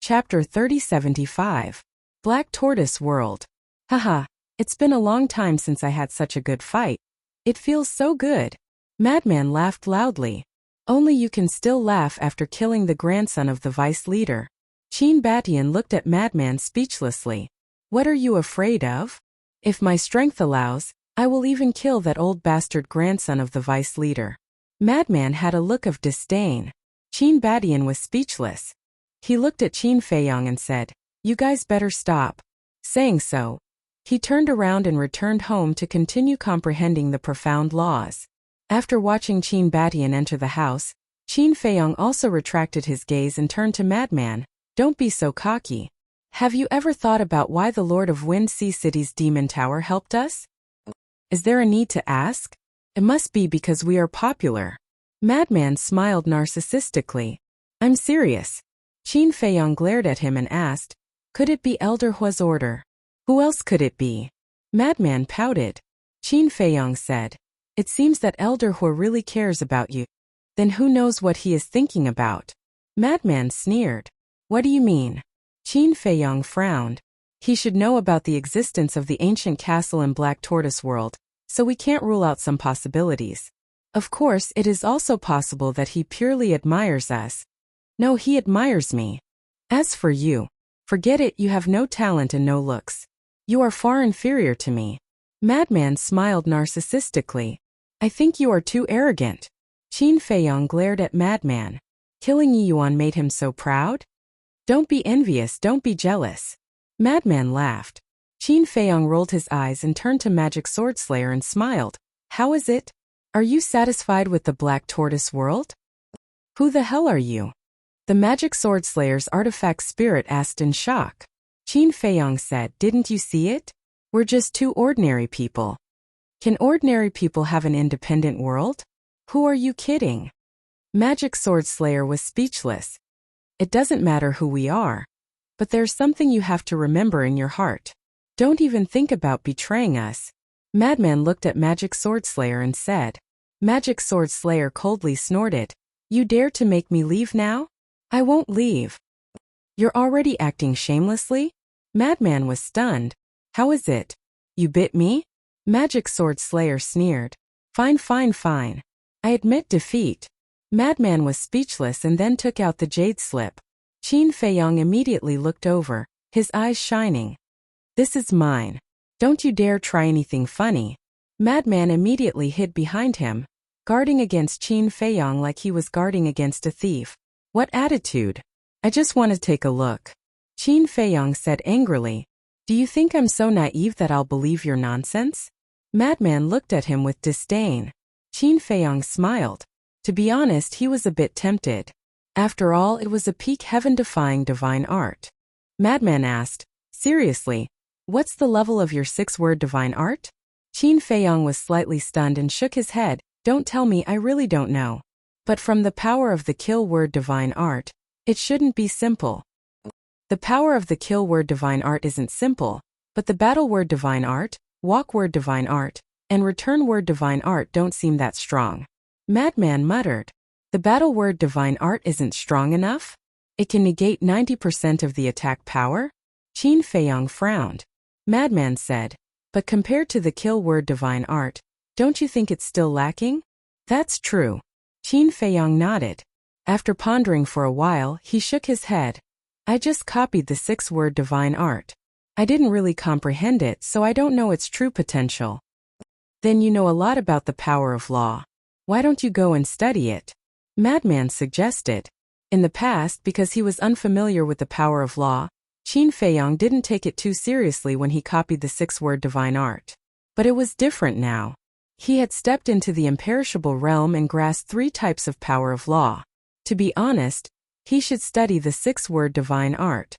Chapter 3075. Black Tortoise World. Haha, it's been a long time since I had such a good fight. It feels so good. Madman laughed loudly. Only you can still laugh after killing the grandson of the vice leader. Cheen Batian looked at Madman speechlessly. What are you afraid of? If my strength allows, I will even kill that old bastard grandson of the vice leader. Madman had a look of disdain. Cheen Batian was speechless. He looked at Qin Feiyong and said, "You guys better stop." Saying so, he turned around and returned home to continue comprehending the profound laws. After watching Qin Batian enter the house, Qin Feiyong also retracted his gaze and turned to Madman. "Don't be so cocky. Have you ever thought about why the Lord of Wind Sea City's Demon Tower helped us? Is there a need to ask? It must be because we are popular." Madman smiled narcissistically. "I'm serious." Qin Feiyong glared at him and asked, "Could it be Elder Hua's order? Who else could it be?" Madman pouted. Qin Feiyong said, "It seems that Elder Hua really cares about you. Then who knows what he is thinking about?" Madman sneered. "What do you mean?" Qin Feiyong frowned. "He should know about the existence of the ancient castle in Black Tortoise World, so we can't rule out some possibilities. Of course, it is also possible that he purely admires us. No, he admires me. As for you, forget it, you have no talent and no looks. You are far inferior to me." Madman smiled narcissistically. "I think you are too arrogant." Qin Feiyong glared at Madman. Killing Yuan made him so proud? "Don't be envious, don't be jealous." Madman laughed. Qin Feiyong rolled his eyes and turned to Magic Sword Slayer and smiled. "How is it? Are you satisfied with the Black Tortoise World?" "Who the hell are you?" The Magic Sword Slayer's artifact spirit asked in shock. Qin Feiyong said, "Didn't you see it? We're just two ordinary people." "Can ordinary people have an independent world? Who are you kidding?" Magic Sword Slayer was speechless. "It doesn't matter who we are. But there's something you have to remember in your heart. Don't even think about betraying us." Madman looked at Magic Sword Slayer and said. Magic Sword Slayer coldly snorted. "You dare to make me leave now? I won't leave." "You're already acting shamelessly?" Madman was stunned. "How is it? You bit me?" Magic Sword Slayer sneered. Fine. I admit defeat." Madman was speechless and then took out the jade slip. Qin Feiyong immediately looked over, his eyes shining. "This is mine. Don't you dare try anything funny." Madman immediately hid behind him, guarding against Qin Feiyong like he was guarding against a thief. "What attitude? I just want to take a look." Qin Feiyong said angrily. "Do you think I'm so naive that I'll believe your nonsense?" Madman looked at him with disdain. Qin Feiyong smiled. To be honest, he was a bit tempted. After all, it was a peak heaven-defying divine art. Madman asked, "Seriously, what's the level of your 6-word divine art?" Qin Feiyong was slightly stunned and shook his head. "Don't tell me, I really don't know. But from the power of the kill word divine art, it shouldn't be simple." "The power of the kill word divine art isn't simple, but the battle word divine art, walk word divine art, and return word divine art don't seem that strong." Madman muttered. "The battle word divine art isn't strong enough? It can negate 90% of the attack power?" Qin Feiyong frowned. Madman said, "But compared to the kill word divine art, don't you think it's still lacking?" "That's true." Qin Feiyong nodded. After pondering for a while, he shook his head. "I just copied the 6-word divine art. I didn't really comprehend it, so I don't know its true potential." "Then you know a lot about the power of law. Why don't you go and study it?" Madman suggested. In the past, because he was unfamiliar with the power of law, Qin Feiyong didn't take it too seriously when he copied the 6-word divine art. But it was different now. He had stepped into the imperishable realm and grasped 3 types of power of law. To be honest, he should study the 6-word divine art.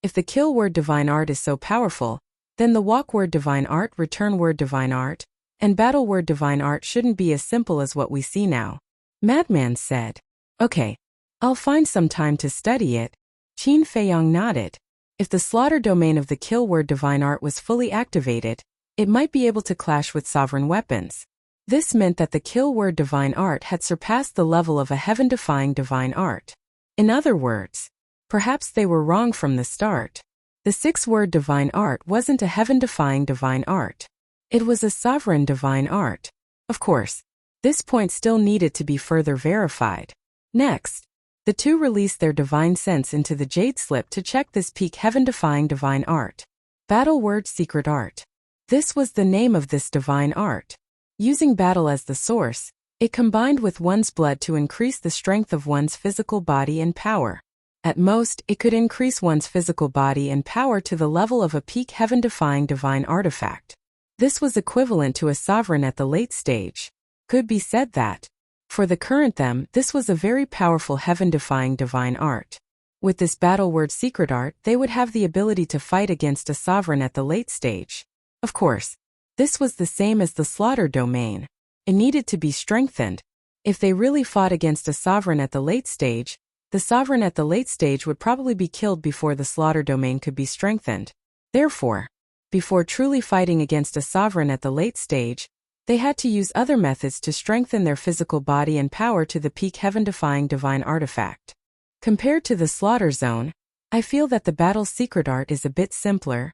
If the kill word divine art is so powerful, then the walk word divine art, return word divine art, and battle word divine art shouldn't be as simple as what we see now. Madman said. "Okay, I'll find some time to study it." Qin Feiyong nodded. If the slaughter domain of the kill word divine art was fully activated, it might be able to clash with sovereign weapons. This meant that the kill word divine art had surpassed the level of a heaven-defying divine art. In other words, Perhaps they were wrong from the start. The 6-word divine art wasn't a heaven-defying divine art. It was a sovereign divine art. Of course, this point still needed to be further verified. Next, the two released their divine sense into the jade slip to check this peak heaven-defying divine art. Battle word secret art. This was the name of this divine art. Using battle as the source, it combined with one's blood to increase the strength of one's physical body and power. At most, it could increase one's physical body and power to the level of a peak heaven-defying divine artifact. This was equivalent to a sovereign at the late stage. Could be said that, for the current them, this was a very powerful heaven-defying divine art. With this battle word secret art, they would have the ability to fight against a sovereign at the late stage. Of course, this was the same as the slaughter domain. It needed to be strengthened. If they really fought against a sovereign at the late stage, the sovereign at the late stage would probably be killed before the slaughter domain could be strengthened. Therefore, before truly fighting against a sovereign at the late stage, they had to use other methods to strengthen their physical body and power to the peak heaven-defying divine artifact. Compared to the slaughter zone, I feel that the battle's secret art is a bit simpler.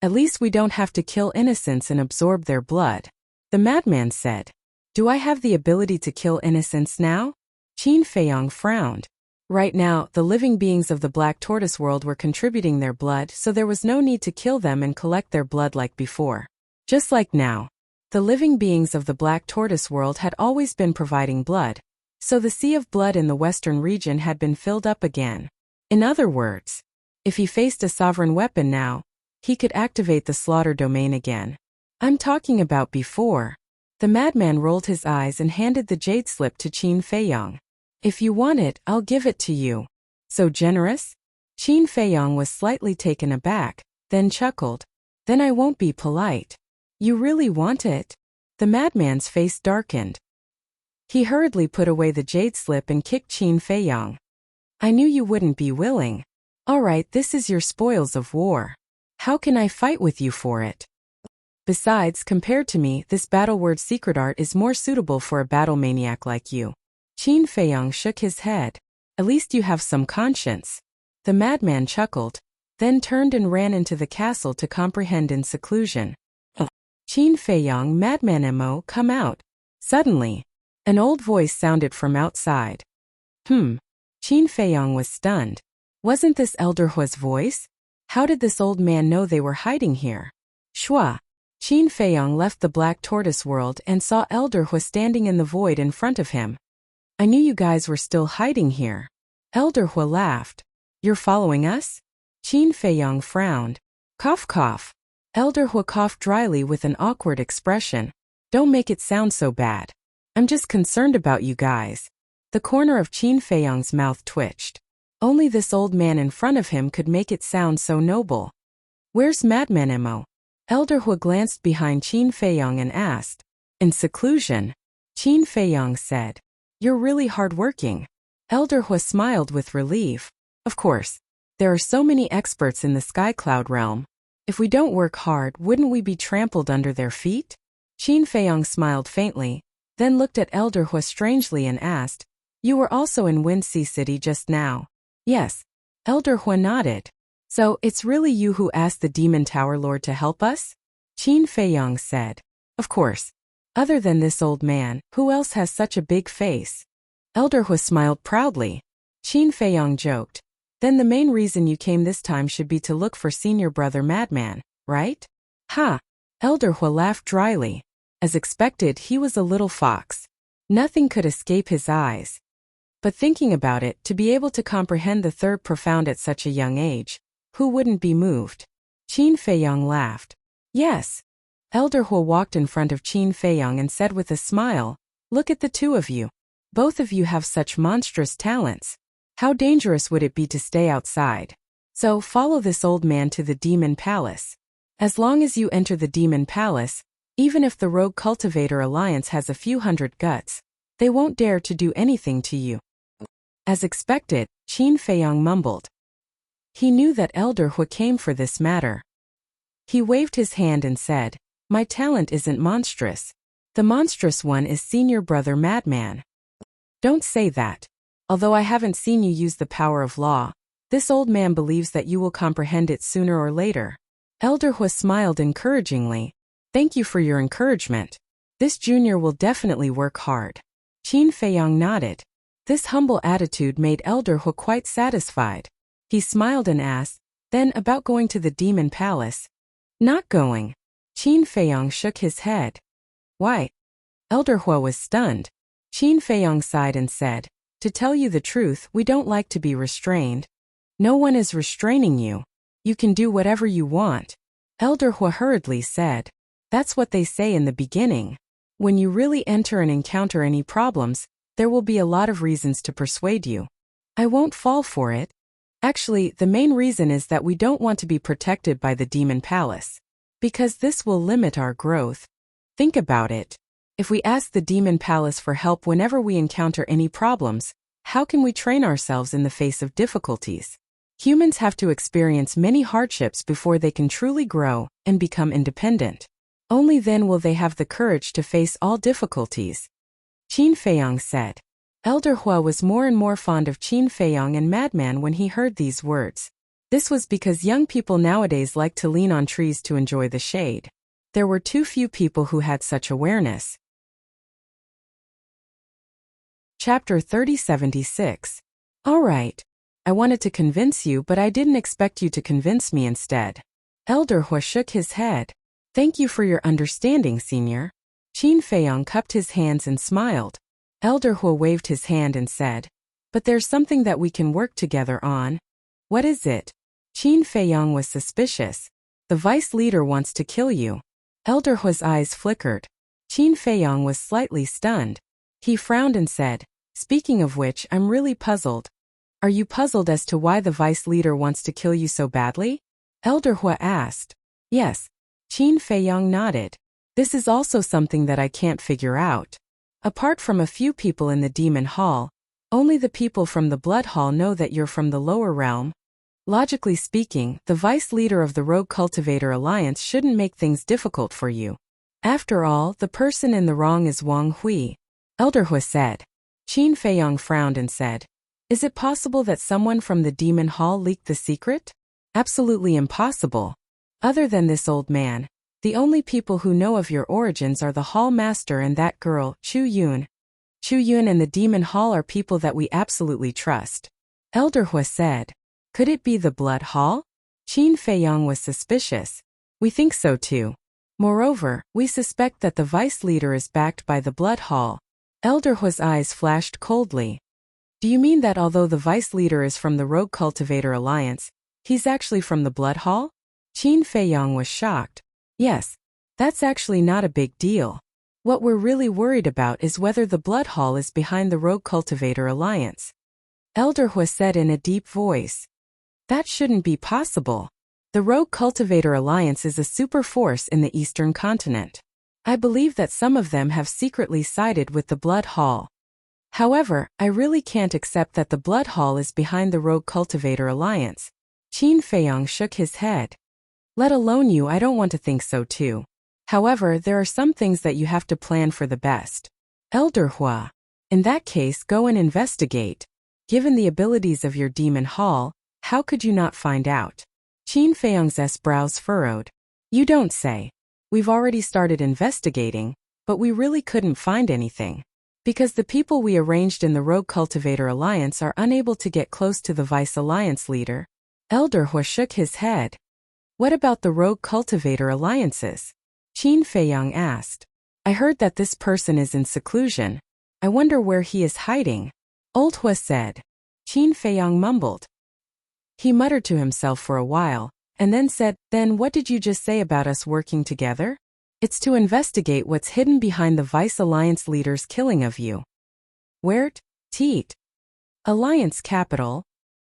At least we don't have to kill innocents and absorb their blood. The madman said, "Do I have the ability to kill innocents now?" Qin Feiyong frowned. Right now, the living beings of the Black Tortoise world were contributing their blood, so there was no need to kill them and collect their blood like before. Just like now, the living beings of the Black Tortoise world had always been providing blood, so the sea of blood in the western region had been filled up again. In other words, if he faced a sovereign weapon now, he could activate the slaughter domain again. I'm talking about before. The madman rolled his eyes and handed the jade slip to Qin Feiyong. "If you want it, I'll give it to you." "So generous?" Qin Feiyong was slightly taken aback, then chuckled. "Then I won't be polite. You really want it?" The madman's face darkened. He hurriedly put away the jade slip and kicked Qin Feiyong. "I knew you wouldn't be willing. All right, this is your spoils of war. How can I fight with you for it? Besides, compared to me, this battle word secret art is more suitable for a battle maniac like you." Qin Feiyong shook his head. "At least you have some conscience." The madman chuckled, then turned and ran into the castle to comprehend in seclusion. "Qin Feiyong, madman mo, come out." Suddenly, an old voice sounded from outside. Qin Feiyong was stunned. Wasn't this Elder Hua's voice? How did this old man know they were hiding here? Shua. Qin Feiyong left the Black Tortoise world and saw Elder Hua standing in the void in front of him. "I knew you guys were still hiding here." Elder Hua laughed. "You're following us?" Qin Feiyong frowned. Cough cough. Elder Hua coughed dryly with an awkward expression. "Don't make it sound so bad. I'm just concerned about you guys." The corner of Qin Feiyong's mouth twitched. Only this old man in front of him could make it sound so noble. "Where's Madman Mo?" Elder Hua glanced behind Qin Feiyong and asked. "In seclusion." Qin Feiyong said. "You're really hardworking." Elder Hua smiled with relief. "Of course. There are so many experts in the Sky Cloud realm. If we don't work hard, wouldn't we be trampled under their feet?" Qin Feiyong smiled faintly, then looked at Elder Hua strangely and asked, "You were also in Windsea City just now?" "Yes." Elder Hua nodded. "So, it's really you who asked the Demon Tower Lord to help us?" Qin Feiyong said. "Of course. Other than this old man, who else has such a big face?" Elder Hua smiled proudly. Qin Feiyong joked. "Then the main reason you came this time should be to look for senior brother Madman, right?" "Ha!" Elder Hua laughed dryly. As expected, he was a little fox. Nothing could escape his eyes. But thinking about it, to be able to comprehend the third profound at such a young age, who wouldn't be moved? Qin Feiyong laughed. "Yes." Elder Hua walked in front of Qin Feiyong and said with a smile, "Look at the two of you. Both of you have such monstrous talents. How dangerous would it be to stay outside? So follow this old man to the Demon Palace. As long as you enter the Demon Palace, even if the Rogue Cultivator Alliance has a few hundred guts, they won't dare to do anything to you." As expected, Qin Feiyong mumbled. He knew that Elder Hua came for this matter. He waved his hand and said, "My talent isn't monstrous. The monstrous one is senior brother Madman." "Don't say that. Although I haven't seen you use the power of law, This old man believes that you will comprehend it sooner or later. Elder Hua smiled encouragingly. Thank you for your encouragement. This junior will definitely work hard. Qin Feiyang nodded. This humble attitude made Elder Hua quite satisfied. He smiled and asked, then about going to the demon palace? Not going. Qin Feiyang shook his head. Why? Elder Hua was stunned. Qin Feiyang sighed and said, to tell you the truth, we don't like to be restrained. No one is restraining you. You can do whatever you want. Elder Hua hurriedly said. That's what they say in the beginning. When you really enter and encounter any problems, there will be a lot of reasons to persuade you. I won't fall for it. Actually, the main reason is that we don't want to be protected by the demon palace. Because this will limit our growth. Think about it. If we ask the demon palace for help whenever we encounter any problems, how can we train ourselves in the face of difficulties? Humans have to experience many hardships before they can truly grow and become independent. Only then will they have the courage to face all difficulties. Qin Feiyang said. Elder Hua was more and more fond of Qin Feiyang and Madman when he heard these words. This was because young people nowadays like to lean on trees to enjoy the shade. There were too few people who had such awareness. Chapter 3076. All right. I wanted to convince you, but I didn't expect you to convince me instead. Elder Hua shook his head. Thank you for your understanding, senior. Qin Feiyang cupped his hands and smiled. Elder Hua waved his hand and said, but there's something that we can work together on. What is it? Qin Feiyang was suspicious. The vice leader wants to kill you. Elder Hua's eyes flickered. Qin Feiyang was slightly stunned. He frowned and said, speaking of which, I'm really puzzled. Are you puzzled as to why the vice leader wants to kill you so badly? Elder Hua asked. Yes. Qin Feiyang nodded. This is also something that I can't figure out. Apart from a few people in the Demon Hall, only the people from the Blood Hall know that you're from the lower realm. Logically speaking, the vice leader of the Rogue Cultivator Alliance shouldn't make things difficult for you. After all, the person in the wrong is Wang Hui. Elder Hua said. Qin Feiyang frowned and said, is it possible that someone from the Demon Hall leaked the secret? Absolutely impossible. Other than this old man, the only people who know of your origins are the Hall Master and that girl, Chu Yun. Chu Yun and the Demon Hall are people that we absolutely trust. Elder Hua said. Could it be the Blood Hall? Qin Feiyang was suspicious. We think so too. Moreover, we suspect that the vice leader is backed by the Blood Hall. Elder Hua's eyes flashed coldly. Do you mean that although the vice leader is from the Rogue Cultivator Alliance, he's actually from the Blood Hall? Qin Feiyang was shocked. Yes, that's actually not a big deal. What we're really worried about is whether the Blood Hall is behind the Rogue Cultivator Alliance. Elder Hua said in a deep voice. That shouldn't be possible. The Rogue Cultivator Alliance is a super force in the Eastern continent. I believe that some of them have secretly sided with the Blood Hall. However, I really can't accept that the Blood Hall is behind the Rogue Cultivator Alliance. Qin Feiyang shook his head. Let alone you, I don't want to think so too. However, there are some things that you have to plan for the best. Elder Hua. In that case, go and investigate. Given the abilities of your Demon Hall, how could you not find out? Qin Feiyang's brows furrowed. You don't say. We've already started investigating, but we really couldn't find anything. Because the people we arranged in the Rogue Cultivator Alliance are unable to get close to the Vice Alliance leader. Elder Hua shook his head. What about the Rogue Cultivator Alliances? Qin Feiyang asked. I heard that this person is in seclusion. I wonder where he is hiding. Old Hua said. Qin Feiyang mumbled. He muttered to himself for a while, and then said, then what did you just say about us working together? It's to investigate what's hidden behind the Vice Alliance leader's killing of you. Where't? Teat. Alliance Capital.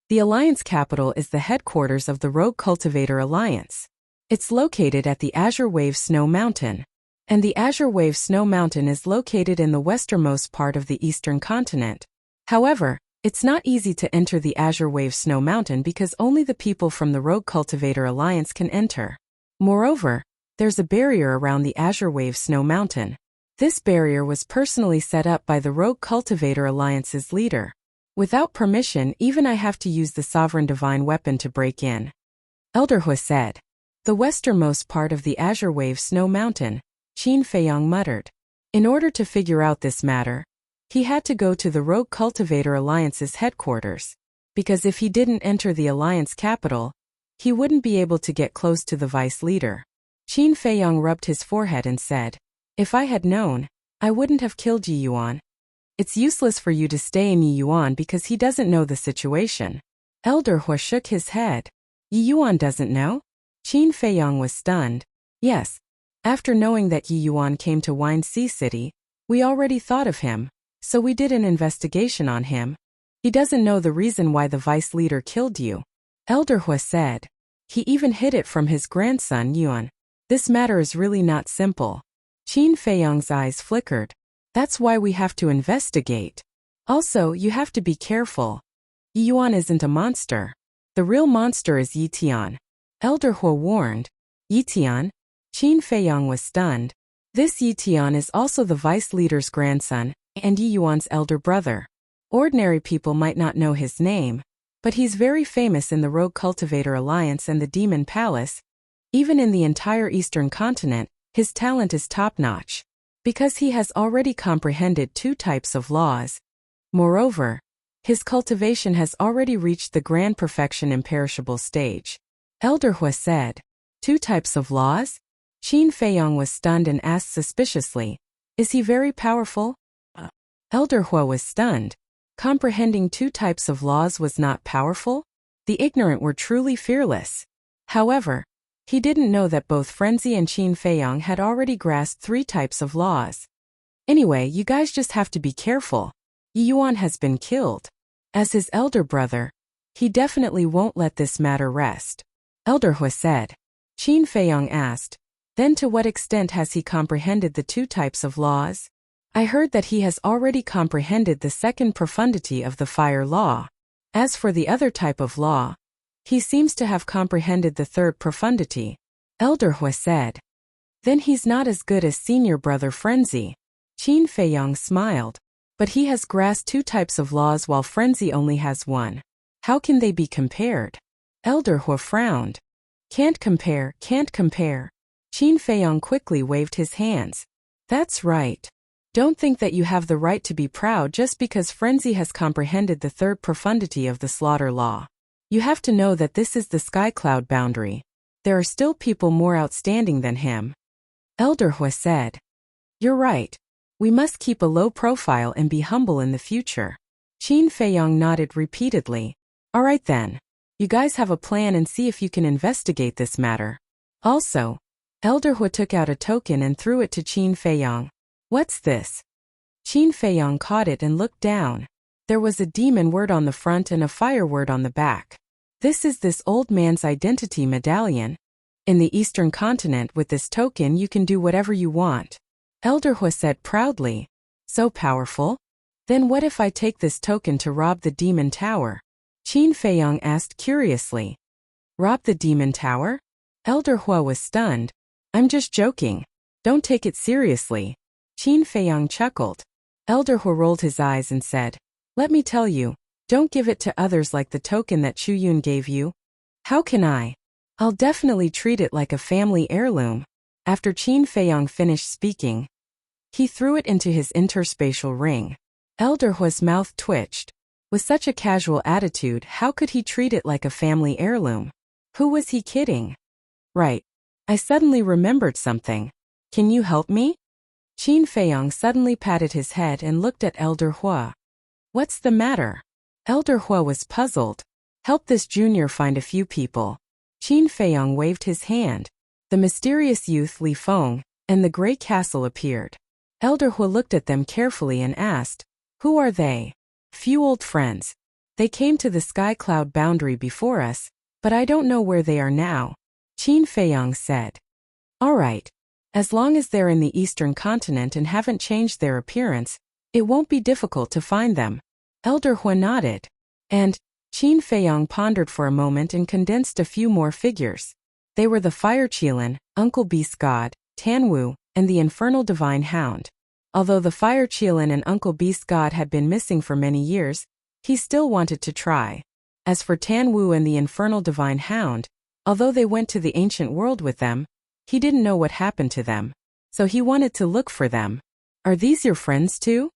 The Alliance Capital is the headquarters of the Rogue Cultivator Alliance. It's located at the Azure Wave Snow Mountain. And the Azure Wave Snow Mountain is located in the westernmost part of the Eastern continent. However, it's not easy to enter the Azure Wave Snow Mountain because only the people from the Rogue Cultivator Alliance can enter. Moreover, there's a barrier around the Azure Wave Snow Mountain. This barrier was personally set up by the Rogue Cultivator Alliance's leader. Without permission, even I have to use the sovereign divine weapon to break in. Elder Hu said. The westernmost part of the Azure Wave Snow Mountain, Qin Feiyang muttered. In order to figure out this matter, he had to go to the Rogue Cultivator Alliance's headquarters, because if he didn't enter the Alliance capital, he wouldn't be able to get close to the vice leader. Qin Feiyang rubbed his forehead and said, If I had known, I wouldn't have killed Yi Yuan. It's useless for you to stay in Yi Yuan because he doesn't know the situation. Elder Hu shook his head. Yi Yuan doesn't know? Qin Feiyang was stunned. Yes. After knowing that Yi Yuan came to Wine Sea City, we already thought of him, so we did an investigation on him. He doesn't know the reason why the vice leader killed you. Elder Hu said. He even hid it from his grandson Yuan. This matter is really not simple. Qin Feiyang's eyes flickered. That's why we have to investigate. Also, you have to be careful. Yi Yuan isn't a monster. The real monster is Yi Tian. Elder Hu warned. Yi Tian? Qin Feiyang was stunned. This Yi Tian is also the vice leader's grandson, and Yi Yuan's elder brother. Ordinary people might not know his name, but he's very famous in the Rogue Cultivator Alliance and the Demon Palace. Even in the entire Eastern continent, his talent is top-notch, because he has already comprehended 2 types of laws. Moreover, his cultivation has already reached the grand perfection imperishable stage. Elder Hu said. 2 types of laws? Qin Feiyang was stunned and asked suspiciously, Is he very powerful? Elder Hu was stunned. Comprehending 2 types of laws was not powerful? The ignorant were truly fearless. However, he didn't know that both Frenzy and Qin Feiyang had already grasped 3 types of laws. Anyway, you guys just have to be careful. Yi Yuan has been killed. As his elder brother, he definitely won't let this matter rest. Elder Hu said. Qin Feiyang asked, Then to what extent has he comprehended the 2 types of laws? I heard that he has already comprehended the 2nd profundity of the fire law. As for the other type of law, he seems to have comprehended the 3rd profundity. Elder Hu said. Then he's not as good as senior brother Frenzy. Qin Feiyang smiled. But he has grasped 2 types of laws while Frenzy only has 1. How can they be compared? Elder Hu frowned. Can't compare, can't compare. Qin Feiyang quickly waved his hands. That's right. Don't think that you have the right to be proud just because Frenzy has comprehended the 3rd profundity of the slaughter law. You have to know that this is the sky cloud boundary. There are still people more outstanding than him. Elder Hu said. You're right. We must keep a low profile and be humble in the future. Qin Feiyang nodded repeatedly. All right then. You guys have a plan and see if you can investigate this matter. Also, Elder Hu took out a token and threw it to Qin Feiyang. What's this? Qin Feiyang caught it and looked down. There was a demon word on the front and a fire word on the back. This is this old man's identity medallion. In the Eastern continent with this token you can do whatever you want. Elder Hu said proudly. So powerful? Then what if I take this token to rob the demon tower? Qin Feiyang asked curiously. Rob the demon tower? Elder Hu was stunned. I'm just joking. Don't take it seriously. Qin Feiyang chuckled. Elder Hu rolled his eyes and said, Let me tell you, don't give it to others like the token that Chu Yun gave you. How can I? I'll definitely treat it like a family heirloom. After Qin Feiyang finished speaking, he threw it into his interspatial ring. Elder Hu's mouth twitched. With such a casual attitude, how could he treat it like a family heirloom? Who was he kidding? Right. I suddenly remembered something. Can you help me? Qin Feiyang suddenly patted his head and looked at Elder Hu. What's the matter? Elder Hu was puzzled. Help this junior find a few people. Qin Feiyang waved his hand. The mysterious youth Li Feng and the gray castle appeared. Elder Hu looked at them carefully and asked, Who are they? Few old friends. They came to the sky cloud boundary before us, but I don't know where they are now. Qin Feiyang said. All right. As long as they're in the Eastern continent and haven't changed their appearance, it won't be difficult to find them. Elder Hu nodded. And Qin Feiyang pondered for a moment and condensed a few more figures. They were the Fire Qilin, Uncle Beast God, Tanwu, and the Infernal Divine Hound. Although the Fire Qilin and Uncle Beast God had been missing for many years, He still wanted to try. As for Tan Wu and the infernal divine hound, although they went to the ancient world with them, he didn't know what happened to them. So he wanted to look for them. Are these your friends too?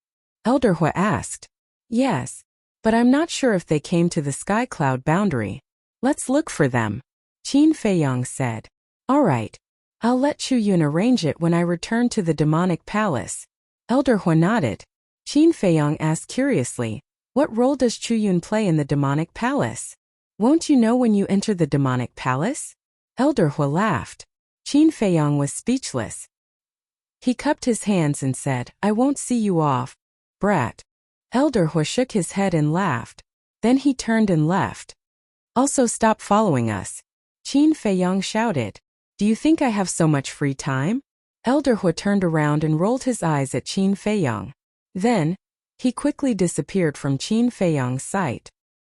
Elder Hua asked. Yes. But I'm not sure if they came to the sky cloud boundary. Let's look for them. Qin Feiyong said. All right. I'll let Chu Yun arrange it when I return to the demonic palace. Elder Hua nodded. Qin Feiyong asked curiously, what role does Chu Yun play in the demonic palace? Won't you know when you enter the demonic palace? Elder Hua laughed. Qin Feiyong was speechless. He cupped his hands and said, I won't see you off, brat. Elder Hua shook his head and laughed. Then he turned and left. Also stop following us. Qin Feiyong shouted. Do you think I have so much free time? Elder Hua turned around and rolled his eyes at Qin Feiyong. Then, he quickly disappeared from Qin Feiyong's sight.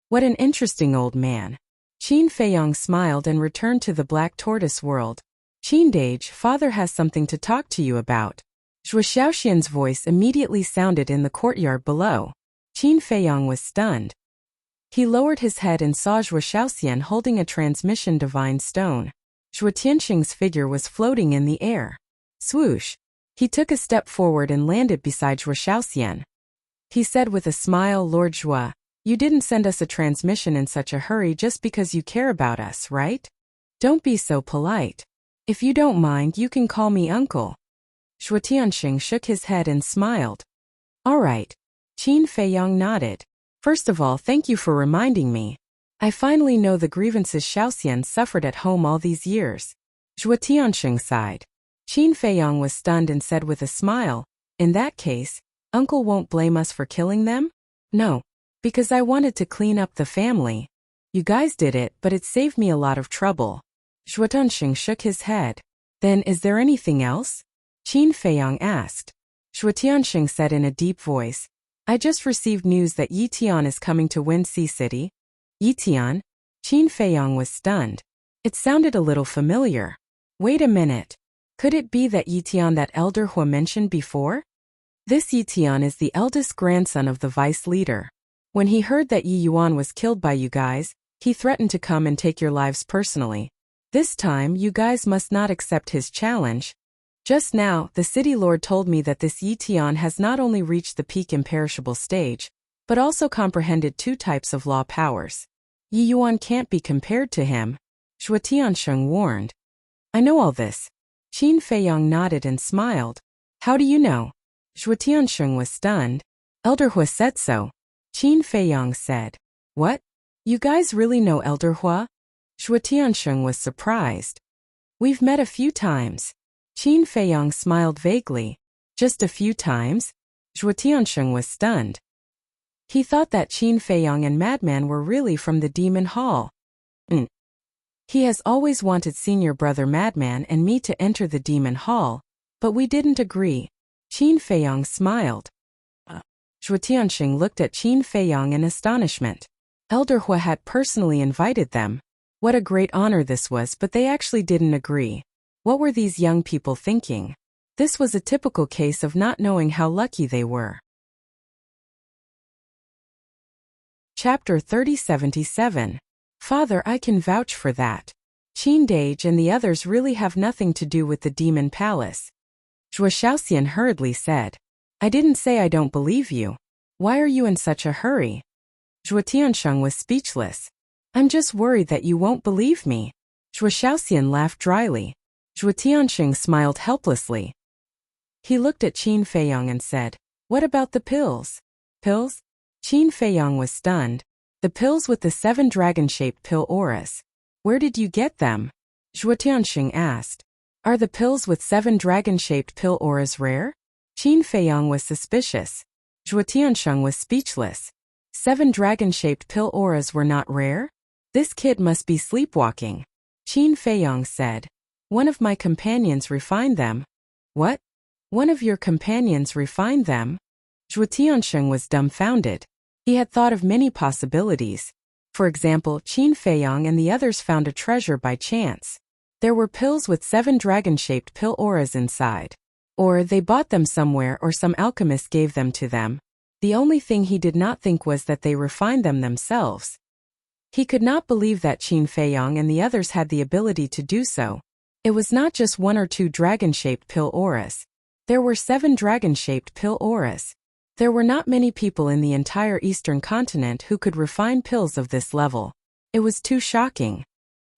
What an interesting old man. Qin Feiyong smiled and returned to the Black Tortoise world. Qin Dage, father has something to talk to you about. Zhuo Xiaoxian's voice immediately sounded in the courtyard below. Qin Feiyong was stunned. He lowered his head and saw Zhuo Xiaoxian holding a transmission divine stone. Zhuo Tianxing's figure was floating in the air. Swoosh! He took a step forward and landed beside Zhuo Xiaoxian. He said with a smile, Lord Zhuo, you didn't send us a transmission in such a hurry just because you care about us, right? Don't be so polite. If you don't mind, you can call me uncle. Zhuo Tianxing shook his head and smiled. All right. Qin Feiyong nodded. First of all, thank you for reminding me. I finally know the grievances Xiaoxian suffered at home all these years. Zhuo Tianxing sighed. Qin Feiyong was stunned and said with a smile, in that case, uncle won't blame us for killing them? No. Because I wanted to clean up the family. You guys did it, but it saved me a lot of trouble. Zhuo Tianxing shook his head. Then is there anything else? Qin Feiyong asked. Zhuo Tianxing said in a deep voice, I just received news that Yi Tian is coming to Wind Sea City. Yi Tian? Qin Feiyong was stunned. It sounded a little familiar. Wait a minute. Could it be that Yi Tian that Elder Hua mentioned before? This Yi Tian is the eldest grandson of the vice leader. When he heard that Yi Yuan was killed by you guys, he threatened to come and take your lives personally. This time, you guys must not accept his challenge. Just now, the city lord told me that this Yi Tian has not only reached the peak imperishable stage, but also comprehended 2 types of law powers. Yi Yuan can't be compared to him. Zhuo Tianxing warned. I know all this. Qin Feiyong nodded and smiled. How do you know? Zhuo Tianxing was stunned. Elder Hua said so. Qin Feiyong said. What? You guys really know Elder Hua? Zhuo Tianxing was surprised. We've met a few times. Qin Feiyong smiled vaguely. Just a few times? Zhuo Tianxing was stunned. He thought that Qin Feiyong and Madman were really from the Demon Hall. He has always wanted senior brother Madman and me to enter the Demon Hall, but we didn't agree. Qin Feiyong smiled. Zhuo Tianxing looked at Qin Feiyong in astonishment. Elder Hua had personally invited them. What a great honor this was, but they actually didn't agree. What were these young people thinking? This was a typical case of not knowing how lucky they were. Chapter 3077. Father, I can vouch for that. Qin Dage and the others really have nothing to do with the Demon Palace. Zhuo Xiaoxian hurriedly said. I didn't say I don't believe you. Why are you in such a hurry? Zhuo Tianxing was speechless. I'm just worried that you won't believe me. Zhuo Xiaoxian laughed dryly. Zhuo Tianxing smiled helplessly. He looked at Qin Feiyong and said, What about the pills? Pills? Qin Feiyong was stunned. The pills with the 7 dragon-shaped pill auras. Where did you get them? Zhuo Tianxing asked. Are the pills with 7 dragon-shaped pill auras rare? Qin Feiyong was suspicious. Zhuo Tianxing was speechless. 7 dragon-shaped pill auras were not rare? This kid must be sleepwalking. Qin Feiyong said. One of my companions refined them. What? One of your companions refined them? Zhuo Tianxing was dumbfounded. He had thought of many possibilities. For example, Qin Feiyong and the others found a treasure by chance. There were pills with 7 dragon-shaped pill auras inside. Or they bought them somewhere or some alchemist gave them to them. The only thing he did not think was that they refined them themselves. He could not believe that Qin Feiyang and the others had the ability to do so. It was not just 1 or 2 dragon-shaped pill auras. There were 7 dragon-shaped pill auras. There were not many people in the entire Eastern continent who could refine pills of this level. It was too shocking.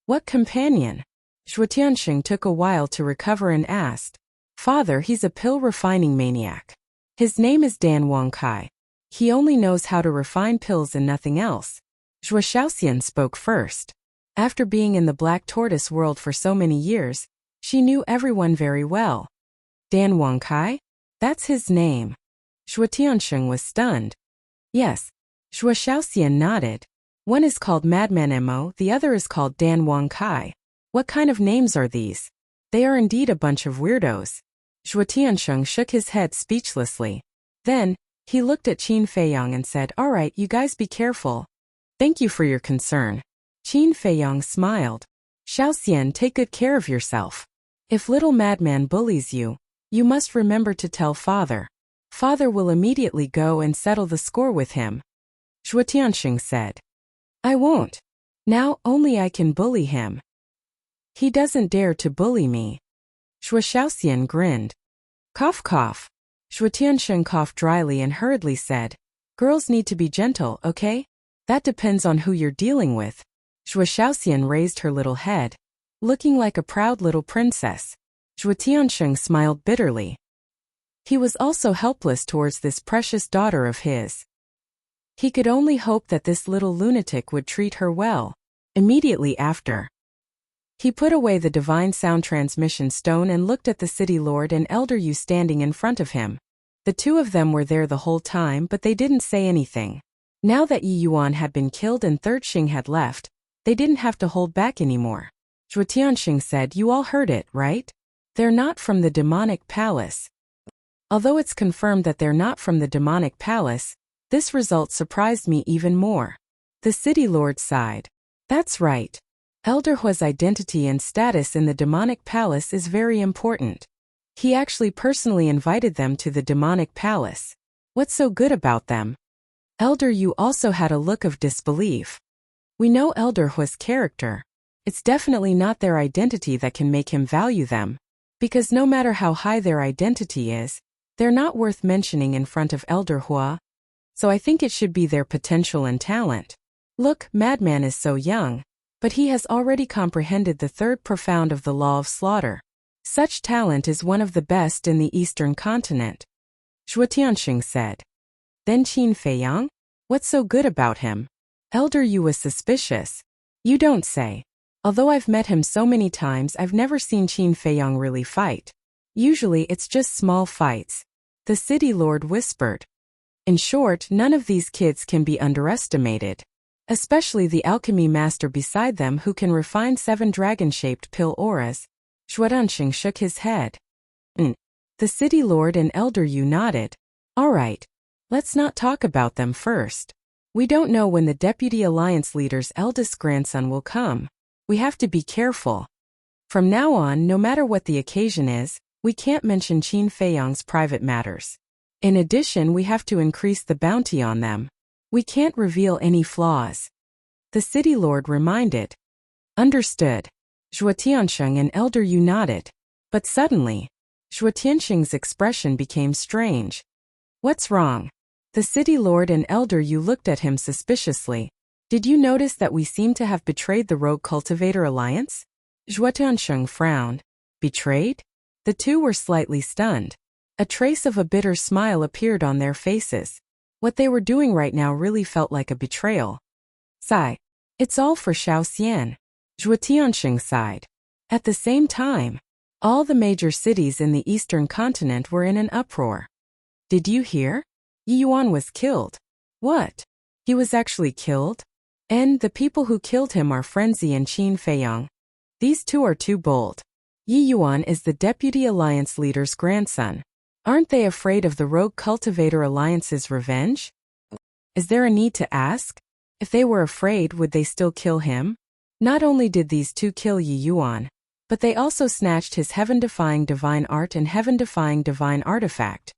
What companion? Zhuotiansheng took a while to recover and asked. Father, he's a pill-refining maniac. His name is Dan Wangkai. He only knows how to refine pills and nothing else. Zhuo Shaoxian spoke first. After being in the Black Tortoise world for so many years, she knew everyone very well. Dan Wangkai? That's his name. Zhuotiansheng was stunned. Yes. Zhuo Shaoxian nodded. One is called Madman Mo, the other is called Dan Wangkai. What kind of names are these? They are indeed a bunch of weirdos. Zhuotiansheng shook his head speechlessly. Then, he looked at Qin Feiyang and said, "All right, you guys be careful. Thank you for your concern." Qin Feiyang smiled. Shaoxian, take good care of yourself. If little madman bullies you, you must remember to tell father. Father will immediately go and settle the score with him. Zhuotiansheng said. I won't. Now only I can bully him. He doesn't dare to bully me. Zhuo Shaoxian grinned. Cough cough. Zhuotiansheng coughed dryly and hurriedly said, girls need to be gentle, okay? That depends on who you're dealing with. Zhuo Shaoxian raised her little head, looking like a proud little princess. Zhuotiansheng smiled bitterly. He was also helpless towards this precious daughter of his. He could only hope that this little lunatic would treat her well. Immediately after, he put away the divine sound transmission stone and looked at the city lord and elder Yu standing in front of him. The two of them were there the whole time, but they didn't say anything. Now that Yi Yuan had been killed and Third Xing had left, they didn't have to hold back anymore. Zhuotiansheng said, you all heard it, right? They're not from the demonic palace. Although it's confirmed that they're not from the demonic palace, this result surprised me even more. The city lord sighed. That's right. Elder Hua's identity and status in the demonic palace is very important. He actually personally invited them to the demonic palace. What's so good about them? Elder Yu also had a look of disbelief. We know Elder Hua's character. It's definitely not their identity that can make him value them. Because no matter how high their identity is, they're not worth mentioning in front of Elder Hua. So I think it should be their potential and talent. Look, Madman is so young, but he has already comprehended the third profound of the law of slaughter. Such talent is one of the best in the Eastern continent. Zhuotiansheng said. Then Qin Feiyang? What's so good about him? Elder Yu was suspicious. You don't say. Although I've met him so many times, I've never seen Qin Feiyang really fight. Usually it's just small fights. The city lord whispered. In short, none of these kids can be underestimated. Especially the alchemy master beside them who can refine 7 dragon-shaped pill auras. Zhuotiansheng shook his head. The city lord and elder Yu nodded. All right. Let's not talk about them first. We don't know when the Deputy Alliance leader's eldest grandson will come. We have to be careful. From now on, no matter what the occasion is, we can't mention Qin Feiyang's private matters. In addition, we have to increase the bounty on them. We can't reveal any flaws. The city lord reminded. Understood. Zhuotiansheng and elder Yu nodded. But suddenly, Zhuotiansheng's expression became strange. What's wrong? The city lord and elder Yu looked at him suspiciously. Did you notice that we seem to have betrayed the Rogue Cultivator Alliance? Zhuotiansheng frowned. Betrayed? The two were slightly stunned. A trace of a bitter smile appeared on their faces. What they were doing right now really felt like a betrayal. Sigh. It's all for Shaoxian. Zhuotiansheng sighed. At the same time, all the major cities in the Eastern continent were in an uproar. Did you hear? Yi Yuan was killed. What? He was actually killed? And the people who killed him are Frenzy and Qin Feiyang. These two are too bold. Yi Yuan is the Deputy Alliance leader's grandson. Aren't they afraid of the Rogue Cultivator Alliance's revenge? Is there a need to ask? If they were afraid, would they still kill him? Not only did these two kill Yi Yuan, but they also snatched his heaven-defying divine art and heaven-defying divine artifact.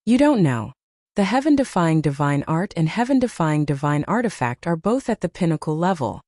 You don't know. The heaven-defying divine art and heaven-defying divine artifact are both at the pinnacle level.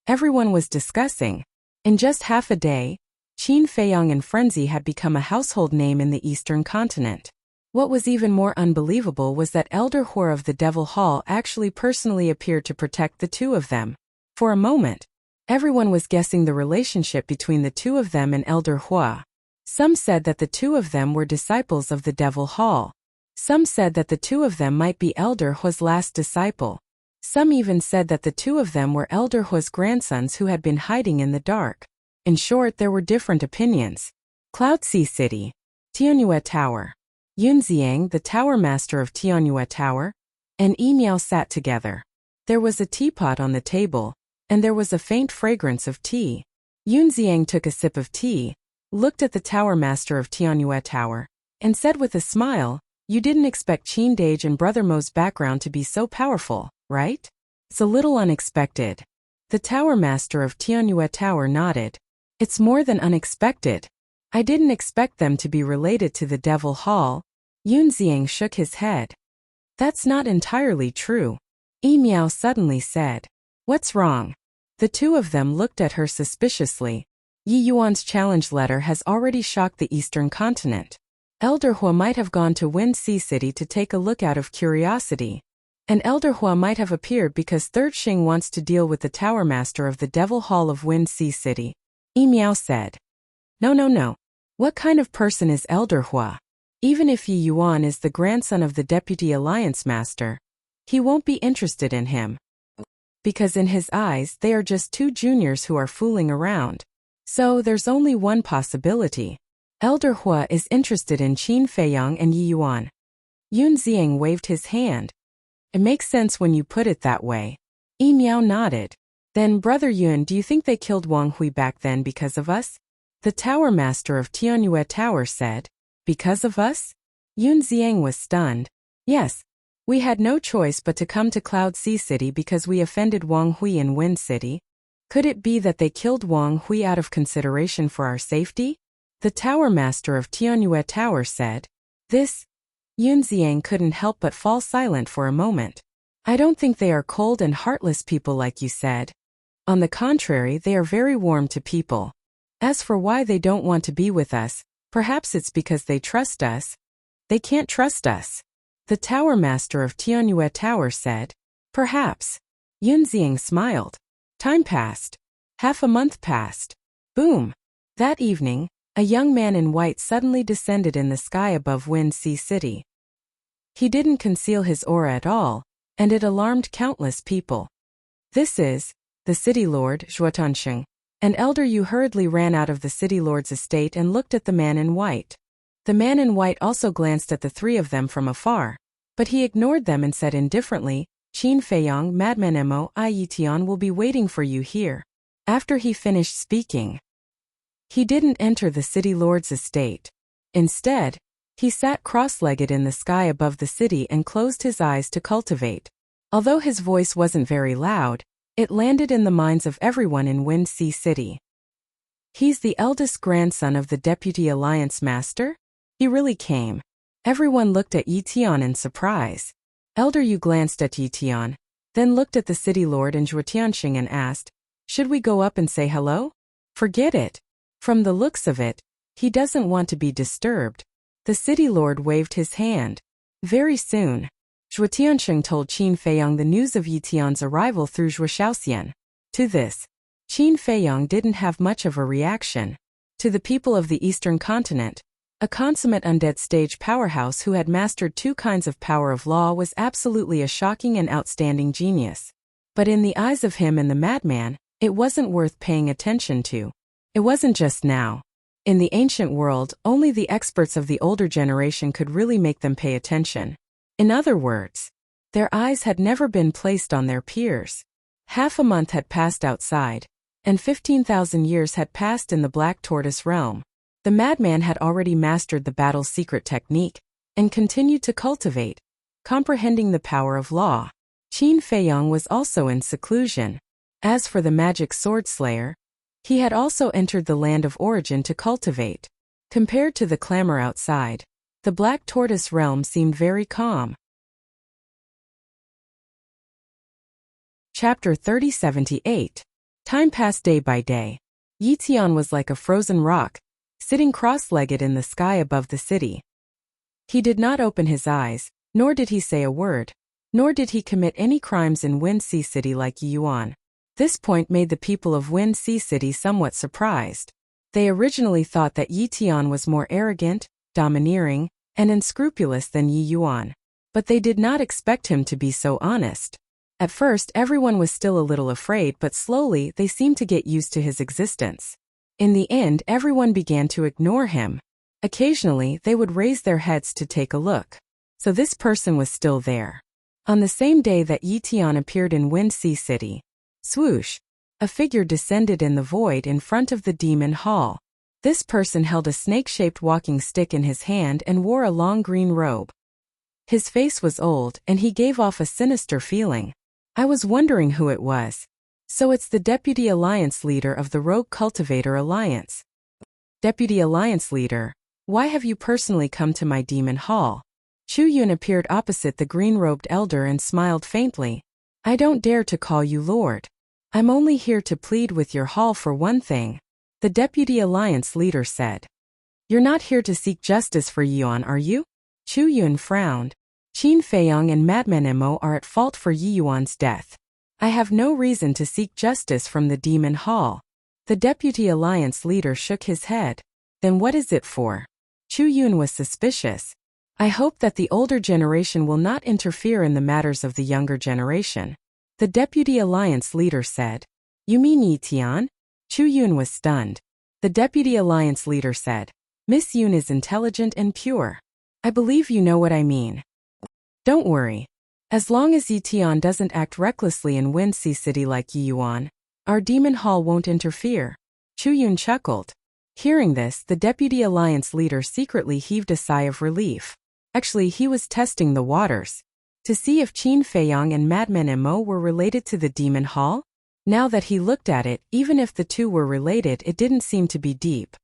Everyone was discussing. In just half a day, Qin Feiyang and Frenzy had become a household name in the Eastern continent. What was even more unbelievable was that Elder Hua of the Devil Hall actually personally appeared to protect the two of them. For a moment, everyone was guessing the relationship between the two of them and Elder Hua. Some said that the two of them were disciples of the Devil Hall. Some said that the two of them might be Elder Hua's last disciple. Some even said that the two of them were Elder Hua's grandsons who had been hiding in the dark. In short, there were different opinions. Cloud Sea City, Tianyue Tower. Yun Xiang, the tower master of Tianyue Tower, and Yi Miao sat together. There was a teapot on the table, and there was a faint fragrance of tea. Yun Xiang took a sip of tea, looked at the tower master of Tianyue Tower, and said with a smile, "You didn't expect Qin Dage and Brother Mo's background to be so powerful, right?" "It's a little unexpected." The tower master of Tianyue Tower nodded. "It's more than unexpected. I didn't expect them to be related to the Devil Hall." Yun Xiang shook his head. "That's not entirely true," Yi Miao suddenly said. "What's wrong?" The two of them looked at her suspiciously. Yi Yuan's challenge letter has already shocked the Eastern continent. Elder Hua might have gone to Wind Sea City to take a look out of curiosity. And Elder Hua might have appeared because Third Xing wants to deal with the tower master of the Devil Hall of Wind Sea City. Yi Miao said. No. What kind of person is Elder Hua? Even if Yi Yuan is the grandson of the Deputy Alliance Master, he won't be interested in him. Because in his eyes, they are just two juniors who are fooling around. So there's only one possibility. Elder Hua is interested in Qin Feiyang and Yi Yuan. Yun Xiang waved his hand. It makes sense when you put it that way. Yi Miao nodded. Then, Brother Yun, do you think they killed Wang Hui back then because of us? The tower master of Tianyue Tower said. Because of us? Yun Xiang was stunned. Yes. We had no choice but to come to Cloud Sea City because we offended Wang Hui in Wind City. Could it be that they killed Wang Hui out of consideration for our safety? The tower master of Tianyue Tower said. This? Yun Xiang couldn't help but fall silent for a moment. I don't think they are cold and heartless people like you said. On the contrary, they are very warm to people. As for why they don't want to be with us, perhaps it's because they trust us. They can't trust us. The tower master of Tianyue Tower said. Perhaps. Yun Xiang smiled. Time passed. Half a month passed. Boom. That evening, a young man in white suddenly descended in the sky above Wind Sea City. He didn't conceal his aura at all, and it alarmed countless people. This is the city lord, Zhuotansheng. An elder Yu hurriedly ran out of the city lord's estate and looked at the man in white. The man in white also glanced at the three of them from afar, but he ignored them and said indifferently, Qin Feiyang, Madman Mo, Yitian will be waiting for you here. After he finished speaking, he didn't enter the city lord's estate. Instead, he sat cross-legged in the sky above the city and closed his eyes to cultivate. Although his voice wasn't very loud, it landed in the minds of everyone in Wind Sea City. He's the eldest grandson of the Deputy Alliance Master? He really came. Everyone looked at Yitian in surprise. Elder Yu glanced at Yitian, then looked at the city lord and Zhuotianxing and asked, should we go up and say hello? Forget it. From the looks of it, he doesn't want to be disturbed. The city lord waved his hand. Very soon, Zhuotianxing told Qin Feiyang the news of Yitian's arrival through Zhuoxiaoxian. To this, Qin Feiyang didn't have much of a reaction. To the people of the Eastern continent, a consummate undead stage powerhouse who had mastered two kinds of power of law was absolutely a shocking and outstanding genius. But in the eyes of him and the madman, it wasn't worth paying attention to. It wasn't just now. In the ancient world, only the experts of the older generation could really make them pay attention. In other words, their eyes had never been placed on their peers. Half a month had passed outside, and 15,000 years had passed in the Black Tortoise realm. The madman had already mastered the battle's secret technique, and continued to cultivate, comprehending the power of law. Qin Feiyang was also in seclusion. As for the magic sword slayer, he had also entered the land of origin to cultivate. Compared to the clamor outside, the Black Tortoise realm seemed very calm. Chapter 3078. Time passed day by day. Yitian was like a frozen rock, sitting cross-legged in the sky above the city. He did not open his eyes, nor did he say a word, nor did he commit any crimes in Wind Sea City like Yuan. This point made the people of Wind Sea City somewhat surprised. They originally thought that Yitian was more arrogant, domineering, and unscrupulous than Yuan. But they did not expect him to be so honest. At first everyone was still a little afraid, but slowly they seemed to get used to his existence. In the end, everyone began to ignore him. Occasionally they would raise their heads to take a look. So this person was still there. On the same day that Yitian appeared in Wind Sea City, swoosh, a figure descended in the void in front of the demon hall. This person held a snake-shaped walking stick in his hand and wore a long green robe. His face was old, and he gave off a sinister feeling. I was wondering who it was. So it's the Deputy Alliance Leader of the Rogue Cultivator Alliance. Deputy Alliance Leader, why have you personally come to my demon hall? Chu Yun appeared opposite the green-robed elder and smiled faintly. I don't dare to call you Lord. I'm only here to plead with your hall for one thing, the Deputy Alliance Leader said. You're not here to seek justice for Yuan, are you? Chu Yun frowned. Qin Feiyang and Madman Mo are at fault for Yuan's death. I have no reason to seek justice from the Demon Hall. The Deputy Alliance Leader shook his head. Then what is it for? Chu Yun was suspicious. I hope that the older generation will not interfere in the matters of the younger generation. The Deputy Alliance Leader said. You mean Yitian? Chu Yun was stunned. The Deputy Alliance Leader said. Miss Yun is intelligent and pure. I believe you know what I mean. Don't worry. As long as Yitian doesn't act recklessly in Wind Sea City like Yuan, our demon hall won't interfere. Chu Yun chuckled. Hearing this, the Deputy Alliance Leader secretly heaved a sigh of relief. Actually, he was testing the waters to see if Qin Feiyang and Madman Mo were related to the demon hall. Now that he looked at it, even if the two were related, it didn't seem to be deep.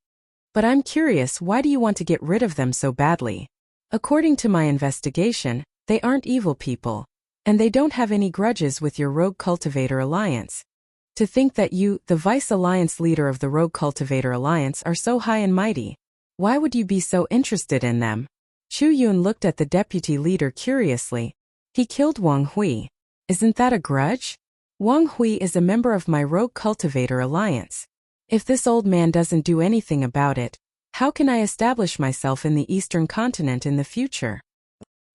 But I'm curious, why do you want to get rid of them so badly? According to my investigation, they aren't evil people, and they don't have any grudges with your Rogue Cultivator Alliance. To think that you, the Vice Alliance Leader of the Rogue Cultivator Alliance, are so high and mighty. Why would you be so interested in them? Chu Yun looked at the Deputy Leader curiously. He killed Wang Hui. Isn't that a grudge? Wang Hui is a member of my Rogue Cultivator Alliance. If this old man doesn't do anything about it, how can I establish myself in the Eastern Continent in the future?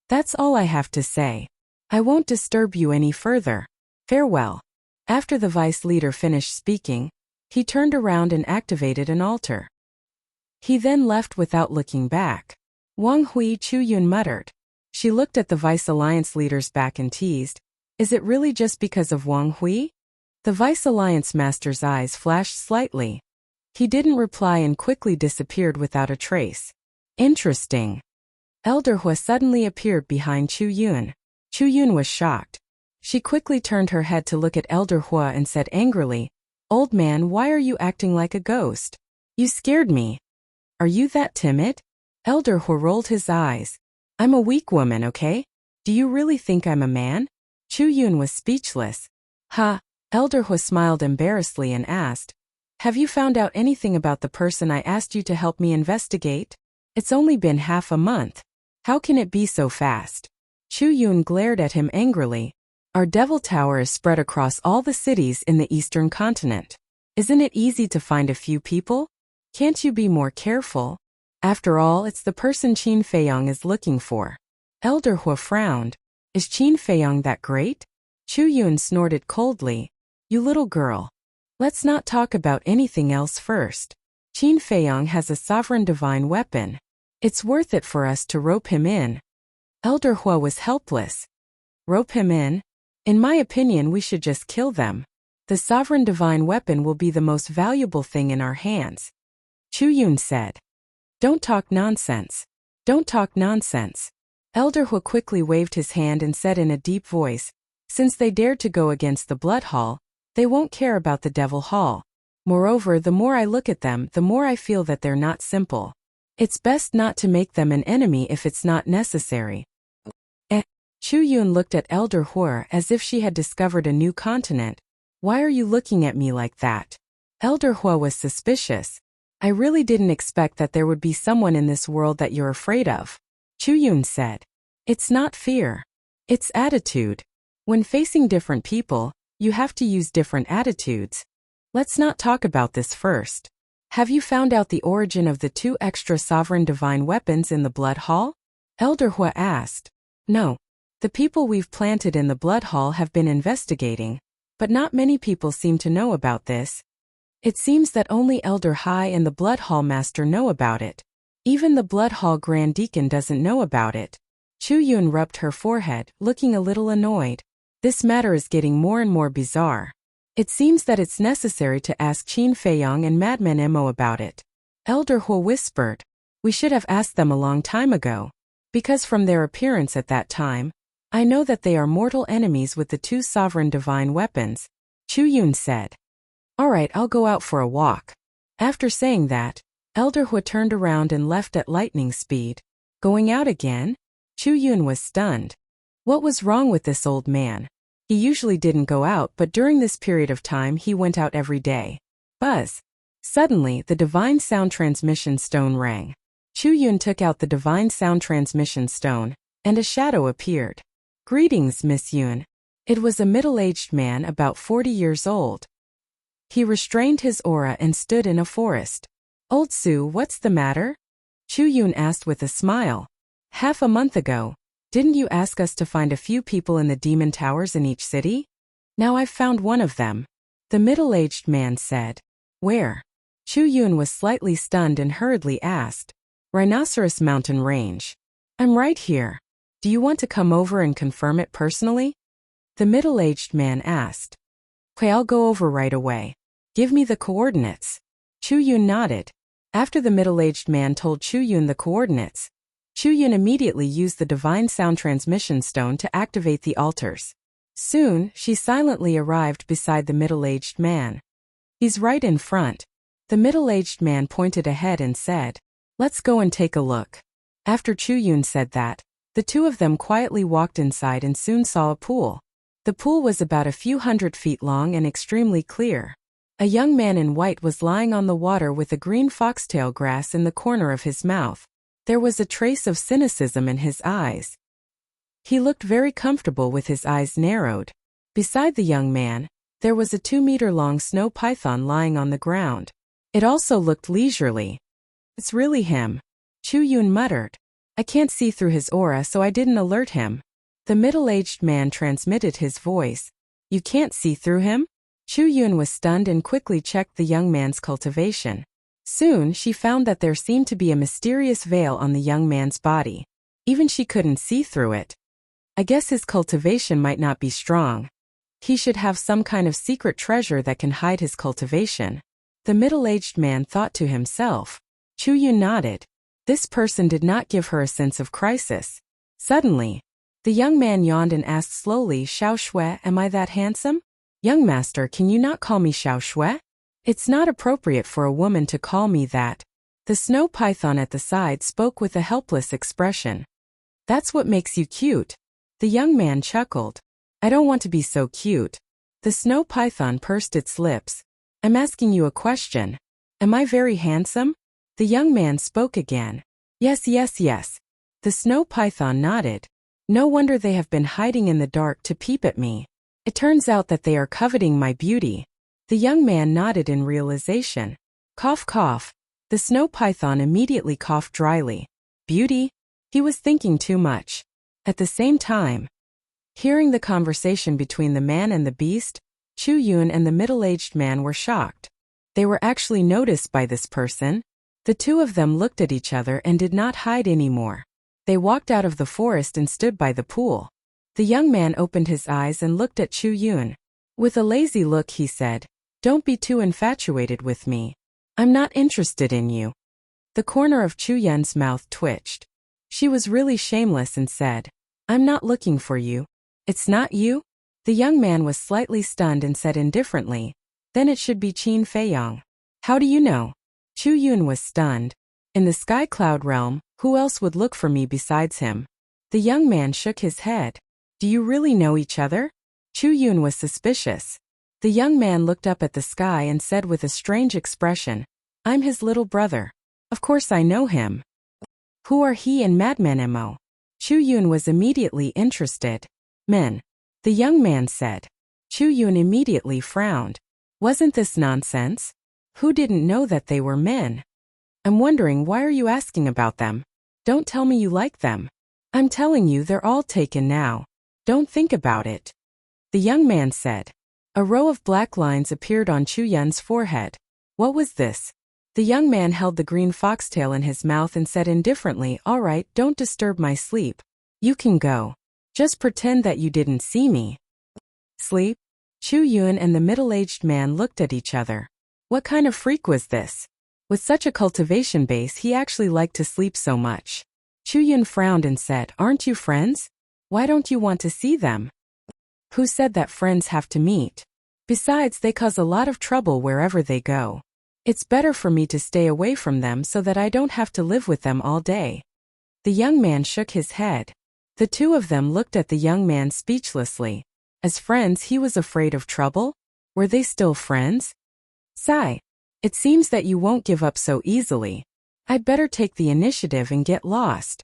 That's all I have to say. I won't disturb you any further. Farewell. After the Vice Leader finished speaking, he turned around and activated an altar. He then left without looking back. Wang Hui, Chu Yun muttered. She looked at the Vice Alliance Leader's back and teased. Is it really just because of Wang Hui? The Vice Alliance Master's eyes flashed slightly. He didn't reply and quickly disappeared without a trace. Interesting. Elder Hua suddenly appeared behind Chu Yun. Chu Yun was shocked. She quickly turned her head to look at Elder Hua and said angrily, Old man, why are you acting like a ghost? You scared me. Are you that timid? Elder Hua rolled his eyes. I'm a weak woman, okay? Do you really think I'm a man? Chu Yun was speechless. Ha! Elder Hua smiled embarrassedly and asked, Have you found out anything about the person I asked you to help me investigate? It's only been half a month. How can it be so fast? Chu Yun glared at him angrily. Our Devil Tower is spread across all the cities in the Eastern Continent. Isn't it easy to find a few people? Can't you be more careful? After all, it's the person Qin Feiyang is looking for. Elder Hua frowned. Is Qin Feiyang that great? Chu Yun snorted coldly. You little girl. Let's not talk about anything else first. Qin Feiyang has a sovereign divine weapon. It's worth it for us to rope him in. Elder Hua was helpless. Rope him in? In my opinion, we should just kill them. The sovereign divine weapon will be the most valuable thing in our hands. Chu Yun said. Don't talk nonsense. Don't talk nonsense. Elder Hua quickly waved his hand and said in a deep voice, Since they dared to go against the Blood Hall, they won't care about the Devil Hall. Moreover, the more I look at them, the more I feel that they're not simple. It's best not to make them an enemy if it's not necessary. Chu Yun looked at Elder Huo as if she had discovered a new continent. Why are you looking at me like that? Elder Huo was suspicious. I really didn't expect that there would be someone in this world that you're afraid of. Chu Yun said. It's not fear. It's attitude. When facing different people, you have to use different attitudes. Let's not talk about this first. Have you found out the origin of the 2 extra sovereign divine weapons in the Blood Hall? Elder Huo asked. No. The people we've planted in the Blood Hall have been investigating, but not many people seem to know about this. It seems that only Elder Hai and the Blood Hall Master know about it. Even the Blood Hall Grand Deacon doesn't know about it. Chu Yun rubbed her forehead, looking a little annoyed. This matter is getting more and more bizarre. It seems that it's necessary to ask Qin Feiyong and Madman Mo about it. Elder Huo whispered. We should have asked them a long time ago. Because from their appearance at that time, I know that they are mortal enemies with the 2 sovereign divine weapons. Chu Yun said. All right, I'll go out for a walk. After saying that, Elder Huo turned around and left at lightning speed. Going out again? Chu Yun was stunned. What was wrong with this old man? He usually didn't go out, but during this period of time he went out every day. Buzz. Suddenly, the divine sound transmission stone rang. Chu Yun took out the divine sound transmission stone, and a shadow appeared. Greetings, Miss Yun. It was a middle-aged man about 40 years old. He restrained his aura and stood in a forest. Old Su, what's the matter? Chu Yun asked with a smile. Half a month ago, didn't you ask us to find a few people in the demon towers in each city? Now I've found one of them. The middle-aged man said. Where? Chu Yun was slightly stunned and hurriedly asked. Rhinoceros Mountain Range. I'm right here. Do you want to come over and confirm it personally? The middle-aged man asked. Okay, I'll go over right away. Give me the coordinates. Chu Yun nodded. After the middle-aged man told Chu Yun the coordinates, Chu Yun immediately used the divine sound transmission stone to activate the altars. Soon, she silently arrived beside the middle-aged man. He's right in front. The middle-aged man pointed ahead and said, Let's go and take a look. After Chu Yun said that, the 2 of them quietly walked inside and soon saw a pool. The pool was about a few hundred feet long and extremely clear. A young man in white was lying on the water with a green foxtail grass in the corner of his mouth. There was a trace of cynicism in his eyes. He looked very comfortable with his eyes narrowed. Beside the young man, there was a 2-meter-long snow python lying on the ground. It also looked leisurely. It's really him. Chu Yun muttered. I can't see through his aura, so I didn't alert him. The middle-aged man transmitted his voice. You can't see through him? Chu Yun was stunned and quickly checked the young man's cultivation. Soon, she found that there seemed to be a mysterious veil on the young man's body. Even she couldn't see through it. I guess his cultivation might not be strong. He should have some kind of secret treasure that can hide his cultivation. The middle-aged man thought to himself. Chu Yun nodded. This person did not give her a sense of crisis. Suddenly, the young man yawned and asked slowly, Xiao Shui, am I that handsome? Young master, can you not call me Xiao Shui? It's not appropriate for a woman to call me that. The snow python at the side spoke with a helpless expression. That's what makes you cute. The young man chuckled. I don't want to be so cute. The snow python pursed its lips. I'm asking you a question. Am I very handsome? The young man spoke again. Yes, yes, yes. The snow python nodded. No wonder they have been hiding in the dark to peep at me. It turns out that they are coveting my beauty. The young man nodded in realization. Cough, cough. The snow python immediately coughed dryly. Beauty? He was thinking too much. At the same time, hearing the conversation between the man and the beast, Chu Yun and the middle-aged man were shocked. They were actually noticed by this person. The 2 of them looked at each other and did not hide anymore. They walked out of the forest and stood by the pool. The young man opened his eyes and looked at Chu Yun. With a lazy look he said, Don't be too infatuated with me. I'm not interested in you. The corner of Chu Yun's mouth twitched. She was really shameless and said, I'm not looking for you. It's not you? The young man was slightly stunned and said indifferently, Then it should be Qin Feiyong. How do you know? Chu Yun was stunned. In the sky cloud realm, who else would look for me besides him? The young man shook his head. Do you really know each other? Chu Yun was suspicious. The young man looked up at the sky and said with a strange expression, I'm his little brother. Of course I know him. Who are he and Madman Mo? Chu Yun was immediately interested. Men. The young man said. Chu Yun immediately frowned. Wasn't this nonsense? Who didn't know that they were men? I'm wondering, why are you asking about them? Don't tell me you like them. I'm telling you, they're all taken now. Don't think about it. The young man said. A row of black lines appeared on Chu Yun's forehead. What was this? The young man held the green foxtail in his mouth and said indifferently, all right, don't disturb my sleep. You can go. Just pretend that you didn't see me. Sleep? Chu Yun and the middle-aged man looked at each other. What kind of freak was this? With such a cultivation base, he actually liked to sleep so much. Chu Yun frowned and said, aren't you friends? Why don't you want to see them? Who said that friends have to meet? Besides, they cause a lot of trouble wherever they go. It's better for me to stay away from them so that I don't have to live with them all day. The young man shook his head. The two of them looked at the young man speechlessly. As friends, he was afraid of trouble? Were they still friends? Sigh. It seems that you won't give up so easily. I'd better take the initiative and get lost.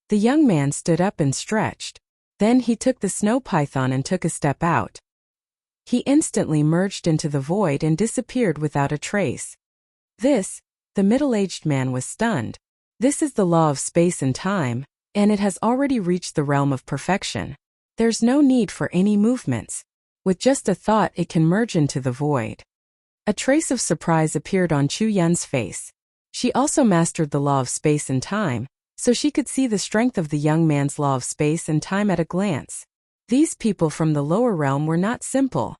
The young man stood up and stretched. Then he took the snow python and took a step out. He instantly merged into the void and disappeared without a trace. The middle-aged man was stunned. This is the law of space and time, and it has already reached the realm of perfection. There's no need for any movements. With just a thought, it can merge into the void. A trace of surprise appeared on Chu Yun's face. She also mastered the law of space and time, so she could see the strength of the young man's law of space and time at a glance. These people from the lower realm were not simple.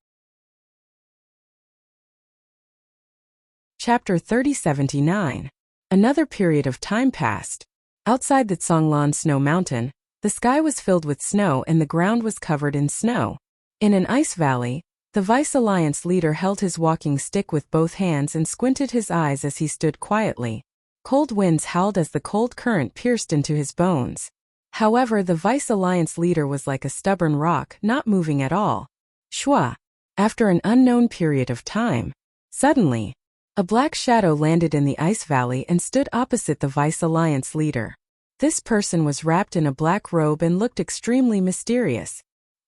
Chapter 3079. Another period of time passed. Outside the Tsonglan Snow Mountain, the sky was filled with snow and the ground was covered in snow. In an ice valley, the Vice Alliance leader held his walking stick with both hands and squinted his eyes as he stood quietly. Cold winds howled as the cold current pierced into his bones. However, the Vice Alliance leader was like a stubborn rock, not moving at all. Shwa. After an unknown period of time, suddenly, a black shadow landed in the ice valley and stood opposite the Vice Alliance leader. This person was wrapped in a black robe and looked extremely mysterious.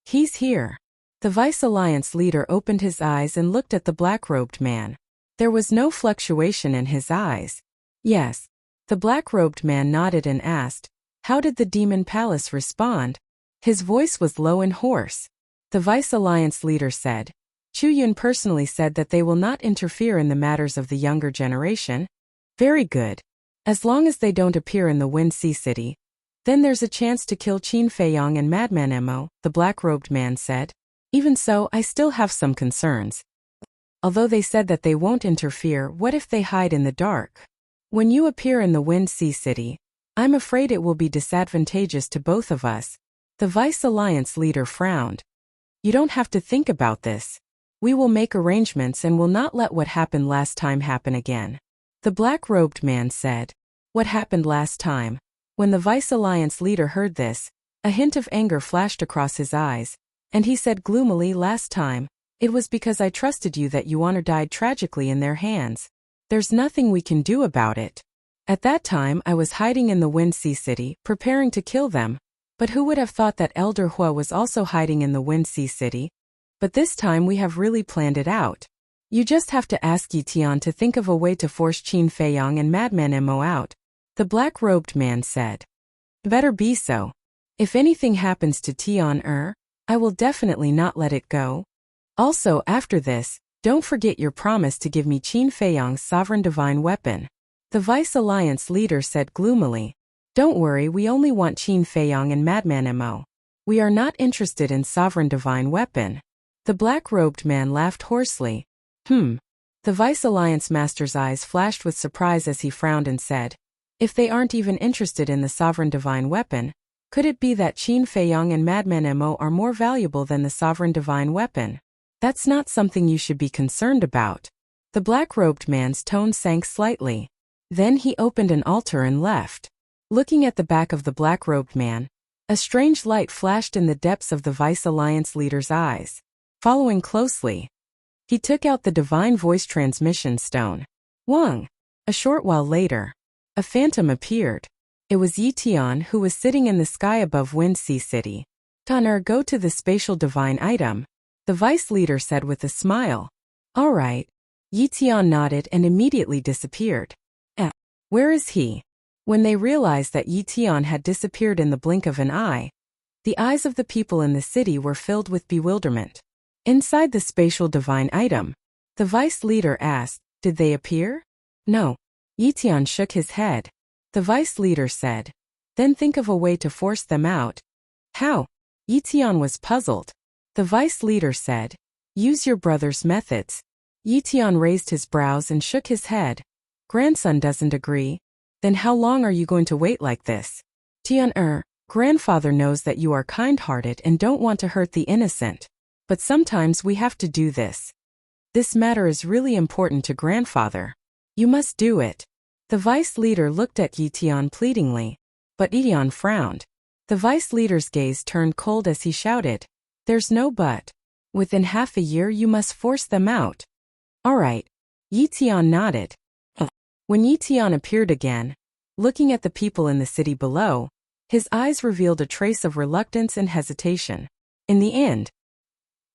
He's here. The Vice Alliance leader opened his eyes and looked at the black-robed man. There was no fluctuation in his eyes. Yes. The black-robed man nodded and asked, how did the Demon Palace respond? His voice was low and hoarse. The Vice Alliance leader said, Chu Yun personally said that they will not interfere in the matters of the younger generation. Very good. As long as they don't appear in the Wind Sea City. Then there's a chance to kill Qin Feiyong and Madman Mo, the black-robed man said. Even so, I still have some concerns. Although they said that they won't interfere, what if they hide in the dark? When you appear in the Wind Sea City, I'm afraid it will be disadvantageous to both of us. The Vice Alliance leader frowned. You don't have to think about this. We will make arrangements and will not let what happened last time happen again. The black-robed man said. What happened last time? When the Vice Alliance leader heard this, a hint of anger flashed across his eyes, and he said gloomily, last time, it was because I trusted you that Yuan died tragically in their hands. There's nothing we can do about it. At that time I was hiding in the Wind Sea City, preparing to kill them, but who would have thought that Elder Hua was also hiding in the Wind Sea City? But this time we have really planned it out. You just have to ask Yi Tian to think of a way to force Qin Feiyong and Madman Mo out. The black-robed man said. Better be so. If anything happens to Tian I will definitely not let it go. Also, after this, don't forget your promise to give me Qin Feiyong's sovereign divine weapon. The Vice Alliance leader said gloomily. Don't worry, we only want Qin Feiyong and Madman Mo. We are not interested in sovereign divine weapon. The black-robed man laughed hoarsely. The Vice Alliance master's eyes flashed with surprise as he frowned and said, if they aren't even interested in the sovereign divine weapon, could it be that Qin Feiyong and Madman Mo are more valuable than the sovereign divine weapon? That's not something you should be concerned about. The black-robed man's tone sank slightly. Then he opened an altar and left. Looking at the back of the black-robed man, A strange light flashed in the depths of the Vice Alliance leader's eyes. Following closely, he took out the divine voice transmission stone. Wang. A short while later, a phantom appeared. It was Yi Tian, who was sitting in the sky above Wind Sea City. Tanner, go to the spatial divine item, the vice leader said with a smile. All right. Yi Tian nodded and immediately disappeared. Where is he? When they realized that Yi Tian had disappeared in the blink of an eye, the eyes of the people in the city were filled with bewilderment. Inside the spatial divine item, the vice leader asked, did they appear? No. Yi Tian shook his head. The vice leader said, then think of a way to force them out. How? Yi Tian was puzzled. The vice leader said, use your brother's methods. Yi Tian raised his brows and shook his head. Grandson doesn't agree. Then how long are you going to wait like this? Tian, grandfather knows that you are kind-hearted and don't want to hurt the innocent. But sometimes we have to do this. This matter is really important to grandfather. You must do it. The vice leader looked at Yi Tian pleadingly. But Yi Tian frowned. The vice leader's gaze turned cold as he shouted, there's no but. Within half a year you must force them out. All right. Yi Tian nodded. When Yi Tian appeared again, looking at the people in the city below, his eyes revealed a trace of reluctance and hesitation. In the end,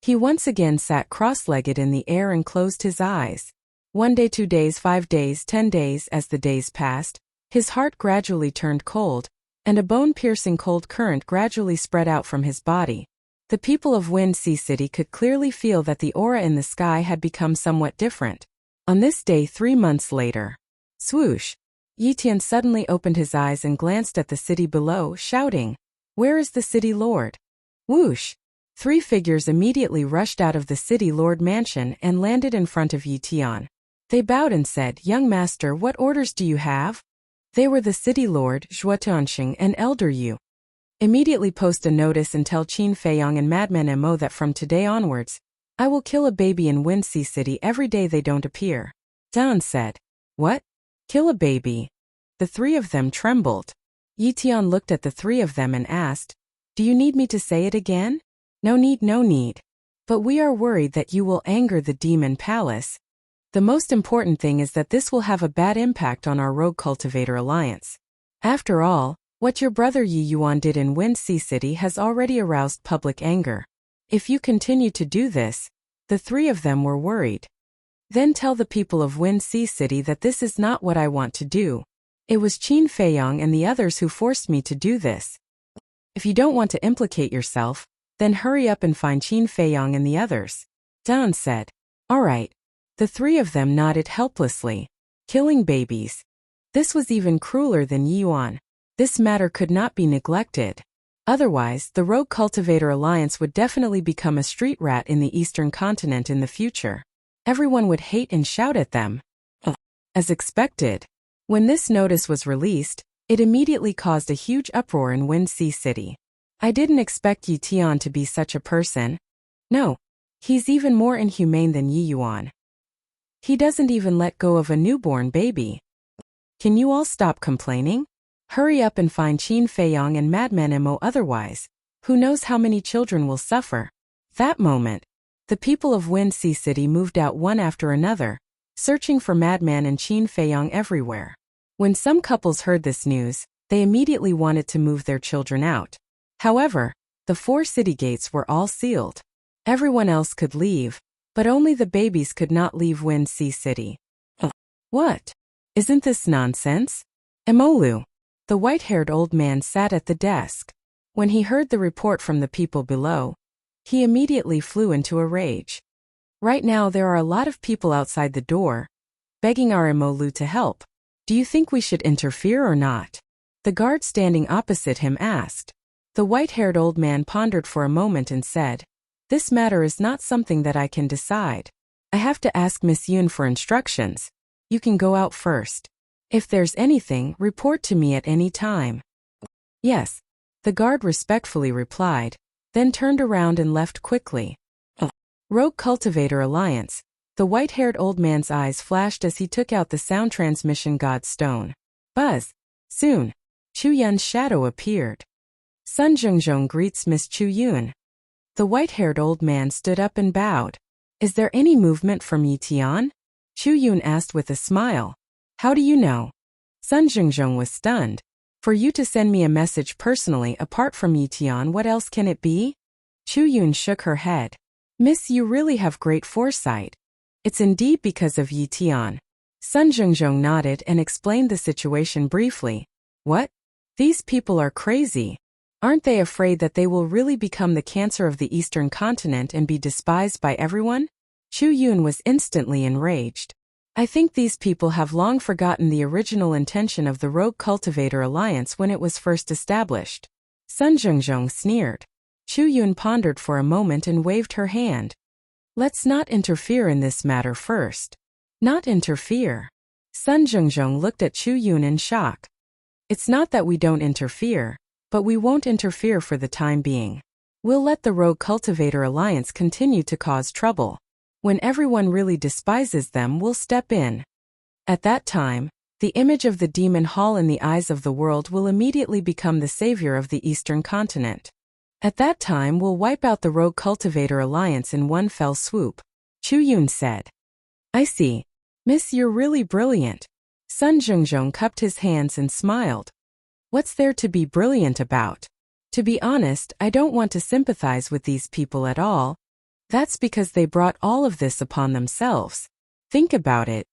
he once again sat cross-legged in the air and closed his eyes. 1 day, 2 days, 5 days, 10 days. As the days passed, his heart gradually turned cold, and a bone-piercing cold current gradually spread out from his body. The people of Wind Sea City could clearly feel that the aura in the sky had become somewhat different. On this day 3 months later, swoosh! Yi Tian suddenly opened his eyes and glanced at the city below, shouting, where is the city lord? Whoosh! 3 figures immediately rushed out of the city lord mansion and landed in front of Yi Tian. They bowed and said, young master, what orders do you have? They were the city lord, Zhuo Tianxing, and Elder Yu. Immediately post a notice and tell Qin Feiyang and Madman Mo that from today onwards, I will kill a baby in Wind Sea City every day they don't appear. Dan said, what? Kill a baby? The 3 of them trembled. Yi Tian looked at the 3 of them and asked, do you need me to say it again? No need, no need. But we are worried that you will anger the demon palace. The most important thing is that this will have a bad impact on our Rogue Cultivator Alliance. After all, what your brother Yi Yuan did in Wind Sea City has already aroused public anger. If you continue to do this, the 3 of them were worried. Then tell the people of Wind Sea City that this is not what I want to do. It was Qin Feiyang and the others who forced me to do this. If you don't want to implicate yourself, then hurry up and find Qin Feiyang and the others. Dan said. All right. The 3 of them nodded helplessly. Killing babies. This was even crueler than Yi Yuan. This matter could not be neglected. Otherwise, the Rogue Cultivator Alliance would definitely become a street rat in the Eastern continent in the future. Everyone would hate and shout at them. As expected, when this notice was released, it immediately caused a huge uproar in Wind Sea City. I didn't expect Yi Tian to be such a person. No, he's even more inhumane than Yi Yuan. He doesn't even let go of a newborn baby. Can you all stop complaining? Hurry up and find Qin Feiyang and Madman Mo, otherwise, who knows how many children will suffer. That moment, the people of Wind Sea City moved out one after another, searching for Madman and Qin Feiyang everywhere. When some couples heard this news, they immediately wanted to move their children out. However, the 4 city gates were all sealed. Everyone else could leave, but only the babies could not leave Wind Sea City. What? Isn't this nonsense? Emolu. The white-haired old man sat at the desk. When he heard the report from the people below, he immediately flew into a rage. Right now there are a lot of people outside the door, begging our Emolu to help. Do you think we should interfere or not? The guard standing opposite him asked. The white-haired old man pondered for a moment and said, this matter is not something that I can decide. I have to ask Miss Yun for instructions. You can go out first. If there's anything, report to me at any time. Yes, the guard respectfully replied, then turned around and left quickly. Rogue Cultivator Alliance. The white-haired old man's eyes flashed as he took out the sound transmission god stone. Buzz. Soon, Chu Yun's shadow appeared. Sun Zhengzhong greets Miss Chu Yun. The white-haired old man stood up and bowed. Is there any movement from Yitian? Chu Yun asked with a smile. How do you know? Sun Zhengzhong was stunned. For you to send me a message personally apart from Yitian, what else can it be? Chu Yun shook her head. Miss, you really have great foresight. It's indeed because of Yitian. Sun Zhengzhong nodded and explained the situation briefly. What? These people are crazy. Aren't they afraid that they will really become the cancer of the Eastern continent and be despised by everyone? Chu Yun was instantly enraged. I think these people have long forgotten the original intention of the Rogue Cultivator Alliance when it was first established. Sun Zhengzhong sneered. Chu Yun pondered for a moment and waved her hand. Let's not interfere in this matter first. Not interfere. Sun Zhengzhong looked at Chu Yun in shock. It's not that we don't interfere, but we won't interfere for the time being. We'll let the Rogue Cultivator Alliance continue to cause trouble. When everyone really despises them, we'll step in. At that time, the image of the Demon Hall in the eyes of the world will immediately become the savior of the Eastern continent. At that time, we'll wipe out the Rogue Cultivator Alliance in one fell swoop. Chu Yun said. I see. Miss, you're really brilliant. Sun Zhengzhong cupped his hands and smiled. What's there to be brilliant about? To be honest, I don't want to sympathize with these people at all. That's because they brought all of this upon themselves. Think about it.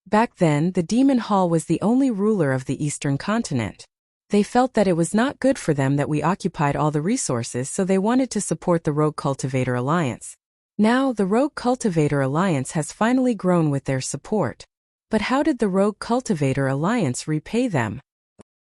Back then, the Demon Hall was the only ruler of the Eastern continent. They felt that it was not good for them that we occupied all the resources, so they wanted to support the Rogue Cultivator Alliance. Now, the Rogue Cultivator Alliance has finally grown with their support. But how did the Rogue Cultivator Alliance repay them?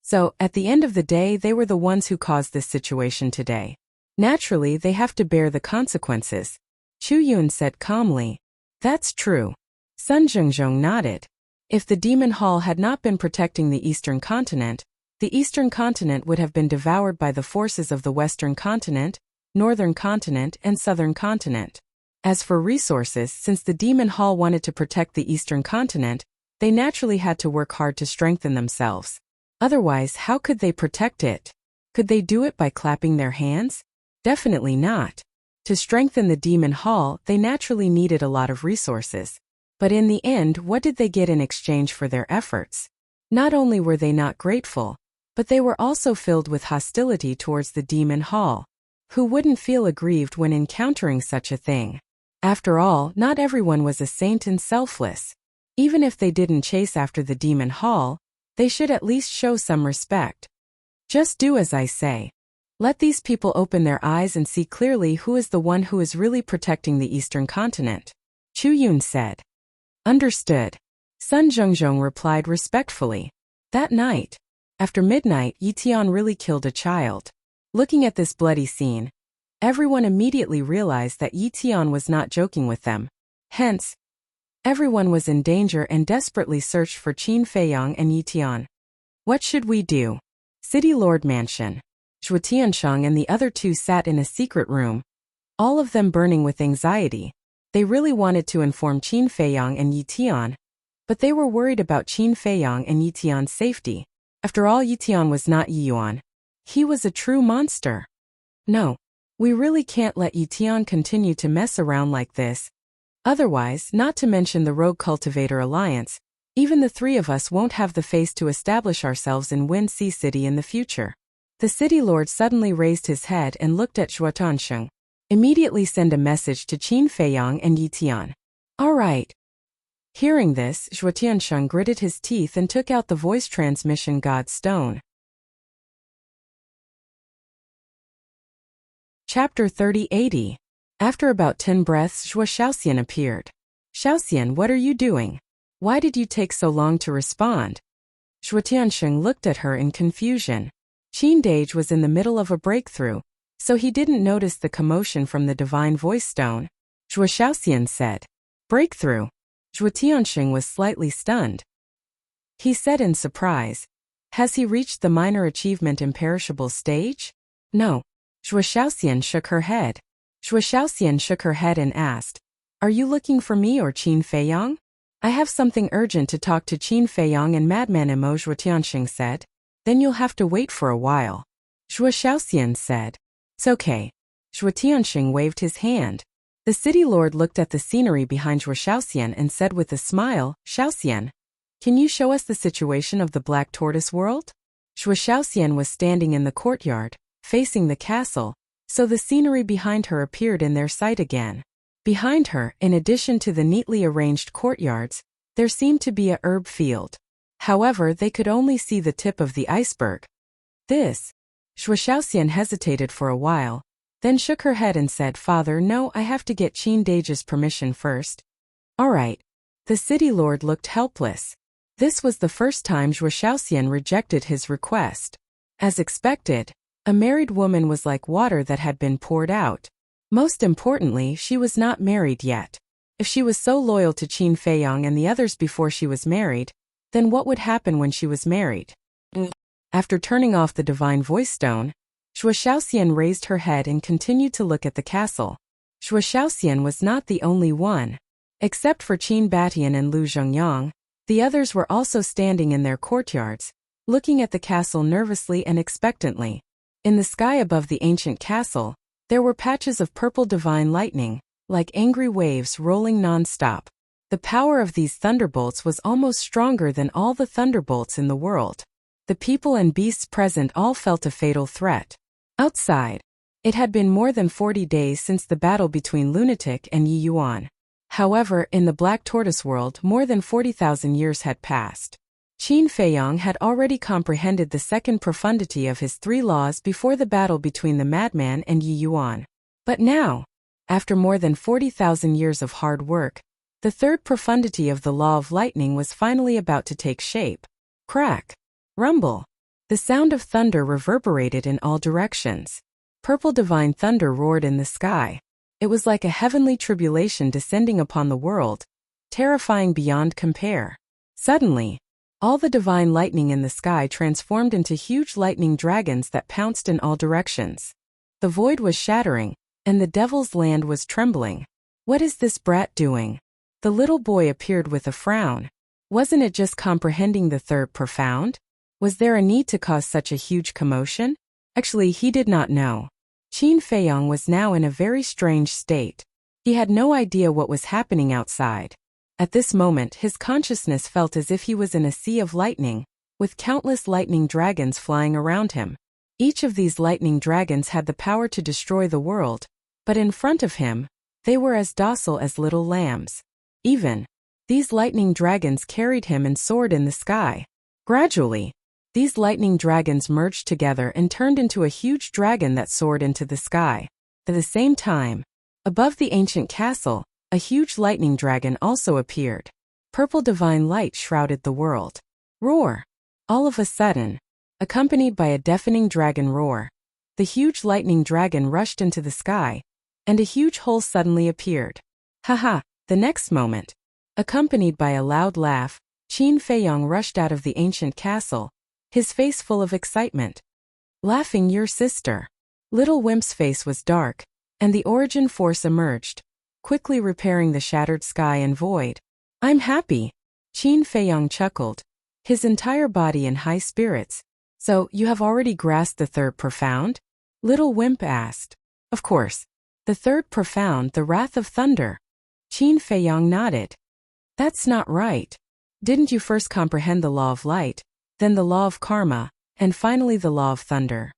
So, at the end of the day, they were the ones who caused this situation today. Naturally, they have to bear the consequences. Chu Yun said calmly. That's true. Sun Zhengzhong nodded. If the Demon Hall had not been protecting the Eastern continent, the Eastern continent would have been devoured by the forces of the Western continent, Northern continent, and Southern continent. As for resources, since the Demon Hall wanted to protect the Eastern continent, they naturally had to work hard to strengthen themselves. Otherwise, how could they protect it? Could they do it by clapping their hands? Definitely not. To strengthen the Demon Hall, they naturally needed a lot of resources. But in the end, what did they get in exchange for their efforts? Not only were they not grateful, but they were also filled with hostility towards the Demon Hall. Who wouldn't feel aggrieved when encountering such a thing? After all, not everyone was a saint and selfless. Even if they didn't chase after the Demon Hall, they should at least show some respect. Just do as I say. Let these people open their eyes and see clearly who is the one who is really protecting the Eastern continent. Chu Yun said. Understood. Sun Zhengzhong replied respectfully. That night, after midnight, Yitian really killed a child. Looking at this bloody scene, everyone immediately realized that Yitian was not joking with them. Hence, everyone was in danger and desperately searched for Qin Feiyang and Yitian. What should we do? City Lord Mansion. Zhuo Tiansheng and the other two sat in a secret room, all of them burning with anxiety. They really wanted to inform Qin Feiyang and Yitian, but they were worried about Qin Feiyang and Yitian's safety. After all, Yitian was not Yiyuan. He was a true monster. No, we really can't let Yitian continue to mess around like this. Otherwise, not to mention the Rogue Cultivator Alliance, even the three of us won't have the face to establish ourselves in Wind Sea City in the future. The city lord suddenly raised his head and looked at Zhuo Tiansheng. Immediately send a message to Qin Feiyang and Yitian. All right. Hearing this, Zhuo Tiansheng gritted his teeth and took out the voice transmission god stone. Chapter 3080. After about 10 breaths, Zhuo Shaoxian appeared. Shaoxian, what are you doing? Why did you take so long to respond? Zhuo Tiansheng looked at her in confusion. Qin Dage was in the middle of a breakthrough, so he didn't notice the commotion from the divine voice stone. Zhuo Shaoxian said. Breakthrough. Zhuo Tiansheng was slightly stunned. He said in surprise. Has he reached the minor achievement imperishable stage? No. Zhuo Shaoxian shook her head. Zhuo Shaoxian shook her head and asked, Are you looking for me or Qin Feiyang? I have something urgent to talk to Qin Feiyang and Madman Imo, Zhuo Tiansheng said. Then you'll have to wait for a while. Shuo Shaoxian said. It's okay. Shuo Tianxing waved his hand. The city lord looked at the scenery behind Shuo Shaoxian and said with a smile, Shaoxian, can you show us the situation of the Black Tortoise world? Shuo Shaoxian was standing in the courtyard, facing the castle, so the scenery behind her appeared in their sight again. Behind her, in addition to the neatly arranged courtyards, there seemed to be a herb field. However, they could only see the tip of the iceberg. This. Shuo Shaoxian hesitated for a while, then shook her head and said, Father, no, I have to get Qin Dage's permission first. All right. The city lord looked helpless. This was the first time Shuo Shaoxian rejected his request. As expected, a married woman was like water that had been poured out. Most importantly, she was not married yet. If she was so loyal to Qin Feiyang and the others before she was married, then what would happen when she was married? After turning off the divine voice stone, Shuo Shaoxian raised her head and continued to look at the castle. Shuo Shaoxian was not the only one. Except for Qin Batian and Lu Zhengyang, the others were also standing in their courtyards, looking at the castle nervously and expectantly. In the sky above the ancient castle, there were patches of purple divine lightning, like angry waves rolling non-stop. The power of these thunderbolts was almost stronger than all the thunderbolts in the world. The people and beasts present all felt a fatal threat. Outside, it had been more than 40 days since the battle between Lunatic and Yi Yuan. However, in the Black Tortoise world, more than 40,000 years had passed. Qin Feiyang had already comprehended the second profundity of his 3 laws before the battle between the madman and Yi Yuan. But now, after more than 40,000 years of hard work, the third profundity of the law of lightning was finally about to take shape. Crack! Rumble! The sound of thunder reverberated in all directions. Purple divine thunder roared in the sky. It was like a heavenly tribulation descending upon the world, terrifying beyond compare. Suddenly, all the divine lightning in the sky transformed into huge lightning dragons that pounced in all directions. The void was shattering, and the devil's land was trembling. What is this brat doing? The little boy appeared with a frown. Wasn't it just comprehending the third profound? Was there a need to cause such a huge commotion? Actually, he did not know. Qin Feiyang was now in a very strange state. He had no idea what was happening outside. At this moment, his consciousness felt as if he was in a sea of lightning, with countless lightning dragons flying around him. Each of these lightning dragons had the power to destroy the world, but in front of him, they were as docile as little lambs. Even, these lightning dragons carried him and soared in the sky. Gradually, these lightning dragons merged together and turned into a huge dragon that soared into the sky. At the same time, above the ancient castle, a huge lightning dragon also appeared. Purple divine light shrouded the world. Roar! All of a sudden, accompanied by a deafening dragon roar, the huge lightning dragon rushed into the sky, and a huge hole suddenly appeared. Haha! The next moment, accompanied by a loud laugh, Qin Feiyang rushed out of the ancient castle, his face full of excitement. Laughing, your sister. Little Wimp's face was dark, and the origin force emerged, quickly repairing the shattered sky and void. I'm happy. Qin Feiyang chuckled, his entire body in high spirits. So, you have already grasped the third profound? Little Wimp asked. Of course. The third profound, the wrath of thunder. Qin Feiyang nodded. That's not right. Didn't you first comprehend the law of light, then the law of karma, and finally the law of thunder?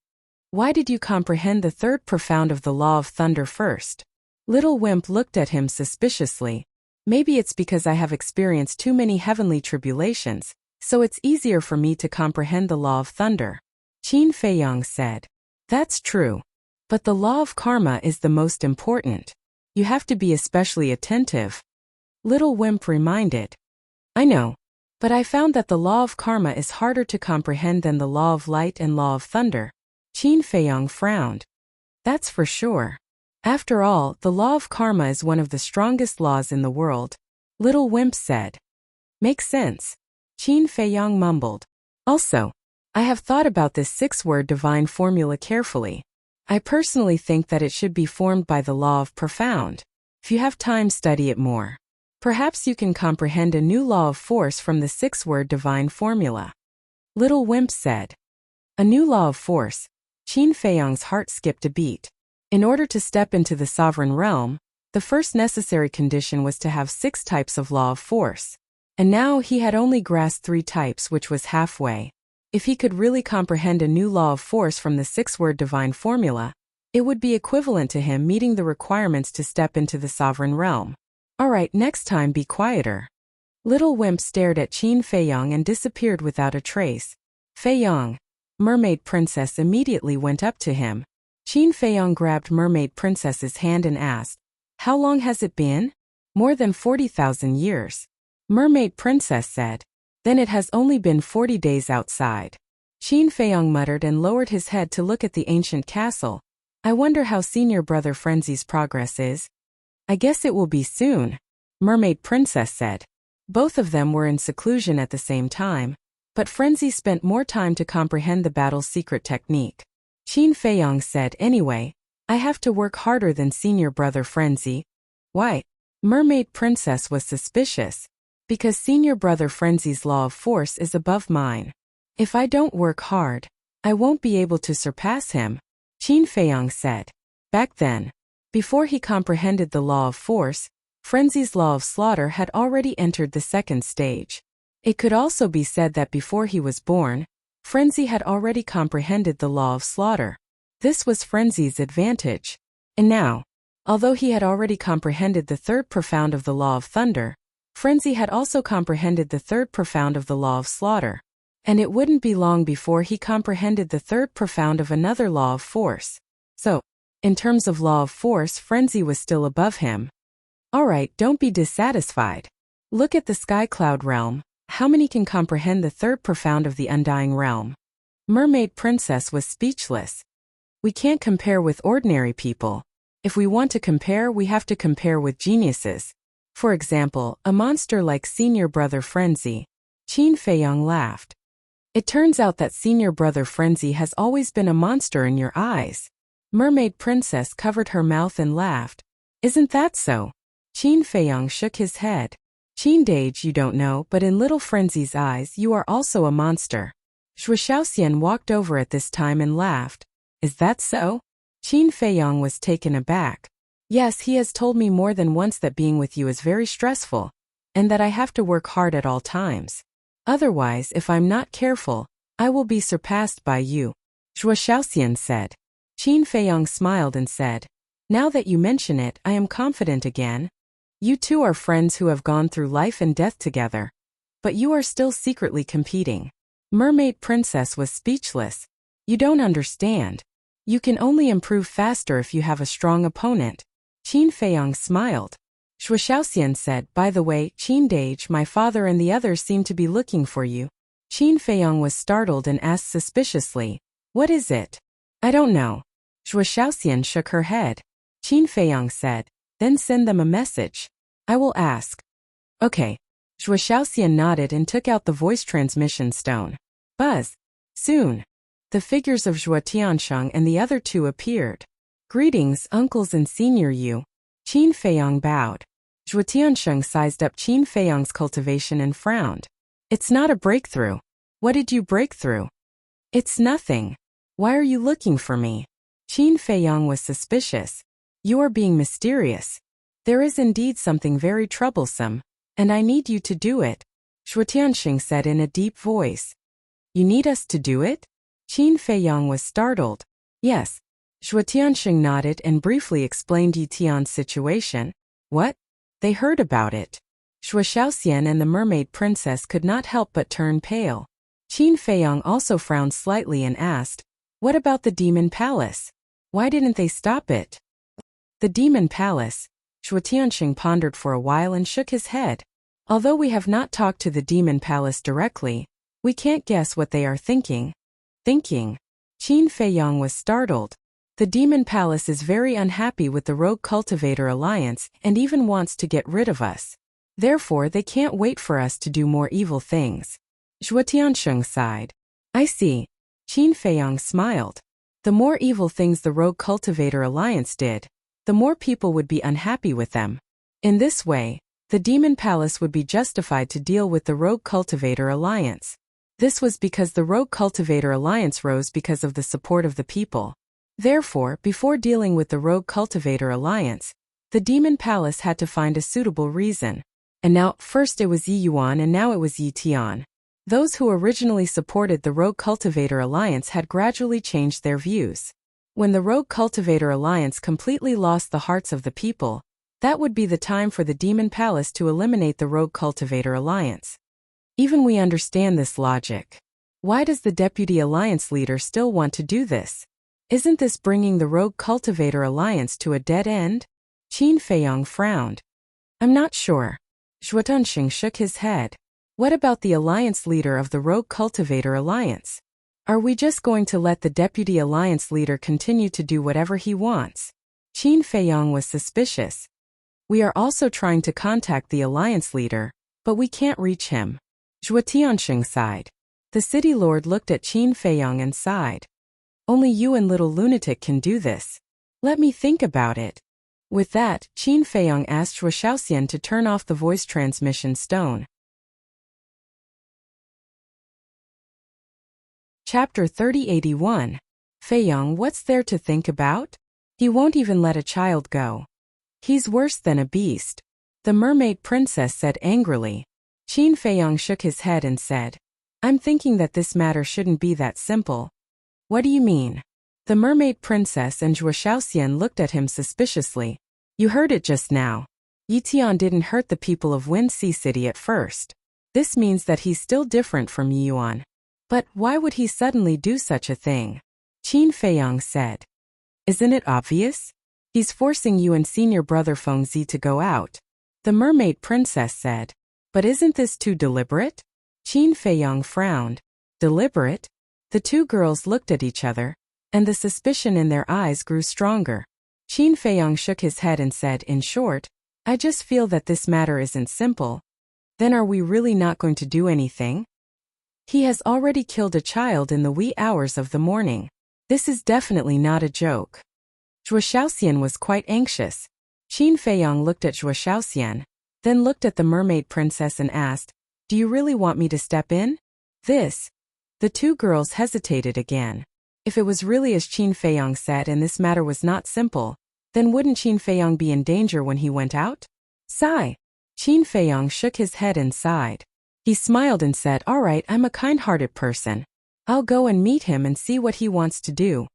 Why did you comprehend the third profound of the law of thunder first? Little Wimp looked at him suspiciously. Maybe it's because I have experienced too many heavenly tribulations, so it's easier for me to comprehend the law of thunder. Qin Feiyang said. That's true. But the law of karma is the most important. You have to be especially attentive. Little Wimp reminded. I know. But I found that the law of karma is harder to comprehend than the law of light and law of thunder. Qin Feiyang frowned. That's for sure. After all, the law of karma is one of the strongest laws in the world. Little Wimp said. Makes sense. Qin Feiyang mumbled. Also, I have thought about this 6-word divine formula carefully. I personally think that it should be formed by the law of profound. If you have time, study it more. Perhaps you can comprehend a new law of force from the 6-word divine formula. Little Wimp said. A new law of force. Qin Feiyang's heart skipped a beat. In order to step into the sovereign realm, the first necessary condition was to have 6 types of law of force. And now he had only grasped 3 types, which was halfway. If he could really comprehend a new law of force from the 6-word divine formula, it would be equivalent to him meeting the requirements to step into the sovereign realm. Alright, next time be quieter. Little Wimp stared at Qin Feiyang and disappeared without a trace. Feiyang. Mermaid Princess immediately went up to him. Qin Feiyang grabbed Mermaid Princess's hand and asked, "How long has it been?" "More than 40,000 years. Mermaid Princess said. "Then it has only been 40 days outside." Qin Feiyang muttered and lowered his head to look at the ancient castle. "I wonder how senior brother Frenzy's progress is." "I guess it will be soon," Mermaid Princess said. Both of them were in seclusion at the same time, but Frenzy spent more time to comprehend the battle's secret technique. Qin Feiyang said, "Anyway, I have to work harder than senior brother Frenzy." "Why?" Mermaid Princess was suspicious. "Because senior brother Frenzy's law of force is above mine. If I don't work hard, I won't be able to surpass him," Qin Feiyang said. Back then, before he comprehended the law of force, Frenzy's law of slaughter had already entered the 2nd stage. It could also be said that before he was born, Frenzy had already comprehended the law of slaughter. This was Frenzy's advantage. And now, although he had already comprehended the 3rd profound of the law of thunder, Frenzy had also comprehended the 3rd profound of the law of slaughter. And it wouldn't be long before he comprehended the 3rd profound of another law of force. So, in terms of law of force, Frenzy was still above him. Alright, don't be dissatisfied. Look at the Sky Cloud realm. How many can comprehend the 3rd profound of the Undying realm? Mermaid Princess was speechless. We can't compare with ordinary people. If we want to compare, we have to compare with geniuses. For example, a monster like senior brother Frenzy. Qin Feiyang laughed. It turns out that senior brother Frenzy has always been a monster in your eyes. Mermaid Princess covered her mouth and laughed. Isn't that so? Qin Feiyang shook his head. Qin Deity, you don't know, but in little Frenzy's eyes you are also a monster. Zhuo Xiaoxian walked over at this time and laughed. Is that so? Qin Feiyang was taken aback. Yes, he has told me more than once that being with you is very stressful, and that I have to work hard at all times. Otherwise, if I'm not careful, I will be surpassed by you, Zhuo Xiaoxian said. Qin Feiyang smiled and said, "Now that you mention it, I am confident again. You two are friends who have gone through life and death together. But you are still secretly competing." Mermaid Princess was speechless. "You don't understand. You can only improve faster if you have a strong opponent." Qin Feiyang smiled. Zhuo Xiaoxian said, "By the way, Qin Deity, my father and the others seem to be looking for you." Qin Feiyang was startled and asked suspiciously, "What is it?" "I don't know." Zhuo Xiaoxian shook her head. Qin Feiyang said, "Then send them a message. I will ask." "Okay." Zhuo Xiaoxian nodded and took out the voice transmission stone. Buzz. Soon, the figures of Zhuo Tiansheng and the other two appeared. "Greetings, uncles and senior you." Qin Feiyang bowed. Zhuo Tiansheng sized up Qin Feiyang's cultivation and frowned. "It's not a breakthrough." "What did you break through?" "It's nothing." "Why are you looking for me?" Qin Feiyang was suspicious. "You are being mysterious. There is indeed something very troublesome, and I need you to do it," Zhuo Tiansheng said in a deep voice. "You need us to do it?" Qin Feiyang was startled. "Yes." Zhuo Tiansheng nodded and briefly explained Yi Tian's situation. "What?" They heard about it. Zhuo Xiaoxian and the Mermaid Princess could not help but turn pale. Qin Feiyang also frowned slightly and asked, "What about the Demon Palace? Why didn't they stop it?" "The Demon Palace?" Zhuo Tiansheng pondered for a while and shook his head. "Although we have not talked to the Demon Palace directly, we can't guess what they are thinking." "Thinking?" Qin Feiyang was startled. "The Demon Palace is very unhappy with the Rogue Cultivator Alliance and even wants to get rid of us. Therefore, they can't wait for us to do more evil things." Zhuo Tiansheng sighed. "I see." Qin Feiyang smiled. The more evil things the Rogue Cultivator Alliance did, the more people would be unhappy with them. In this way, the Demon Palace would be justified to deal with the Rogue Cultivator Alliance. This was because the Rogue Cultivator Alliance rose because of the support of the people. Therefore, before dealing with the Rogue Cultivator Alliance, the Demon Palace had to find a suitable reason. And now, first it was Yi Yuan and now it was Yi Tian. Those who originally supported the Rogue Cultivator Alliance had gradually changed their views. When the Rogue Cultivator Alliance completely lost the hearts of the people, that would be the time for the Demon Palace to eliminate the Rogue Cultivator Alliance. Even we understand this logic. Why does the Deputy Alliance leader still want to do this? Isn't this bringing the Rogue Cultivator Alliance to a dead end? Qin Feiyong frowned. I'm not sure. Zhuo Tunxing shook his head. What about the Alliance leader of the Rogue Cultivator Alliance? Are we just going to let the Deputy Alliance leader continue to do whatever he wants? Qin Feiyong was suspicious. We are also trying to contact the Alliance leader, but we can't reach him. Zhuo Tianxing sighed. The city lord looked at Qin Feiyong and sighed. Only you and little lunatic can do this. Let me think about it. With that, Qin Feiyong asked Zhuo Shaoxian to turn off the voice transmission stone. Chapter 3081. Feiyong, what's there to think about? He won't even let a child go. He's worse than a beast. The mermaid princess said angrily. Qin Feiyong shook his head and said, I'm thinking that this matter shouldn't be that simple. What do you mean? The mermaid princess and Zhuo Shaoxian looked at him suspiciously. You heard it just now. Yi Tian didn't hurt the people of Wind Sea City at first. This means that he's still different from Yi Yuan. But why would he suddenly do such a thing? Qin Feiyong said. Isn't it obvious? He's forcing you and senior brother Feng Zi to go out. The mermaid princess said. But isn't this too deliberate? Qin Feiyong frowned. Deliberate? The two girls looked at each other, and the suspicion in their eyes grew stronger. Qin Feiyong shook his head and said, in short, I just feel that this matter isn't simple. Then are we really not going to do anything? He has already killed a child in the wee hours of the morning. This is definitely not a joke. Zhuo Shaoxian was quite anxious. Qin Feiyong looked at Zhuo Shaoxian, then looked at the mermaid princess and asked, Do you really want me to step in? This? The two girls hesitated again. If it was really as Qin Feiyong said and this matter was not simple, then wouldn't Qin Feiyong be in danger when he went out? Sigh. Qin Feiyong shook his head and sighed. He smiled and said, All right, I'm a kind-hearted person. I'll go and meet him and see what he wants to do.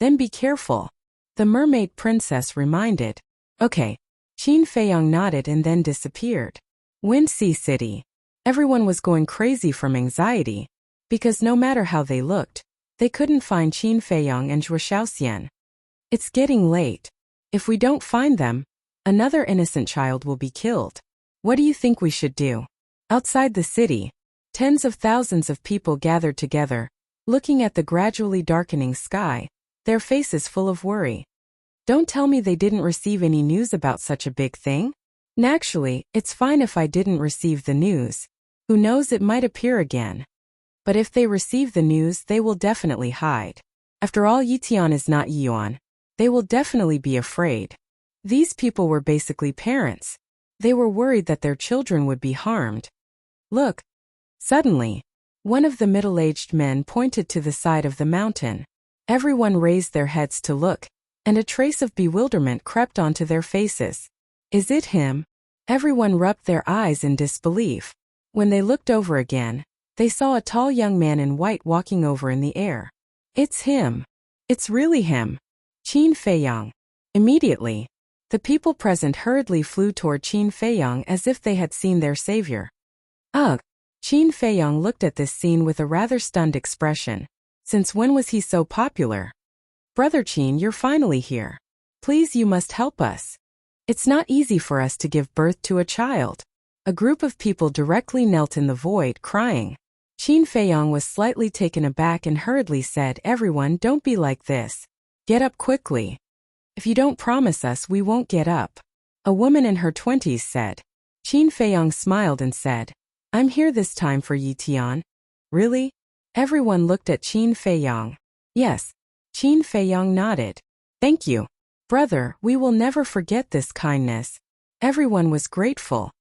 Then be careful. The mermaid princess reminded. Okay. Qin Feiyong nodded and then disappeared. Wind Sea City. Everyone was going crazy from anxiety, because no matter how they looked, they couldn't find Qin Feiyong and Zhuo Shaoxian. It's getting late. If we don't find them, another innocent child will be killed. What do you think we should do? Outside the city, tens of thousands of people gathered together, looking at the gradually darkening sky, their faces full of worry. Don't tell me they didn't receive any news about such a big thing? Naturally, it's fine if I didn't receive the news. Who knows, it might appear again. But if they receive the news, they will definitely hide. After all, Yi Tian is not Yi Yuan. They will definitely be afraid. These people were basically parents. They were worried that their children would be harmed. Look. Suddenly, one of the middle-aged men pointed to the side of the mountain. Everyone raised their heads to look, and a trace of bewilderment crept onto their faces. Is it him? Everyone rubbed their eyes in disbelief. When they looked over again, they saw a tall young man in white walking over in the air. It's him. It's really him. Qin Feiyong. Immediately, the people present hurriedly flew toward Qin Feiyong as if they had seen their savior. Ugh! Qin Feiyong looked at this scene with a rather stunned expression. Since when was he so popular? Brother Qin, you're finally here. Please, you must help us. It's not easy for us to give birth to a child. A group of people directly knelt in the void, crying. Qin Feiyong was slightly taken aback and hurriedly said, Everyone, don't be like this. Get up quickly. If you don't promise us, we won't get up. A woman in her 20s said. Qin Feiyong smiled and said, I'm here this time for Yi Tian. Really? Everyone looked at Qin Feiyong. Yes. Qin Feiyong nodded. Thank you. Brother, we will never forget this kindness. Everyone was grateful.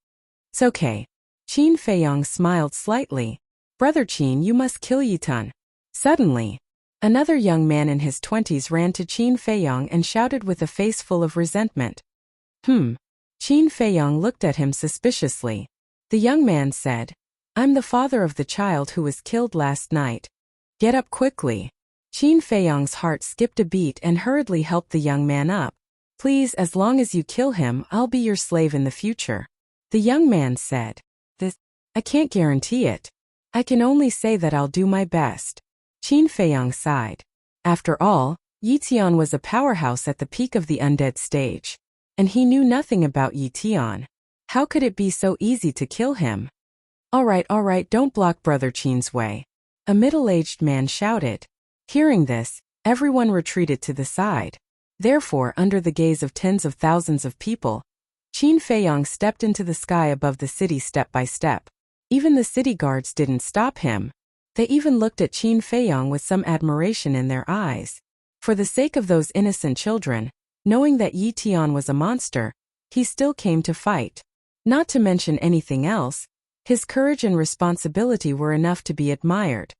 It's okay. Qin Feiyong smiled slightly. Brother Qin, you must kill Yitan. Suddenly, another young man in his 20s ran to Qin Feiyong and shouted with a face full of resentment. Qin Feiyong looked at him suspiciously. The young man said, I'm the father of the child who was killed last night. Get up quickly. Qin Feiyong's heart skipped a beat and hurriedly helped the young man up. Please, as long as you kill him, I'll be your slave in the future. The young man said, I can't guarantee it. I can only say that I'll do my best. Qin Feiyong sighed. After all, Yitian was a powerhouse at the peak of the undead stage. And he knew nothing about Yitian. How could it be so easy to kill him? All right, don't block Brother Qin's way. A middle-aged man shouted. Hearing this, everyone retreated to the side. Therefore, under the gaze of tens of thousands of people, Qin Feiyong stepped into the sky above the city step by step. Even the city guards didn't stop him. They even looked at Qin Feiyong with some admiration in their eyes. For the sake of those innocent children, knowing that Yi Tian was a monster, he still came to fight. Not to mention anything else, his courage and responsibility were enough to be admired.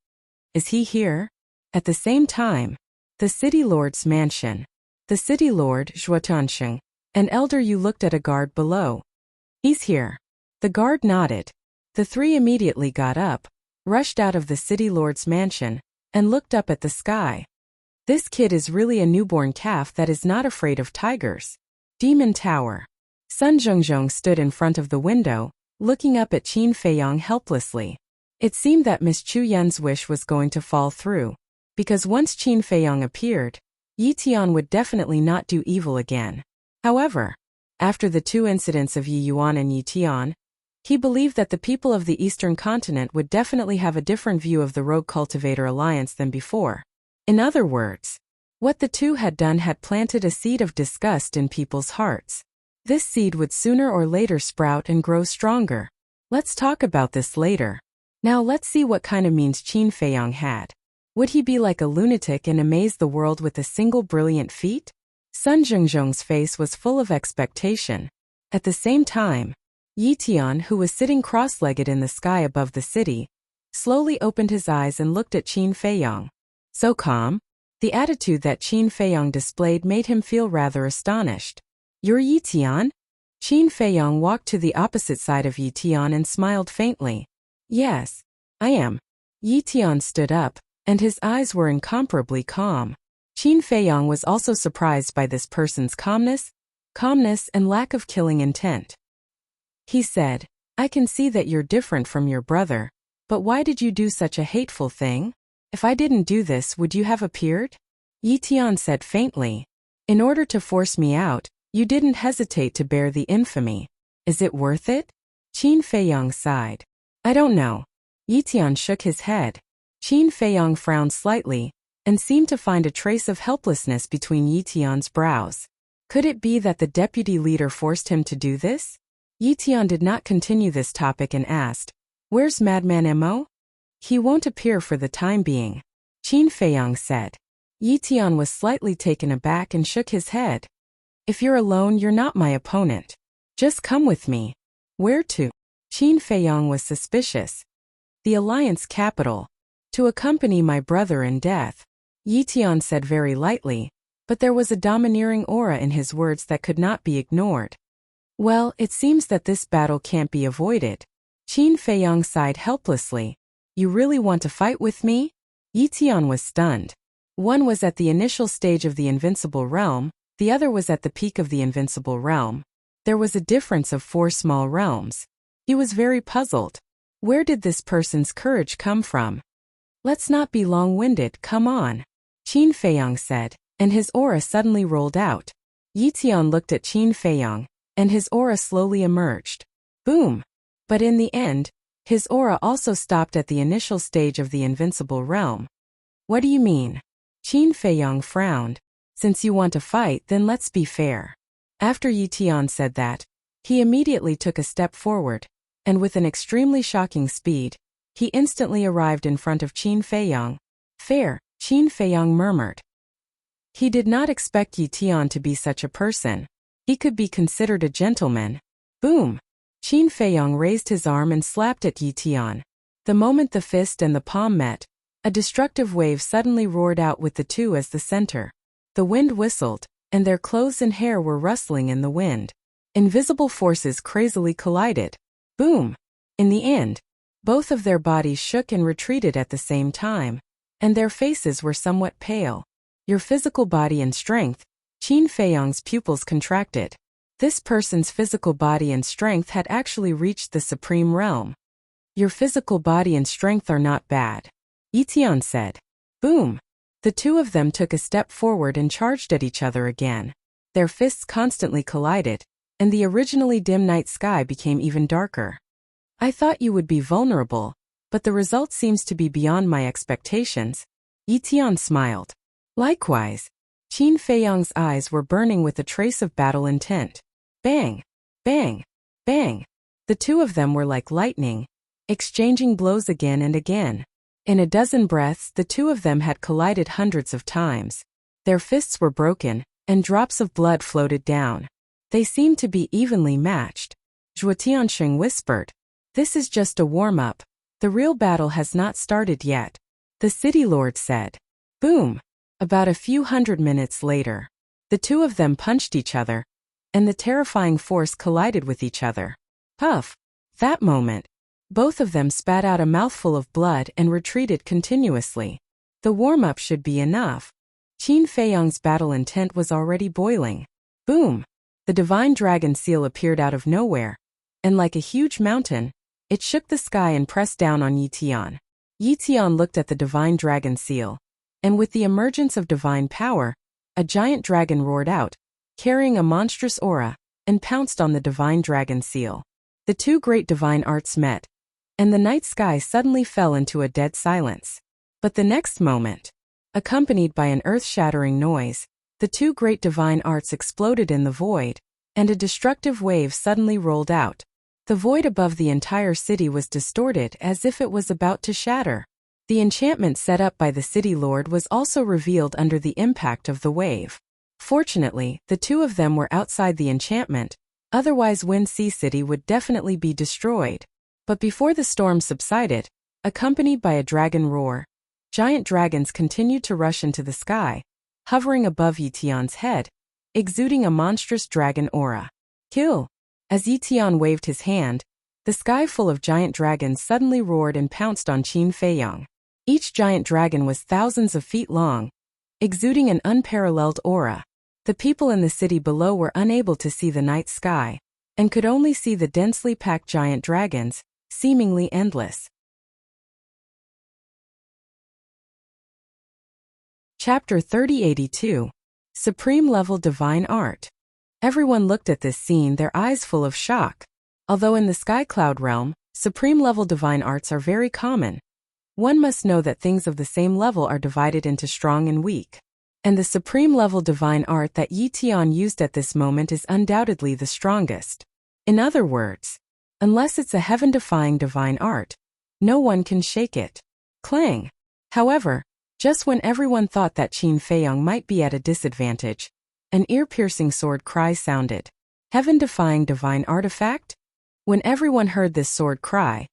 Is he here? At the same time, the city lord's mansion. The city lord, Zhuotansheng, an elder Yu looked at a guard below. He's here. The guard nodded. The three immediately got up, rushed out of the city lord's mansion, and looked up at the sky. This kid is really a newborn calf that is not afraid of tigers. Demon Tower. Sun Zhongzhong stood in front of the window, looking up at Qin Feiyong helplessly. It seemed that Miss Chu Yun's wish was going to fall through, because once Qin Feiyong appeared, Yi Tian would definitely not do evil again. However, after the two incidents of Yi Yuan and Yi Tian, he believed that the people of the Eastern continent would definitely have a different view of the Rogue Cultivator Alliance than before. In other words, what the two had done had planted a seed of disgust in people's hearts. This seed would sooner or later sprout and grow stronger. Let's talk about this later. Now let's see what kind of means Qin Feiyong had. Would he be like a lunatic and amaze the world with a single brilliant feat? Sun Zhongzhong's face was full of expectation. At the same time, Yi Tian, who was sitting cross-legged in the sky above the city, slowly opened his eyes and looked at Qin Feiyong. So calm. The attitude that Qin Feiyong displayed made him feel rather astonished. You're Yi Tian? Qin Feiyong walked to the opposite side of Yi Tian and smiled faintly. Yes, I am. Yi Tian stood up, and his eyes were incomparably calm. Qin Feiyong was also surprised by this person's calmness and lack of killing intent. He said, I can see that you're different from your brother, but why did you do such a hateful thing? If I didn't do this, would you have appeared? Yi Tian said faintly. In order to force me out, you didn't hesitate to bear the infamy. Is it worth it? Qin Feiyong sighed. I don't know. Yi Tian shook his head. Qin Feiyong frowned slightly, and seemed to find a trace of helplessness between Yi Tian's brows. Could it be that the deputy leader forced him to do this? Yi Tian did not continue this topic and asked, Where's Madman Mo? He won't appear for the time being. Qin Feiyong said. Yi Tian was slightly taken aback and shook his head. If you're alone, you're not my opponent. Just come with me. Where to? Qin Feiyong was suspicious. The Alliance capital. To accompany my brother in death. Yi Tian said very lightly, but there was a domineering aura in his words that could not be ignored. Well, it seems that this battle can't be avoided. Qin Feiyong sighed helplessly. You really want to fight with me? Yi Tian was stunned. One was at the initial stage of the invincible realm, the other was at the peak of the invincible realm. There was a difference of 4 small realms. He was very puzzled. Where did this person's courage come from? Let's not be long-winded, come on. Qin Feiyong said, and his aura suddenly rolled out. Yi Tian looked at Qin Feiyong, and his aura slowly emerged. Boom! But in the end, his aura also stopped at the initial stage of the invincible realm. What do you mean? Qin Feiyong frowned. Since you want to fight, then let's be fair. After Yi Tian said that, he immediately took a step forward, and with an extremely shocking speed, he instantly arrived in front of Qin Feiyong. Fair, Qin Feiyong murmured. He did not expect Yi Tian to be such a person. He could be considered a gentleman. Boom! Qin Feiyong raised his arm and slapped at Yi Tian. The moment the fist and the palm met, a destructive wave suddenly roared out with the two as the center. The wind whistled, and their clothes and hair were rustling in the wind. Invisible forces crazily collided. Boom! In the end, both of their bodies shook and retreated at the same time, and their faces were somewhat pale. Your physical body and strength. Qin Feiyang's pupils contracted. This person's physical body and strength had actually reached the supreme realm. Your physical body and strength are not bad, Yixian said. Boom! The two of them took a step forward and charged at each other again. Their fists constantly collided, and the originally dim night sky became even darker. I thought you would be vulnerable, but the result seems to be beyond my expectations. Yixian smiled. Likewise. Qin Feiyang's eyes were burning with a trace of battle intent. Bang! Bang! Bang! The two of them were like lightning, exchanging blows again and again. In a dozen breaths, the two of them had collided hundreds of times. Their fists were broken, and drops of blood floated down. They seemed to be evenly matched. Zhuo Tianxing whispered, "This is just a warm-up. The real battle has not started yet," the city lord said. Boom! About a few hundred minutes later, the two of them punched each other, and the terrifying force collided with each other. Puff! That moment, both of them spat out a mouthful of blood and retreated continuously. The warm-up should be enough. Qin Feiyang's battle intent was already boiling. Boom! The divine dragon seal appeared out of nowhere, and like a huge mountain, it shook the sky and pressed down on Yixian. Yixian looked at the divine dragon seal, and with the emergence of divine power, a giant dragon roared out, carrying a monstrous aura, and pounced on the divine dragon seal. The two great divine arts met, and the night sky suddenly fell into a dead silence. But the next moment, accompanied by an earth-shattering noise, the two great divine arts exploded in the void, and a destructive wave suddenly rolled out. The void above the entire city was distorted as if it was about to shatter. The enchantment set up by the city lord was also revealed under the impact of the wave. Fortunately, the two of them were outside the enchantment, otherwise Wind Sea City would definitely be destroyed. But before the storm subsided, accompanied by a dragon roar, giant dragons continued to rush into the sky, hovering above Yixian's head, exuding a monstrous dragon aura. Kill! As Yixian waved his hand, the sky full of giant dragons suddenly roared and pounced on Qin Feiyang. Each giant dragon was thousands of feet long, exuding an unparalleled aura. The people in the city below were unable to see the night sky, and could only see the densely packed giant dragons, seemingly endless. Chapter 3082. Supreme Level Divine Art. Everyone looked at this scene, their eyes full of shock. Although in the Sky Cloud realm, supreme level divine arts are very common, one must know that things of the same level are divided into strong and weak. And the supreme level divine art that Yixian used at this moment is undoubtedly the strongest. In other words, unless it's a heaven-defying divine art, no one can shake it. Clang! However, just when everyone thought that Qin Feiyang might be at a disadvantage, an ear-piercing sword cry sounded. Heaven-defying divine artifact? When everyone heard this sword cry,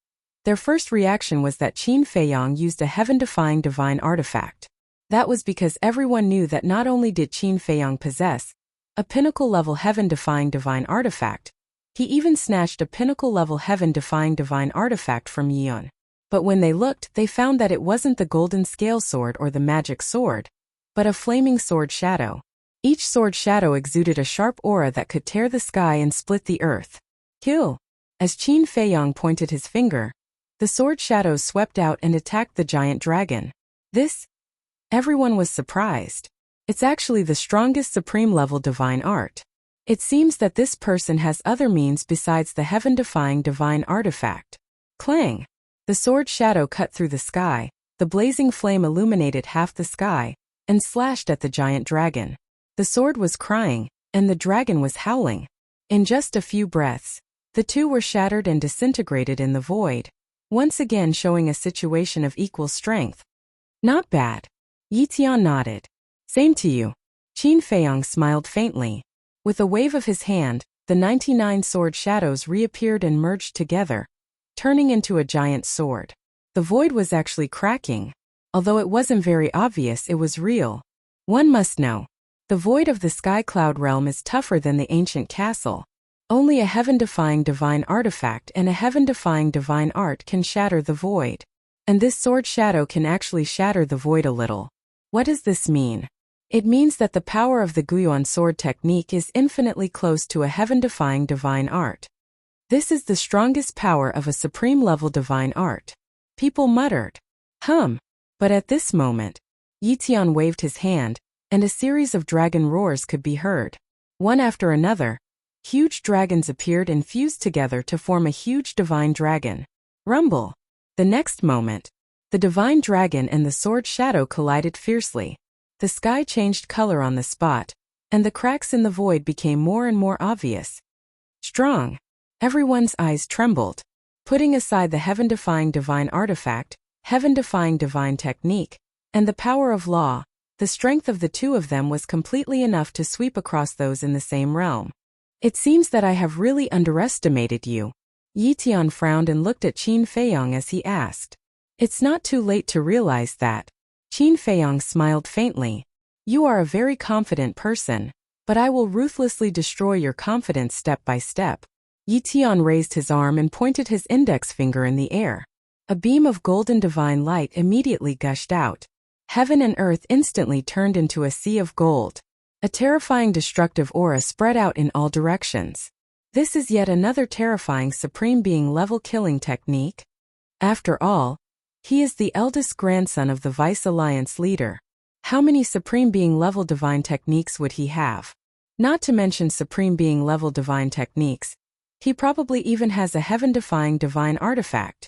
their first reaction was that Qin Feiyang used a heaven-defying divine artifact. That was because everyone knew that not only did Qin Feiyang possess a pinnacle-level heaven-defying divine artifact, he even snatched a pinnacle-level heaven-defying divine artifact from Yun. But when they looked, they found that it wasn't the golden scale sword or the magic sword, but a flaming sword shadow. Each sword shadow exuded a sharp aura that could tear the sky and split the earth. Kill! As Qin Feiyang pointed his finger, the sword shadows swept out and attacked the giant dragon. Everyone was surprised. It's actually the strongest supreme-level divine art. It seems that this person has other means besides the heaven-defying divine artifact. Clang! The sword shadow cut through the sky, the blazing flame illuminated half the sky, and slashed at the giant dragon. The sword was crying, and the dragon was howling. In just a few breaths, the two were shattered and disintegrated in the void, once again showing a situation of equal strength. Not bad. Yixian nodded. Same to you. Qin Feiyang smiled faintly. With a wave of his hand, the 99 sword shadows reappeared and merged together, turning into a giant sword. The void was actually cracking. Although it wasn't very obvious, it was real. One must know. The void of the sky cloud realm is tougher than the ancient castle. Only a heaven-defying divine artifact and a heaven-defying divine art can shatter the void. And this sword shadow can actually shatter the void a little. What does this mean? It means that the power of the Guiyuan sword technique is infinitely close to a heaven-defying divine art. This is the strongest power of a supreme-level divine art. People muttered. But at this moment, Yitian waved his hand, and a series of dragon roars could be heard. One after another, huge dragons appeared and fused together to form a huge divine dragon. Rumble. The next moment, the divine dragon and the sword shadow collided fiercely. The sky changed color on the spot, and the cracks in the void became more and more obvious. Strong. Everyone's eyes trembled. Putting aside the heaven-defying divine artifact, heaven-defying divine technique, and the power of law, the strength of the two of them was completely enough to sweep across those in the same realm. It seems that I have really underestimated you. Yitian frowned and looked at Qin Feiyong as he asked. It's not too late to realize that. Qin Feiyong smiled faintly. You are a very confident person, but I will ruthlessly destroy your confidence step by step. Yitian raised his arm and pointed his index finger in the air. A beam of golden divine light immediately gushed out. Heaven and earth instantly turned into a sea of gold. A terrifying destructive aura spread out in all directions. This is yet another terrifying supreme being level killing technique. After all, he is the eldest grandson of the Vice Alliance leader. How many supreme being level divine techniques would he have? Not to mention supreme being level divine techniques. He probably even has a heaven-defying divine artifact.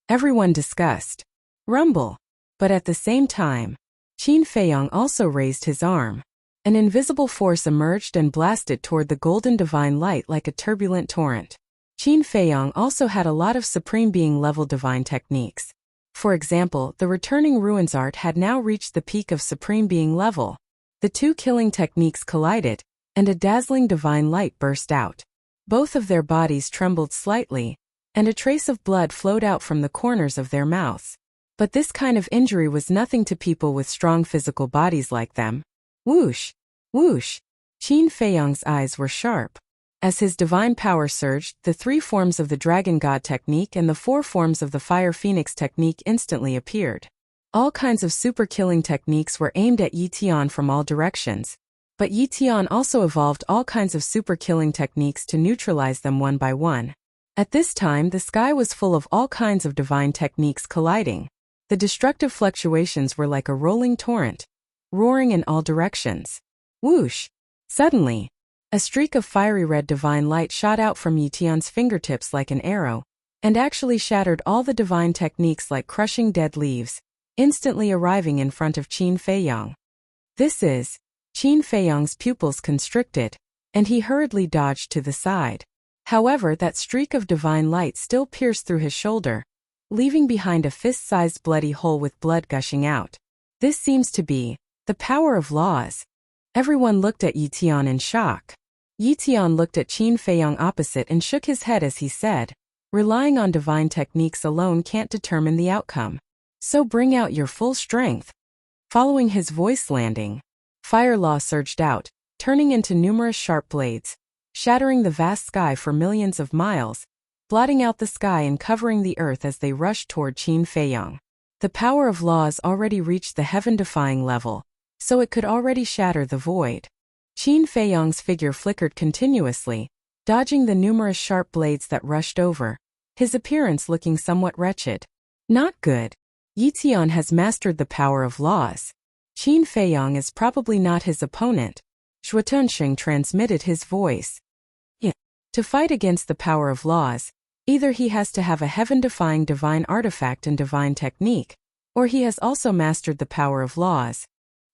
Everyone discussed. Rumble. But at the same time, Qin Feiyong also raised his arm. An invisible force emerged and blasted toward the golden divine light like a turbulent torrent. Qin Feiyong also had a lot of supreme being level divine techniques. For example, the returning ruins art had now reached the peak of supreme being level. The two killing techniques collided, and a dazzling divine light burst out. Both of their bodies trembled slightly, and a trace of blood flowed out from the corners of their mouths. But this kind of injury was nothing to people with strong physical bodies like them. Whoosh! Whoosh! Qin Feiyong's eyes were sharp. As his divine power surged, the 3 forms of the Dragon God technique and the 4 forms of the Fire Phoenix technique instantly appeared. All kinds of super-killing techniques were aimed at Yitian from all directions, but Yitian also evolved all kinds of super-killing techniques to neutralize them one by one. At this time, the sky was full of all kinds of divine techniques colliding. The destructive fluctuations were like a rolling torrent, roaring in all directions. Whoosh! Suddenly, a streak of fiery red divine light shot out from Yitian's fingertips like an arrow, and actually shattered all the divine techniques like crushing dead leaves, instantly arriving in front of Qin Feiyong. Qin Feiyong's pupils constricted, and he hurriedly dodged to the side. However, that streak of divine light still pierced through his shoulder, leaving behind a fist-sized bloody hole with blood gushing out. This seems to be the power of laws. Everyone looked at Yitian in shock. Yitian looked at Qin Feiyong opposite and shook his head as he said, relying on divine techniques alone can't determine the outcome. So bring out your full strength. Following his voice landing, fire law surged out, turning into numerous sharp blades, shattering the vast sky for millions of miles, blotting out the sky and covering the earth as they rushed toward Qin Feiyong. The power of laws already reached the heaven-defying level, so it could already shatter the void. Qin Feiyong's figure flickered continuously, dodging the numerous sharp blades that rushed over, his appearance looking somewhat wretched. Not good. Yitian has mastered the power of laws. Qin Feiyong is probably not his opponent. Shuotunsheng transmitted his voice. Yeah. To fight against the power of laws, either he has to have a heaven-defying divine artifact and divine technique, or he has also mastered the power of laws.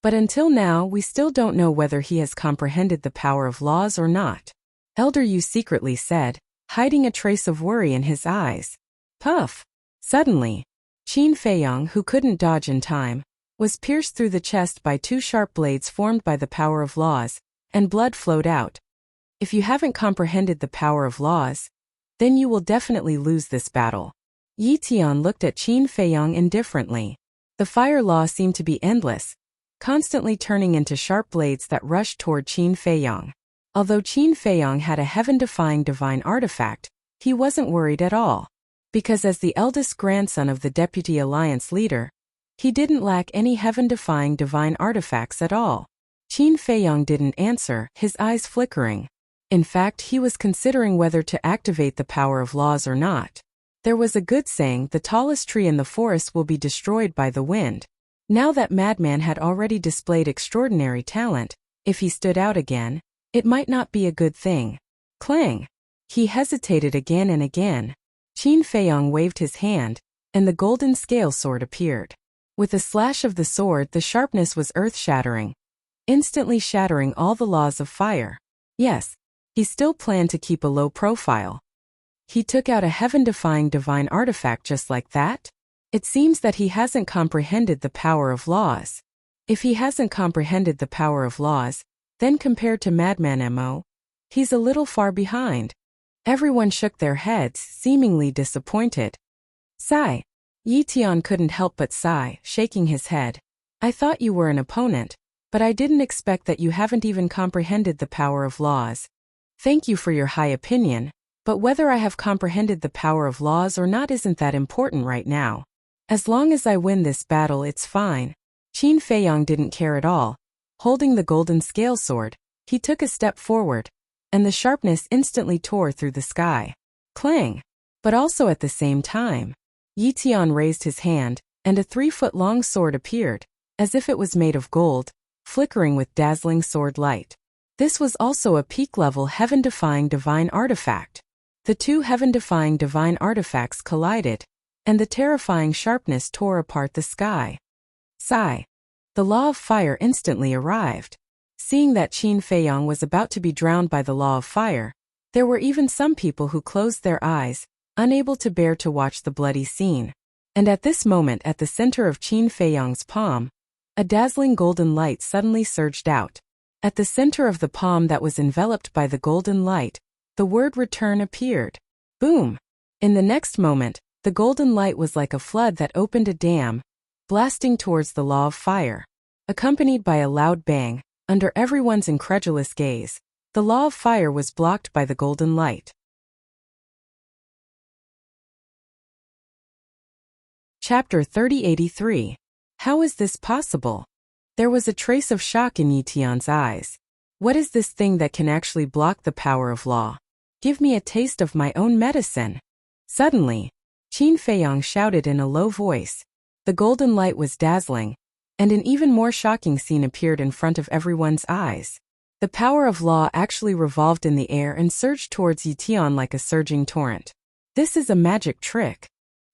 But until now, we still don't know whether he has comprehended the power of laws or not. Elder Yu secretly said, hiding a trace of worry in his eyes. Puff! Suddenly, Qin Feiyong, who couldn't dodge in time, was pierced through the chest by 2 sharp blades formed by the power of laws, and blood flowed out. If you haven't comprehended the power of laws, then you will definitely lose this battle. Yi Tian looked at Qin Feiyong indifferently. The fire law seemed to be endless, constantly turning into sharp blades that rushed toward Qin Feiyong. Although Qin Feiyong had a heaven-defying divine artifact, he wasn't worried at all. Because as the eldest grandson of the Deputy Alliance leader, he didn't lack any heaven-defying divine artifacts at all. Qin Feiyong didn't answer, his eyes flickering. In fact, he was considering whether to activate the power of laws or not. There was a good saying, the tallest tree in the forest will be destroyed by the wind. Now that Madman had already displayed extraordinary talent, if he stood out again, it might not be a good thing. Clang! He hesitated again and again. Qin Feiyong waved his hand, and the golden scale sword appeared. With a slash of the sword, the sharpness was earth-shattering, instantly shattering all the laws of fire. Yes, he still planned to keep a low profile. He took out a heaven-defying divine artifact just like that? It seems that he hasn't comprehended the power of laws. If he hasn't comprehended the power of laws, then compared to Madman Mo, he's a little far behind. Everyone shook their heads, seemingly disappointed. Sigh. Yi Tian couldn't help but sigh, shaking his head. I thought you were an opponent, but I didn't expect that you haven't even comprehended the power of laws. Thank you for your high opinion, but whether I have comprehended the power of laws or not isn't that important right now. As long as I win this battle, it's fine. Qin Feiyong didn't care at all. Holding the golden scale sword, he took a step forward, and the sharpness instantly tore through the sky. Clang! But also at the same time, Yi Tian raised his hand, and a 3-foot-long sword appeared, as if it was made of gold, flickering with dazzling sword light. This was also a peak-level heaven-defying divine artifact. The two heaven-defying divine artifacts collided, and the terrifying sharpness tore apart the sky. Sigh. The law of fire instantly arrived. Seeing that Qin Feiyong was about to be drowned by the law of fire, there were even some people who closed their eyes, unable to bear to watch the bloody scene. And at this moment, at the center of Qin Feiyong's palm, a dazzling golden light suddenly surged out. At the center of the palm that was enveloped by the golden light, the word return appeared. Boom! In the next moment, the golden light was like a flood that opened a dam, blasting towards the law of fire. Accompanied by a loud bang, under everyone's incredulous gaze, the law of fire was blocked by the golden light. Chapter 3083. How is this possible? There was a trace of shock in Yi Tian's eyes. What is this thing that can actually block the power of law? Give me a taste of my own medicine. Suddenly, Qin Feiyong shouted in a low voice. The golden light was dazzling, and an even more shocking scene appeared in front of everyone's eyes. The power of law actually revolved in the air and surged towards Yi Tian like a surging torrent. This is a magic trick.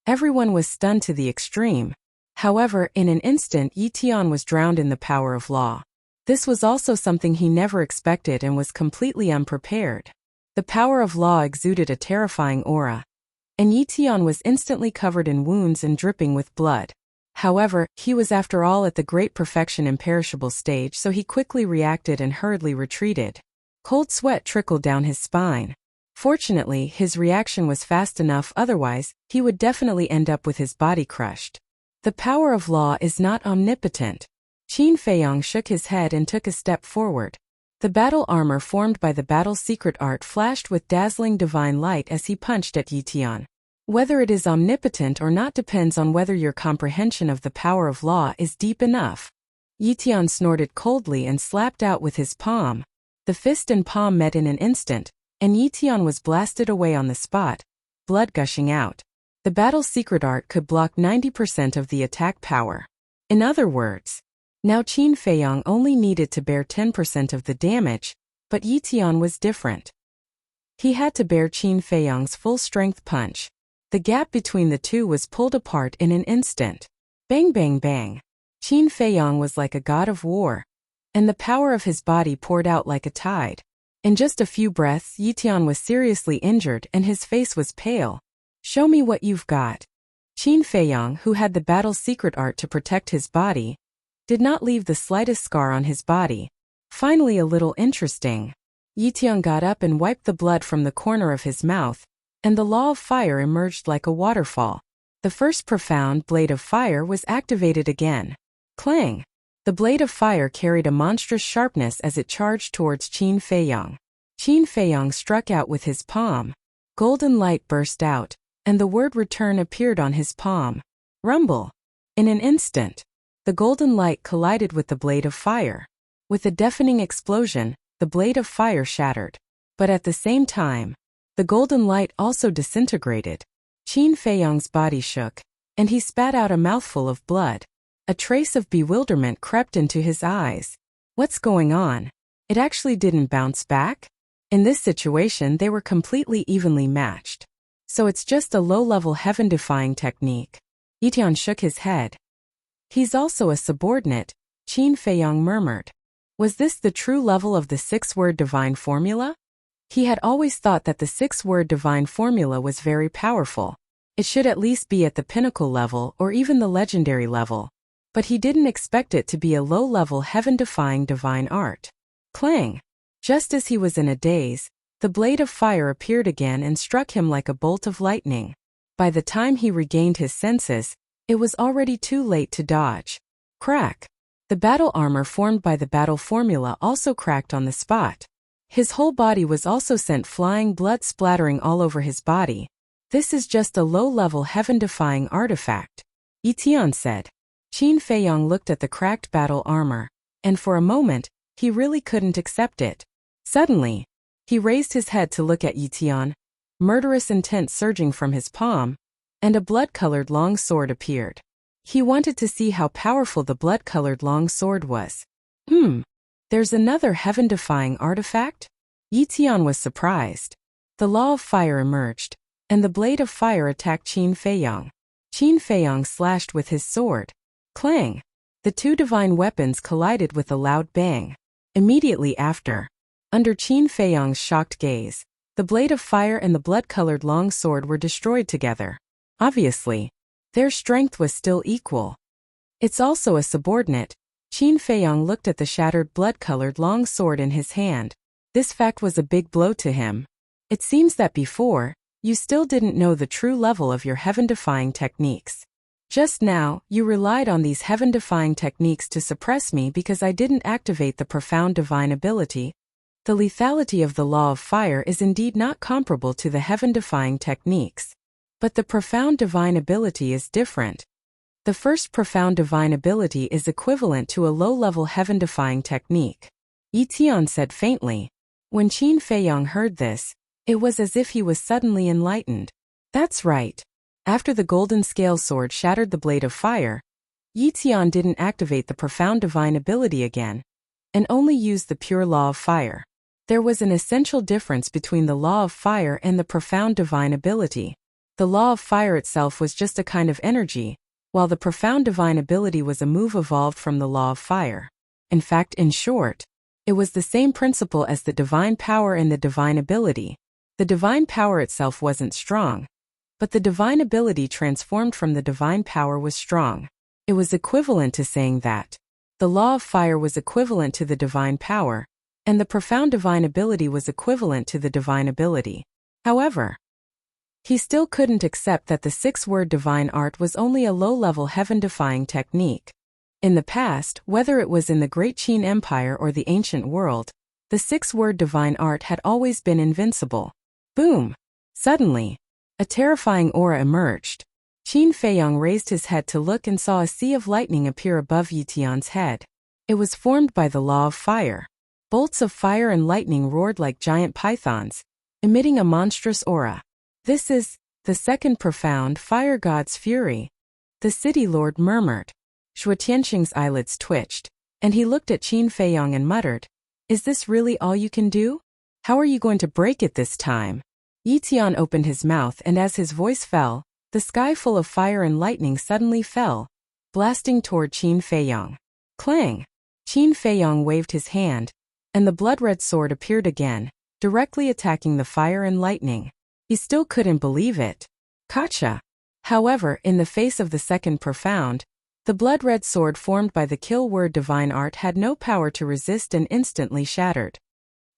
Everyone was stunned to the extreme. However, in an instant, Yi Tian was drowned in the power of law. This was also something he never expected and was completely unprepared. The power of law exuded a terrifying aura, and Yi Tian was instantly covered in wounds and dripping with blood. However, he was after all at the great perfection imperishable stage, so he quickly reacted and hurriedly retreated. Cold sweat trickled down his spine. Fortunately, his reaction was fast enough, otherwise, he would definitely end up with his body crushed. The power of law is not omnipotent. Qin Feiyong shook his head and took a step forward. The battle armor formed by the battle's secret art flashed with dazzling divine light as he punched at Yi Tian. Whether it is omnipotent or not depends on whether your comprehension of the power of law is deep enough. Yi Tian snorted coldly and slapped out with his palm. The fist and palm met in an instant, and Yi Tian was blasted away on the spot, blood gushing out. The battle's secret art could block 90% of the attack power. In other words, now Qin Feiyong only needed to bear 10% of the damage, but Yi Tian was different. He had to bear Qin Feiyong's full-strength punch. The gap between the two was pulled apart in an instant. Bang bang bang. Qin Feiyong was like a god of war, and the power of his body poured out like a tide. In just a few breaths, Yi Tian was seriously injured and his face was pale. Show me what you've got. Qin Feiyong, who had the battle's secret art to protect his body, did not leave the slightest scar on his body. Finally, a little interesting. Yi Tian got up and wiped the blood from the corner of his mouth, and the law of fire emerged like a waterfall. The first profound blade of fire was activated again. Clang! The blade of fire carried a monstrous sharpness as it charged towards Qin Feiyang. Qin Feiyang struck out with his palm. Golden light burst out, and the word return appeared on his palm. Rumble! In an instant, the golden light collided with the blade of fire. With a deafening explosion, the blade of fire shattered. But at the same time, the golden light also disintegrated. Qin Feiyang's body shook, and he spat out a mouthful of blood. A trace of bewilderment crept into his eyes. What's going on? It actually didn't bounce back? In this situation, they were completely evenly matched. So it's just a low-level heaven-defying technique. Yitian shook his head. He's also a subordinate, Qin Feiyang murmured. Was this the true level of the six-word divine formula? He had always thought that the six-word divine formula was very powerful. It should at least be at the pinnacle level or even the legendary level. But he didn't expect it to be a low-level heaven-defying divine art. Clang! Just as he was in a daze, the blade of fire appeared again and struck him like a bolt of lightning. By the time he regained his senses, it was already too late to dodge. Crack! The battle armor formed by the battle formula also cracked on the spot. His whole body was also sent flying, blood splattering all over his body. This is just a low-level heaven-defying artifact, Yitian said. Qin Feiyang looked at the cracked battle armor, and for a moment, he really couldn't accept it. Suddenly, he raised his head to look at Yitian, murderous intent surging from his palm, and a blood-colored long sword appeared. He wanted to see how powerful the blood-colored long sword was. There's another heaven-defying artifact? Yitian was surprised. The law of fire emerged, and the blade of fire attacked Qin Feiyang. Qin Feiyang slashed with his sword. Clang! The two divine weapons collided with a loud bang. Immediately after, under Qin Feiyang's shocked gaze, the blade of fire and the blood-colored long sword were destroyed together. Obviously, their strength was still equal. It's also a subordinate. Qin Feiyang looked at the shattered blood-colored long sword in his hand. This fact was a big blow to him. It seems that before, you still didn't know the true level of your heaven-defying techniques. Just now, you relied on these heaven-defying techniques to suppress me because I didn't activate the profound divine ability. The lethality of the law of fire is indeed not comparable to the heaven-defying techniques. But the profound divine ability is different. The first profound divine ability is equivalent to a low-level heaven-defying technique, Yitian said faintly. When Qin Feiyang heard this, it was as if he was suddenly enlightened. That's right. After the golden scale sword shattered the blade of fire, Yitian didn't activate the profound divine ability again, and only used the pure law of fire. There was an essential difference between the law of fire and the profound divine ability. The law of fire itself was just a kind of energy, while the profound divine ability was a move evolved from the law of fire. In fact, in short, it was the same principle as the divine power and the divine ability. The divine power itself wasn't strong, but the divine ability transformed from the divine power was strong. It was equivalent to saying that the law of fire was equivalent to the divine power, and the profound divine ability was equivalent to the divine ability. However, he still couldn't accept that the six-word divine art was only a low-level heaven-defying technique. In the past, whether it was in the Great Qin Empire or the ancient world, the six-word divine art had always been invincible. Boom! Suddenly, a terrifying aura emerged. Qin Feiyang raised his head to look and saw a sea of lightning appear above Yitian's head. It was formed by the law of fire. Bolts of fire and lightning roared like giant pythons, emitting a monstrous aura. This is the second profound fire god's fury, the city lord murmured. Shuo Tianxing's eyelids twitched, and he looked at Qin Feiyang and muttered, "Is this really all you can do? How are you going to break it this time?" Yitian opened his mouth, and as his voice fell, the sky full of fire and lightning suddenly fell, blasting toward Qin Feiyang. Clang! Qin Feiyang waved his hand, and the blood-red sword appeared again, directly attacking the fire and lightning. He still couldn't believe it. Gotcha! However, in the face of the second profound, the blood-red sword formed by the kill-word divine art had no power to resist and instantly shattered.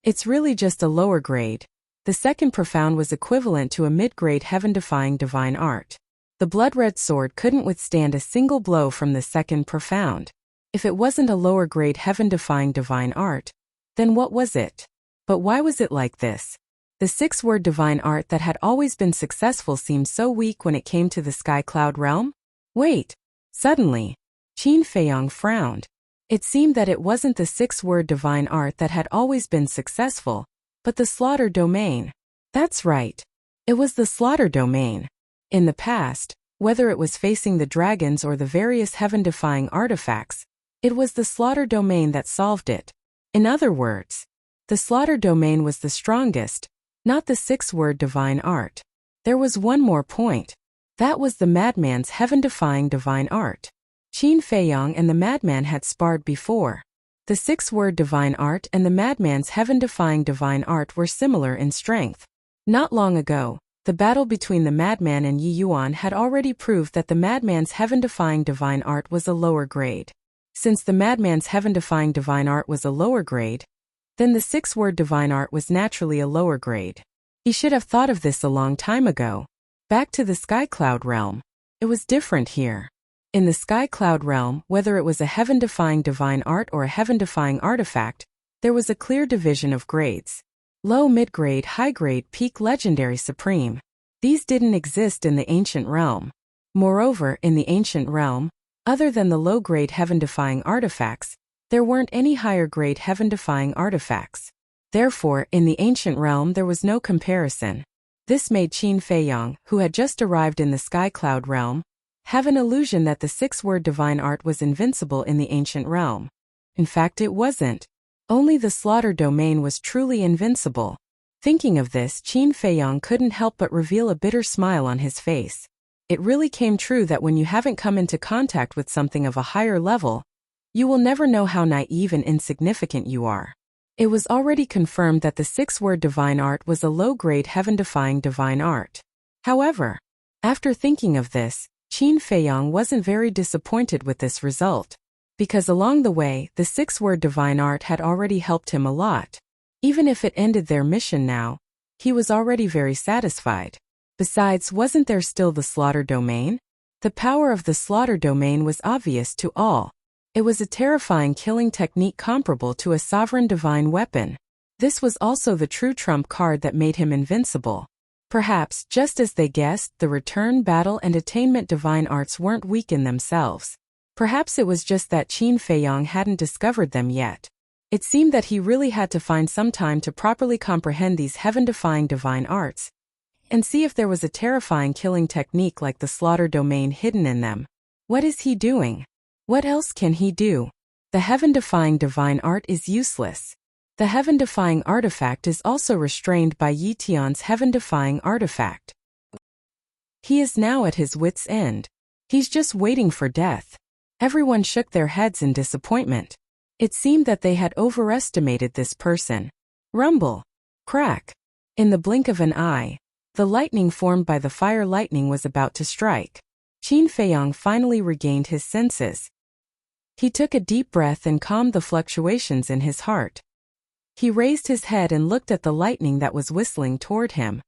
It's really just a lower grade. The second profound was equivalent to a mid-grade heaven-defying divine art. The The blood-red sword couldn't withstand a single blow from the second profound. If it wasn't a lower-grade heaven-defying divine art, then what was it? But why was it like this? The six-word divine art that had always been successful seemed so weak when it came to the sky cloud realm? Wait! Suddenly, Qin Feiyong frowned. It seemed that it wasn't the six-word divine art that had always been successful, but the slaughter domain. That's right. It was the slaughter domain. In the past, whether it was facing the dragons or the various heaven-defying artifacts, it was the slaughter domain that solved it. In other words, the slaughter domain was the strongest, not the six-word divine art. There was one more point. That was the madman's heaven-defying divine art. Qin Feiyong and the madman had sparred before. The six-word divine art and the madman's heaven-defying divine art were similar in strength. Not long ago, the battle between the madman and Yi Yuan had already proved that the madman's heaven-defying divine art was a lower grade. Since the madman's heaven-defying divine art was a lower grade, then the six-word divine art was naturally a lower grade. He should have thought of this a long time ago. Back to the sky cloud realm. It was different here. In the sky cloud realm, whether it was a heaven-defying divine art or a heaven-defying artifact, there was a clear division of grades. Low, mid-grade, high-grade, peak, legendary, supreme. These didn't exist in the ancient realm. Moreover, in the ancient realm, other than the low-grade heaven-defying artifacts, there weren't any higher-grade heaven-defying artifacts. Therefore, in the ancient realm there was no comparison. This made Qin Feiyong, who had just arrived in the sky cloud realm, have an illusion that the six-word divine art was invincible in the ancient realm. In fact, it wasn't. Only the slaughter domain was truly invincible. Thinking of this, Qin Feiyong couldn't help but reveal a bitter smile on his face. It really came true that when you haven't come into contact with something of a higher level, you will never know how naive and insignificant you are. It was already confirmed that the six-word divine art was a low-grade heaven-defying divine art. However, after thinking of this, Qin Feiyong wasn't very disappointed with this result, because along the way, the six-word divine art had already helped him a lot. Even if it ended their mission now, he was already very satisfied. Besides, wasn't there still the slaughter domain? The power of the slaughter domain was obvious to all. It was a terrifying killing technique comparable to a sovereign divine weapon. This was also the true trump card that made him invincible. Perhaps, just as they guessed, the return, battle, and attainment divine arts weren't weak in themselves. Perhaps it was just that Qin Feiyong hadn't discovered them yet. It seemed that he really had to find some time to properly comprehend these heaven-defying divine arts, and see if there was a terrifying killing technique like the slaughter domain hidden in them. What is he doing? What else can he do? The heaven-defying divine art is useless. The heaven-defying artifact is also restrained by Yi Tian's heaven-defying artifact. He is now at his wit's end. He's just waiting for death. Everyone shook their heads in disappointment. It seemed that they had overestimated this person. Rumble. Crack. In the blink of an eye, the lightning formed by the fire lightning was about to strike. Qin Feiyong finally regained his senses. He took a deep breath and calmed the fluctuations in his heart. He raised his head and looked at the lightning that was whistling toward him.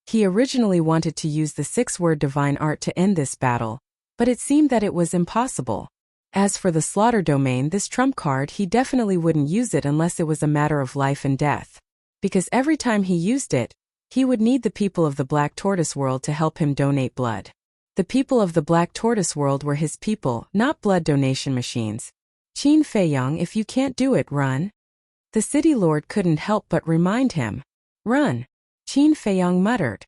He originally wanted to use the six-word divine art to end this battle, but it seemed that it was impossible. As for the slaughter domain, this trump card, he definitely wouldn't use it unless it was a matter of life and death. Because every time he used it, he would need the people of the Black Tortoise world to help him donate blood. The people of the Black Tortoise world were his people, not blood donation machines. Qin Feiyong, if you can't do it, run. The city lord couldn't help but remind him. Run. Qin Feiyong muttered.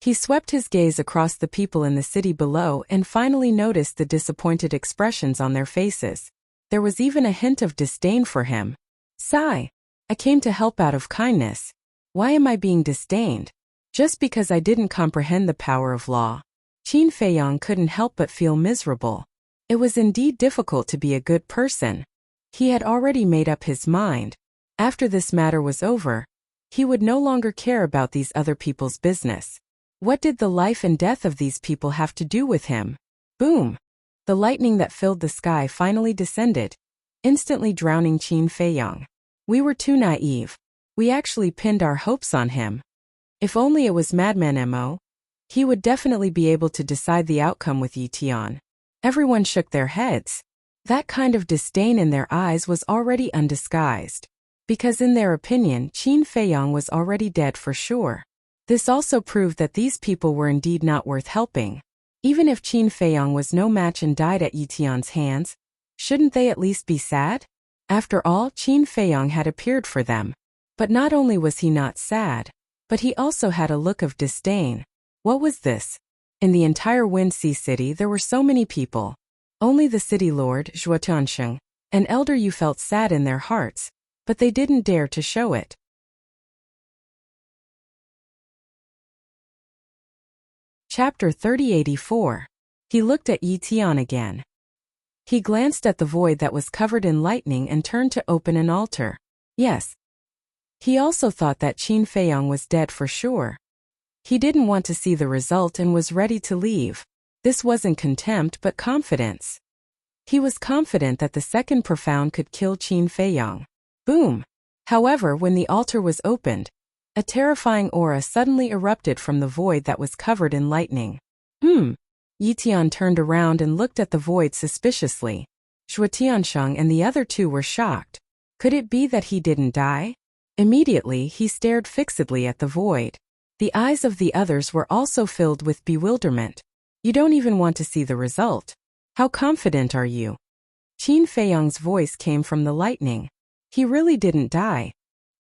He swept his gaze across the people in the city below and finally noticed the disappointed expressions on their faces. There was even a hint of disdain for him. Sigh. I came to help out of kindness. Why am I being disdained? Just because I didn't comprehend the power of law. Qin Feiyong couldn't help but feel miserable. It was indeed difficult to be a good person. He had already made up his mind. After this matter was over, he would no longer care about these other people's business. What did the life and death of these people have to do with him? Boom! The lightning that filled the sky finally descended, instantly drowning Qin Feiyong. We were too naive. We actually pinned our hopes on him. If only it was Madman Mo. He would definitely be able to decide the outcome with Yi Tian. Everyone shook their heads. That kind of disdain in their eyes was already undisguised. Because in their opinion, Qin Feiyang was already dead for sure. This also proved that these people were indeed not worth helping. Even if Qin Feiyang was no match and died at Yi Tian's hands, shouldn't they at least be sad? After all, Qin Feiyang had appeared for them. But not only was he not sad, but he also had a look of disdain. What was this? In the entire Wind Sea City there were so many people. Only the city lord, Zhuo Tiansheng, and Elder Yu felt sad in their hearts, but they didn't dare to show it. Chapter 3084. He looked at Yi Tian again. He glanced at the void that was covered in lightning and turned to open an altar. Yes. He also thought that Qin Feiyang was dead for sure. He didn't want to see the result and was ready to leave. This wasn't contempt but confidence. He was confident that the second profound could kill Qin Feiyang. Boom! However, when the altar was opened, a terrifying aura suddenly erupted from the void that was covered in lightning. Yi Tian turned around and looked at the void suspiciously. Zhuo Tiansheng and the other two were shocked. Could it be that he didn't die? Immediately, he stared fixedly at the void. The eyes of the others were also filled with bewilderment. You don't even want to see the result. How confident are you? Qin Feiyang's voice came from the lightning. He really didn't die.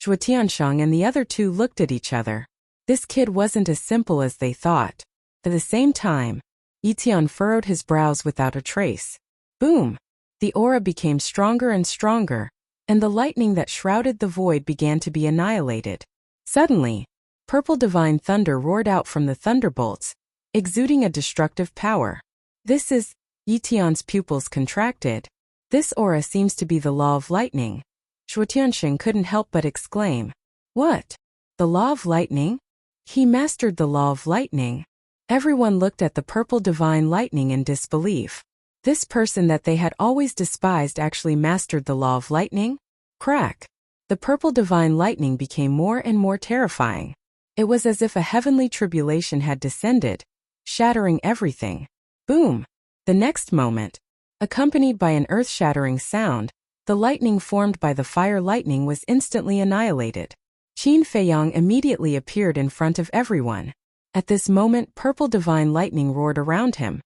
Zhuo Tiansheng and the other two looked at each other. This kid wasn't as simple as they thought. At the same time, Yi Tian furrowed his brows without a trace. Boom! The aura became stronger and stronger, and the lightning that shrouded the void began to be annihilated. Suddenly, purple divine thunder roared out from the thunderbolts, exuding a destructive power. This is... Yi Tian's pupils contracted. This aura seems to be the law of lightning. Zhuo Tiansheng couldn't help but exclaim. What? The law of lightning? He mastered the law of lightning. Everyone looked at the purple divine lightning in disbelief. This person that they had always despised actually mastered the law of lightning? Crack! The purple divine lightning became more and more terrifying. It was as if a heavenly tribulation had descended, shattering everything. Boom! The next moment, accompanied by an earth-shattering sound, the lightning formed by the fire lightning was instantly annihilated. Qin Feiyang immediately appeared in front of everyone. At this moment, purple divine lightning roared around him.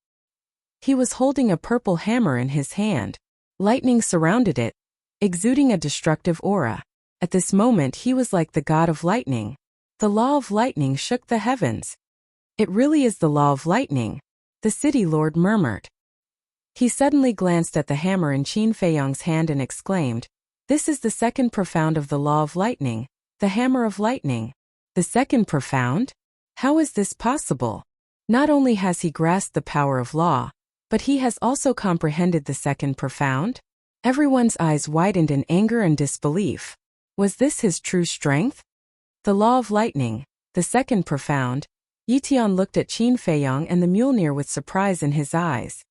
He was holding a purple hammer in his hand. Lightning surrounded it, exuding a destructive aura. At this moment, he was like the god of lightning. The law of lightning shook the heavens. It really is the law of lightning, the city lord murmured. He suddenly glanced at the hammer in Qin Feiyang's hand and exclaimed, "This is the second profound of the law of lightning, the hammer of lightning." The second profound? How is this possible? Not only has he grasped the power of law, but he has also comprehended the second profound? Everyone's eyes widened in anger and disbelief. Was this his true strength? The law of lightning, the second profound. Yi Tian looked at Qin Feiyang and the Mjolnir with surprise in his eyes.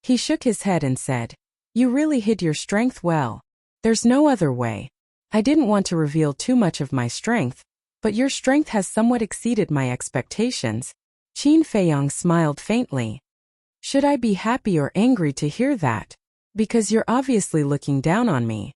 He shook his head and said, "You really hid your strength well. There's no other way. I didn't want to reveal too much of my strength, but your strength has somewhat exceeded my expectations." Qin Feiyang smiled faintly. "Should I be happy or angry to hear that? Because you're obviously looking down on me."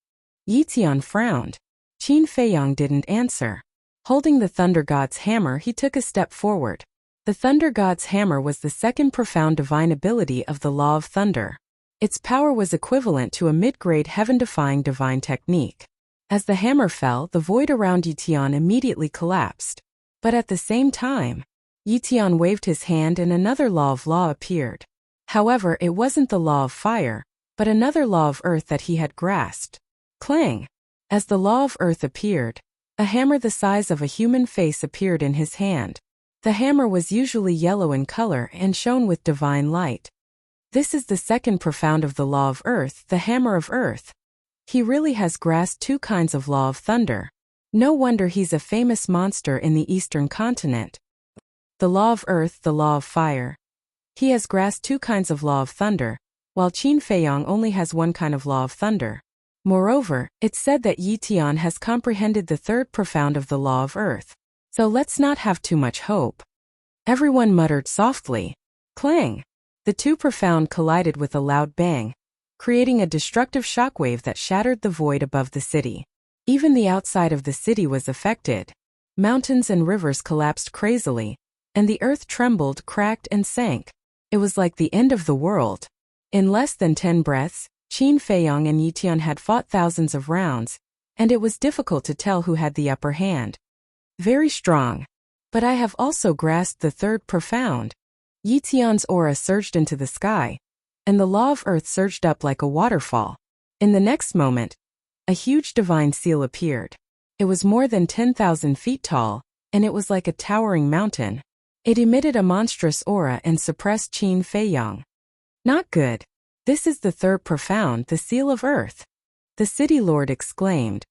Yi Tian frowned. Qin Feiyang didn't answer. Holding the Thunder God's hammer, he took a step forward. The Thunder God's hammer was the second profound divine ability of the law of thunder. Its power was equivalent to a mid-grade heaven-defying divine technique. As the hammer fell, the void around Yi Tian immediately collapsed. But at the same time, Yi Tian waved his hand and another law of law appeared. However, it wasn't the law of fire, but another law of earth that he had grasped. Clang! As the law of earth appeared, a hammer the size of a human face appeared in his hand. The hammer was usually yellow in color and shone with divine light. This is the second profound of the law of earth, the hammer of earth. He really has grasped two kinds of law of thunder. No wonder he's a famous monster in the eastern continent. The law of earth, the law of fire. He has grasped two kinds of law of thunder, while Qin Feiyang only has one kind of law of thunder. Moreover, it's said that Yi Tian has comprehended the third profound of the law of earth. So let's not have too much hope. Everyone muttered softly. Clang! The two profound collided with a loud bang, creating a destructive shockwave that shattered the void above the city. Even the outside of the city was affected. Mountains and rivers collapsed crazily, and the earth trembled, cracked, and sank. It was like the end of the world. In less than 10 breaths, Qin Feiyong and Yi Tian had fought thousands of rounds, and it was difficult to tell who had the upper hand. Very strong. But I have also grasped the third profound. Yi Tian's aura surged into the sky, and the law of earth surged up like a waterfall. In the next moment, a huge divine seal appeared. It was more than 10,000 feet tall, and it was like a towering mountain. It emitted a monstrous aura and suppressed Qin Feiyong. Not good. This is the third profound, the seal of earth. The city lord exclaimed.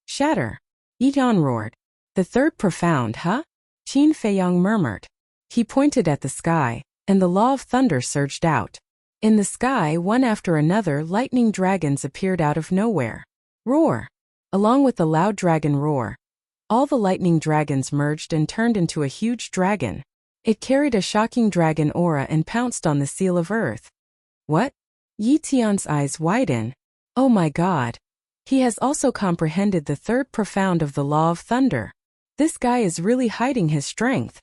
Shatter. Yi Tian roared. The third profound, huh? Qin Feiyong murmured. He pointed at the sky, and the law of thunder surged out. In the sky, one after another, lightning dragons appeared out of nowhere. Roar! Along with the loud dragon roar, all the lightning dragons merged and turned into a huge dragon. It carried a shocking dragon aura and pounced on the seal of earth. What? Yi Tian's eyes widen. Oh my God! He has also comprehended the third profound of the law of thunder. This guy is really hiding his strength.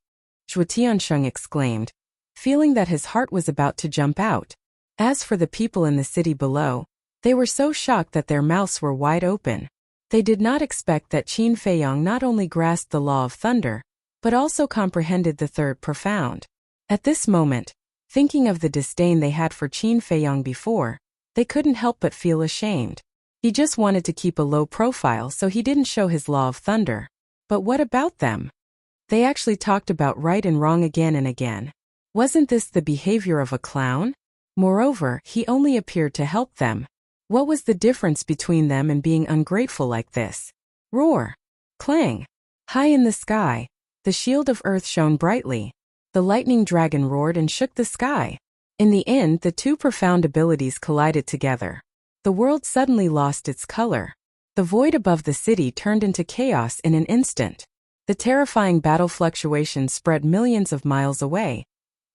Zhuo Tiansheng exclaimed, feeling that his heart was about to jump out. As for the people in the city below, they were so shocked that their mouths were wide open. They did not expect that Qin Feiyong not only grasped the law of thunder, but also comprehended the third profound. At this moment, thinking of the disdain they had for Qin Feiyong before, they couldn't help but feel ashamed. He just wanted to keep a low profile, so he didn't show his law of thunder. But what about them? They actually talked about right and wrong again and again. Wasn't this the behavior of a clown? Moreover, he only appeared to help them. What was the difference between them and being ungrateful like this? Roar! Clang! High in the sky, the shield of earth shone brightly. The lightning dragon roared and shook the sky. In the end, the two profound abilities collided together. The world suddenly lost its color. The void above the city turned into chaos in an instant. The terrifying battle fluctuations spread millions of miles away,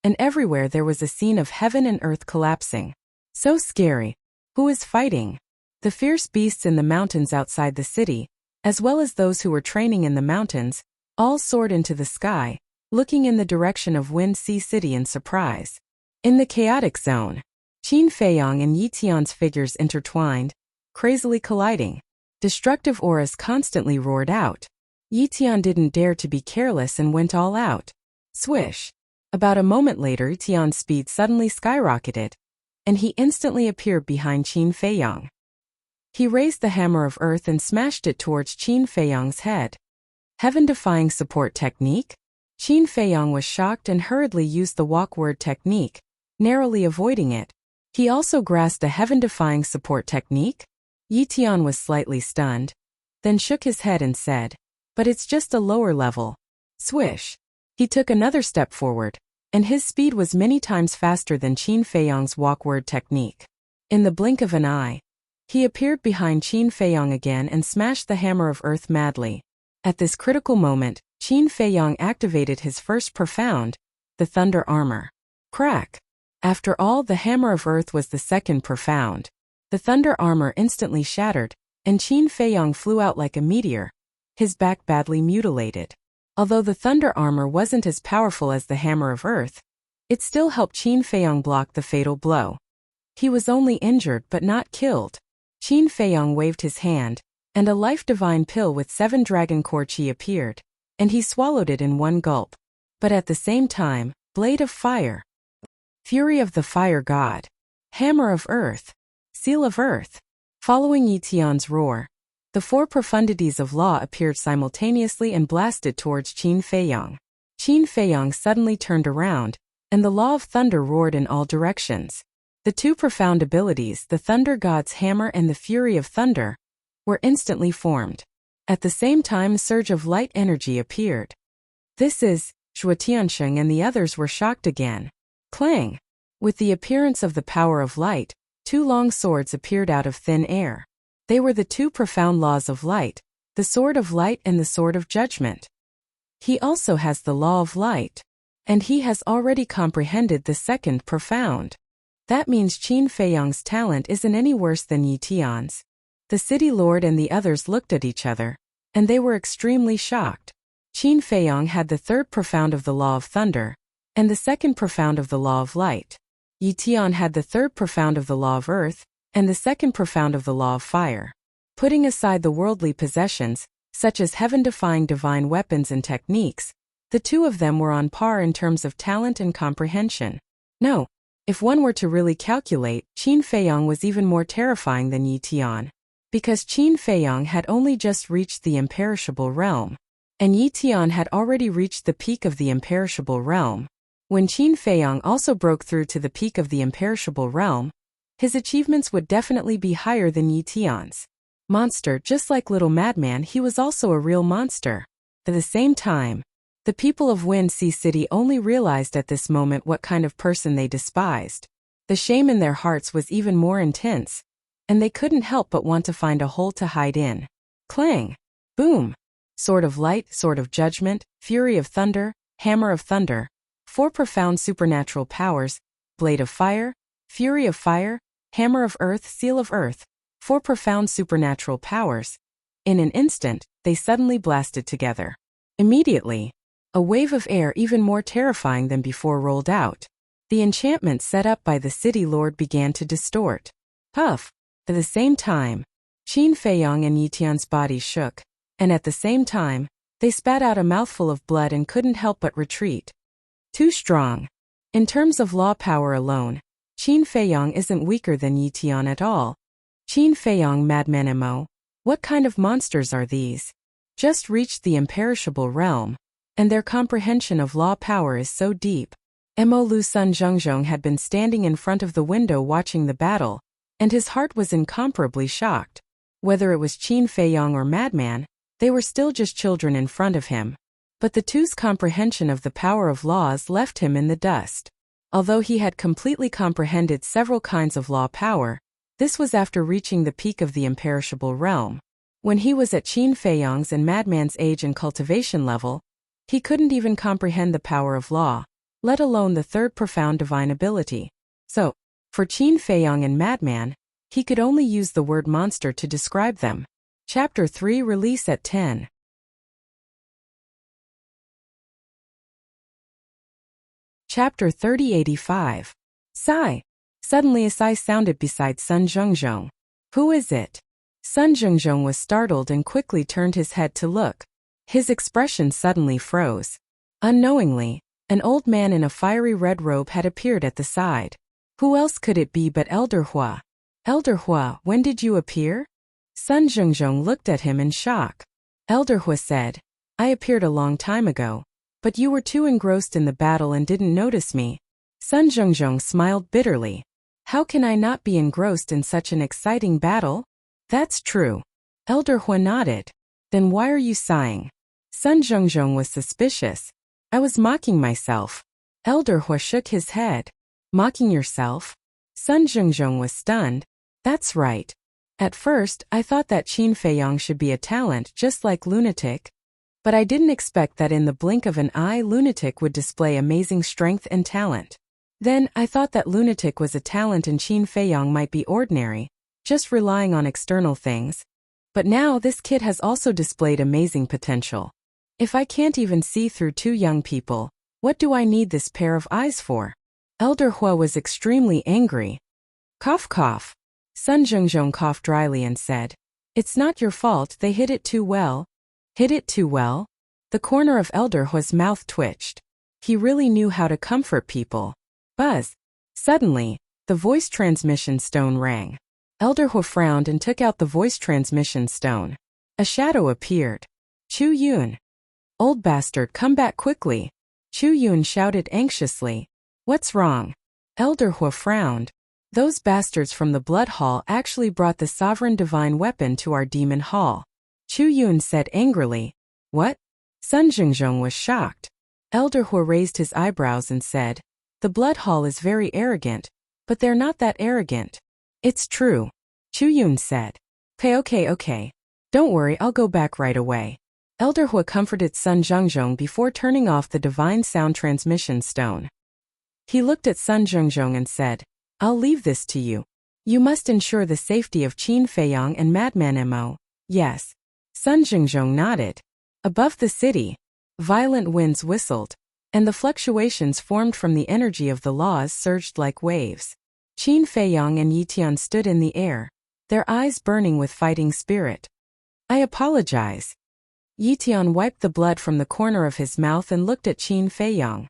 and everywhere there was a scene of heaven and earth collapsing. So scary. Who is fighting? The fierce beasts in the mountains outside the city, as well as those who were training in the mountains, all soared into the sky, looking in the direction of Wind Sea City in surprise. In the chaotic zone, Qin Feiyong and Yi Tian's figures intertwined, crazily colliding. Destructive auras constantly roared out. Yi Tian didn't dare to be careless and went all out. Swish! About a moment later, Yi Tian's speed suddenly skyrocketed, and he instantly appeared behind Qin Feiyong. He raised the hammer of earth and smashed it towards Qin Feiyong's head. Heaven-defying support technique? Qin Feiyong was shocked and hurriedly used the walk-word technique, narrowly avoiding it. He also grasped a heaven-defying support technique? Yi Tian was slightly stunned, then shook his head and said, but it's just a lower level. Swish! He took another step forward, and his speed was many times faster than Qin Feiyong's walk-word technique. In the blink of an eye, he appeared behind Qin Feiyong again and smashed the hammer of earth madly. At this critical moment, Qin Feiyong activated his first profound, the thunder armor. Crack! After all, the hammer of earth was the second profound. The thunder armor instantly shattered, and Qin Feiyong flew out like a meteor, his back badly mutilated. Although the thunder armor wasn't as powerful as the hammer of earth, it still helped Qin Feiyong block the fatal blow. He was only injured but not killed. Qin Feiyong waved his hand, and a life-divine pill with 7 dragon core chi appeared, and he swallowed it in one gulp. But at the same time, blade of fire, fury of the fire god, hammer of earth, seal of earth. Following Yi Tian's roar, the 4 profundities of law appeared simultaneously and blasted towards Qin Feiyong. Qin Feiyong suddenly turned around, and the law of thunder roared in all directions. The 2 profound abilities, the thunder god's hammer and the fury of thunder, were instantly formed. At the same time, a surge of light energy appeared. This is, Zhuo Tiansheng and the others were shocked again. Clang! With the appearance of the power of light, 2 long swords appeared out of thin air. They were the 2 profound laws of light, the sword of light and the sword of judgment. He also has the law of light. And he has already comprehended the second profound. That means Qin Feiyang's talent isn't any worse than Yi Tian's. The city lord and the others looked at each other, and they were extremely shocked. Qin Feiyang had the third profound of the law of thunder, and the second profound of the law of light. Yi Tian had the third profound of the law of earth, and the second profound of the law of fire. Putting aside the worldly possessions, such as heaven-defying divine weapons and techniques, the two of them were on par in terms of talent and comprehension. No, if one were to really calculate, Qin Feiyang was even more terrifying than Yi Tian, because Qin Feiyang had only just reached the imperishable realm, and Yi Tian had already reached the peak of the imperishable realm. When Qin Feiyang also broke through to the peak of the imperishable realm, his achievements would definitely be higher than Yi Tian's. Monster, just like little madman, he was also a real monster. At the same time, the people of Wind Sea City only realized at this moment what kind of person they despised. The shame in their hearts was even more intense, and they couldn't help but want to find a hole to hide in. Clang! Boom! Sword of light, sword of judgment, fury of thunder, hammer of thunder. 4 profound supernatural powers, blade of fire, fury of fire, hammer of earth, seal of earth. 4 profound supernatural powers. In an instant, they suddenly blasted together. Immediately, a wave of air even more terrifying than before rolled out. The enchantment set up by the city lord began to distort. Puff! At the same time, Qin Feiyang and Yi Tian's bodies shook, and at the same time, they spat out a mouthful of blood and couldn't help but retreat. Too strong. In terms of law power alone, Qin Feiyang isn't weaker than Yi Tian at all. Qin Feiyang, madman Mo. What kind of monsters are these? Just reached the imperishable realm, and their comprehension of law power is so deep. Mo Lu Sun Zhengzhong had been standing in front of the window watching the battle, and his heart was incomparably shocked. Whether it was Qin Feiyang or madman, they were still just children in front of him. But the two's comprehension of the power of laws left him in the dust. Although he had completely comprehended several kinds of law power, this was after reaching the peak of the imperishable realm. When he was at Qin Feiyang's and madman's age and cultivation level, he couldn't even comprehend the power of law, let alone the third profound divine ability. So, for Qin Feiyang and madman, he could only use the word monster to describe them. Chapter 3 Release at 10. Chapter 3085. Sigh. Suddenly a sigh sounded beside Sun Zhengzhong. Who is it? Sun Zhengzhong was startled and quickly turned his head to look. His expression suddenly froze. Unknowingly, an old man in a fiery red robe had appeared at the side. Who else could it be but Elder Hua? Elder Hua, when did you appear? Sun Zhengzhong looked at him in shock. Elder Hua said, I appeared a long time ago, but you were too engrossed in the battle and didn't notice me. Sun Zhengzhong smiled bitterly. How can I not be engrossed in such an exciting battle? That's true. Elder Hua nodded. Then why are you sighing? Sun Zhengzhong was suspicious. I was mocking myself. Elder Hua shook his head. Mocking yourself? Sun Zhengzhong was stunned. That's right. At first, I thought that Qin Feiyang should be a talent just like Lunatic. But I didn't expect that in the blink of an eye Lunatic would display amazing strength and talent. Then, I thought that Lunatic was a talent and Qin Feiyang might be ordinary, just relying on external things. But now this kid has also displayed amazing potential. If I can't even see through two young people, what do I need this pair of eyes for? Elder Hua was extremely angry. Cough cough. Sun Zhengzhong coughed dryly and said, It's not your fault, they hit it too well. Hit it too well? The corner of Elder Hua's mouth twitched. He really knew how to comfort people. Buzz. Suddenly, the voice transmission stone rang. Elder Hua frowned and took out the voice transmission stone. A shadow appeared. Chu Yun. Old bastard, come back quickly. Chu Yun shouted anxiously. What's wrong? Elder Hua frowned. Those bastards from the Blood Hall actually brought the sovereign divine weapon to our demon hall. Chu Yun said angrily. What? Sun Zhengzhong was shocked. Elder Hua raised his eyebrows and said, The Blood Hall is very arrogant, but they're not that arrogant. It's true. Chu Yun said. Okay. Don't worry, I'll go back right away. Elder Hua comforted Sun Zhengzhong before turning off the divine sound transmission stone. He looked at Sun Zhengzhong and said, "I'll leave this to you. You must ensure the safety of Qin Feiyang and Madman Mo." "Yes." Sun Zhengzhong nodded. Above the city, violent winds whistled, and the fluctuations formed from the energy of the laws surged like waves. Qin Feiyang and Yitian stood in the air, their eyes burning with fighting spirit. "I apologize." Yitian wiped the blood from the corner of his mouth and looked at Qin Feiyang.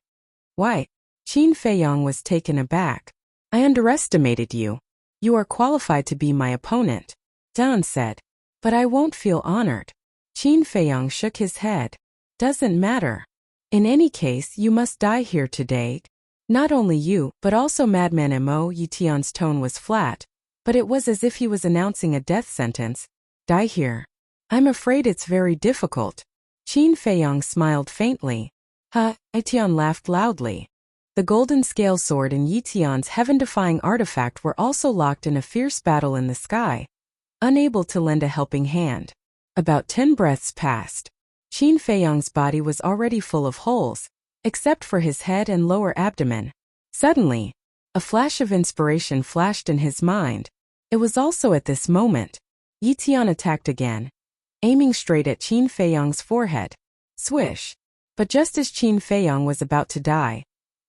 "Why?" Qin Feiyang was taken aback. "I underestimated you. You are qualified to be my opponent," Dan said. "But I won't feel honored." Qin Feiyang shook his head. "Doesn't matter. In any case, you must die here today. Not only you, but also Madman Mo." Yitian's tone was flat, but it was as if he was announcing a death sentence. "Die here. I'm afraid it's very difficult." Qin Feiyang smiled faintly. "Ha!" Yitian laughed loudly. The golden scale sword and Yitian's heaven-defying artifact were also locked in a fierce battle in the sky, unable to lend a helping hand. About 10 breaths passed. Qin Feiyang's body was already full of holes, except for his head and lower abdomen. Suddenly, a flash of inspiration flashed in his mind. It was also at this moment Yitian attacked again, aiming straight at Qin Feiyang's forehead. Swish! But just as Qin Feiyang was about to die,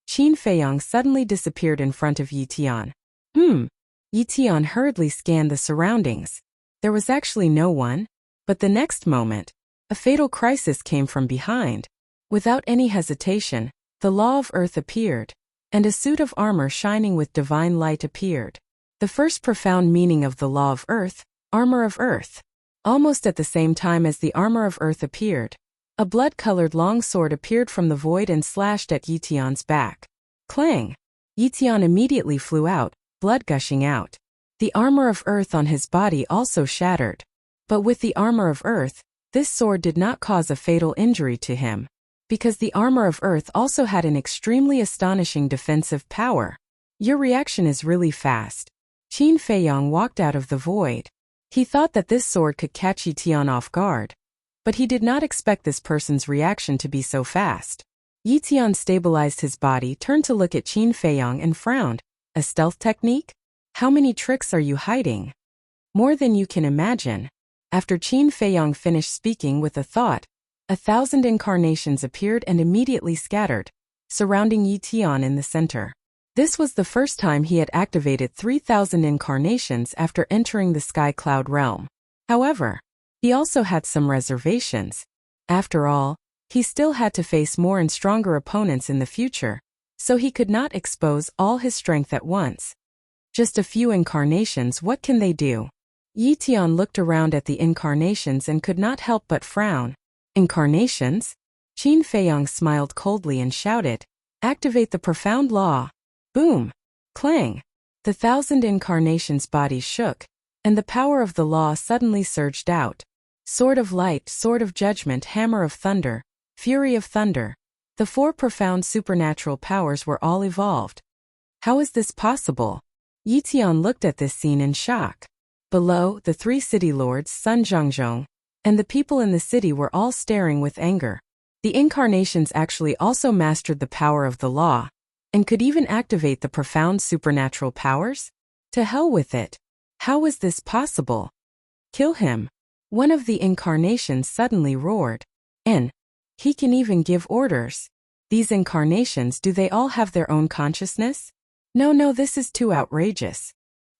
Qin Feiyang suddenly disappeared in front of Yitian. Yitian hurriedly scanned the surroundings. There was actually no one, but the next moment, a fatal crisis came from behind. Without any hesitation, the Law of Earth appeared, and a suit of armor shining with divine light appeared. The first profound meaning of the Law of Earth, Armor of Earth. Almost at the same time as the Armor of Earth appeared, a blood-colored long sword appeared from the void and slashed at Yitian's back. Clang! Yitian immediately flew out, blood gushing out. The Armor of Earth on his body also shattered. But with the Armor of Earth, this sword did not cause a fatal injury to him, because the Armor of Earth also had an extremely astonishing defensive power. Your reaction is really fast. Qin Feiyang walked out of the void. He thought that this sword could catch Yitian off guard, but he did not expect this person's reaction to be so fast. Yitian stabilized his body, turned to look at Qin Feiyang and frowned. "A stealth technique? How many tricks are you hiding?" "More than you can imagine." After Qin Feiyang finished speaking with a thought, 1,000 incarnations appeared and immediately scattered, surrounding Yitian in the center. This was the first time he had activated 3,000 incarnations after entering the Sky Cloud realm. However, he also had some reservations. After all, he still had to face more and stronger opponents in the future, so he could not expose all his strength at once. Just a few incarnations, what can they do? Yitian looked around at the incarnations and could not help but frown. "Incarnations?" Qin Feiyang smiled coldly and shouted, "Activate the profound law." Boom! Clang! The 1,000 incarnations' bodies shook, and the power of the law suddenly surged out. Sword of light, sword of judgment, hammer of thunder, fury of thunder. The 4 profound supernatural powers were all evolved. How is this possible? Yitian looked at this scene in shock. Below, the 3 city lords, Sun Zhengzhong, and the people in the city were all staring with anger. The incarnations actually also mastered the power of the law, and could even activate the profound supernatural powers? To hell with it. How was this possible? Kill him. One of the incarnations suddenly roared. And he can even give orders. These incarnations, do they all have their own consciousness? No, this is too outrageous.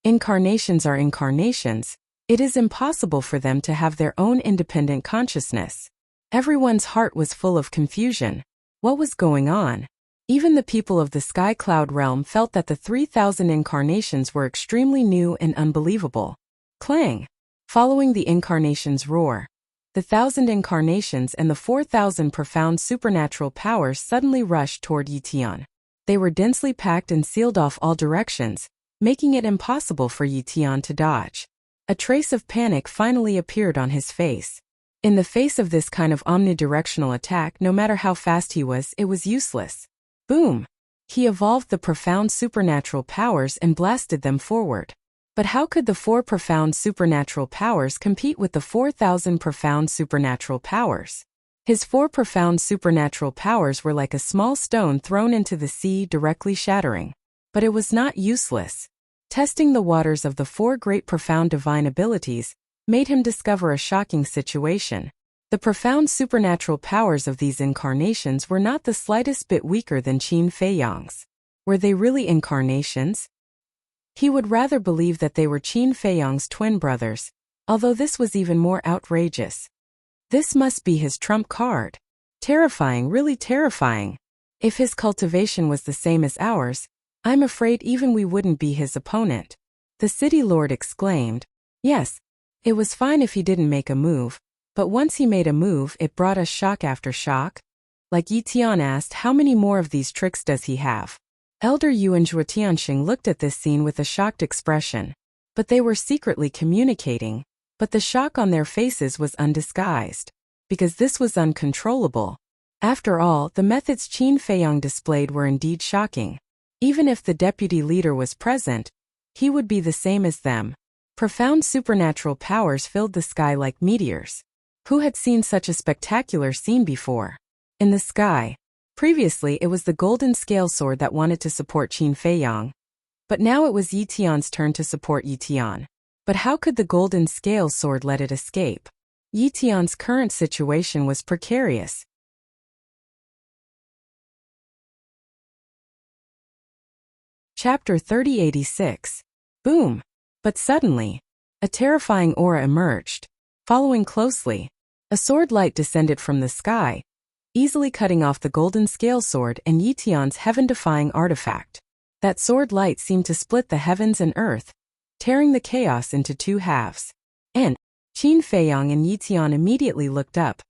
Incarnations are incarnations. It is impossible for them to have their own independent consciousness. Everyone's heart was full of confusion. What was going on? Even the people of the Sky Cloud realm felt that the 3,000 incarnations were extremely new and unbelievable. Clang! Following the incarnation's roar, the 1,000 incarnations and the 4,000 profound supernatural powers suddenly rushed toward Yitian. They were densely packed and sealed off all directions, making it impossible for Yitian to dodge. A trace of panic finally appeared on his face. In the face of this kind of omnidirectional attack, no matter how fast he was, it was useless. Boom! He evolved the profound supernatural powers and blasted them forward. But how could the 4 profound supernatural powers compete with the 4,000 profound supernatural powers? His 4 profound supernatural powers were like a small stone thrown into the sea, directly shattering. But it was not useless. Testing the waters of the 4 great profound divine abilities made him discover a shocking situation. The profound supernatural powers of these incarnations were not the slightest bit weaker than Qin Feiyang's. Were they really incarnations? He would rather believe that they were Qin Feiyang's twin brothers, although this was even more outrageous. This must be his trump card. Terrifying, really terrifying. If his cultivation was the same as ours, I'm afraid even we wouldn't be his opponent. The city lord exclaimed. Yes, it was fine if he didn't make a move, but once he made a move, it brought us shock after shock. Like Yi Tian asked, how many more of these tricks does he have? Elder Yu and Zhuo Tianxing looked at this scene with a shocked expression. But they were secretly communicating. But the shock on their faces was undisguised. Because this was uncontrollable. After all, the methods Qin Feiyang displayed were indeed shocking. Even if the deputy leader was present, he would be the same as them. Profound supernatural powers filled the sky like meteors. Who had seen such a spectacular scene before? In the sky. Previously it was the golden scale sword that wanted to support Qin Feiyang. But now it was Yi Tian's turn to support Yi Tian. But how could the golden scale sword let it escape? Yi Tian's current situation was precarious. Chapter 3086. Boom! But suddenly, a terrifying aura emerged. Following closely, a sword light descended from the sky, easily cutting off the golden scale sword and Yi Tian's heaven-defying artifact. That sword light seemed to split the heavens and earth, tearing the chaos into 2 halves. And Qin Feiyang and Yi Tian immediately looked up,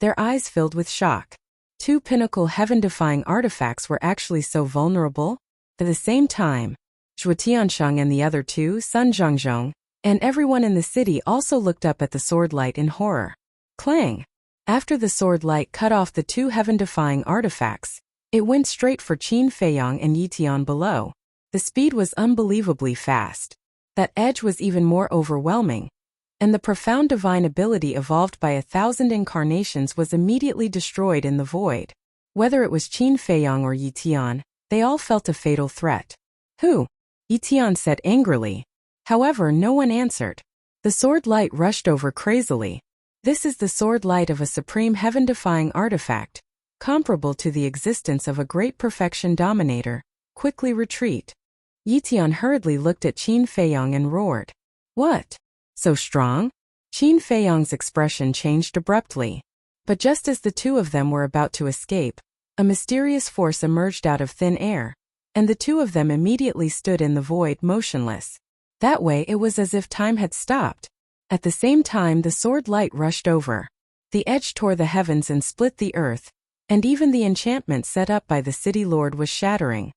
their eyes filled with shock. 2 pinnacle heaven-defying artifacts were actually so vulnerable? At the same time, Zhuo Tiansheng and the other 2, Sun Zhongzhong, and everyone in the city also looked up at the sword light in horror. Clang! After the sword light cut off the 2 heaven-defying artifacts, it went straight for Qin Feiyang and Yi Tian below. The speed was unbelievably fast. That edge was even more overwhelming. And the profound divine ability evolved by 1,000 incarnations was immediately destroyed in the void. Whether it was Qin Feiyang or Yi Tian, they all felt a fatal threat. Who? Yi Tian said angrily. However, no one answered. The sword light rushed over crazily. This is the sword light of a supreme heaven-defying artifact, comparable to the existence of a great perfection dominator. Quickly retreat. Yi Tian hurriedly looked at Qin Feiyang and roared. What? So strong? Qin Feiyang's expression changed abruptly. But just as the 2 of them were about to escape, a mysterious force emerged out of thin air, and the 2 of them immediately stood in the void motionless. That way it was as if time had stopped. At the same time the sword light rushed over. The edge tore the heavens and split the earth, and even the enchantment set up by the city lord was shattering.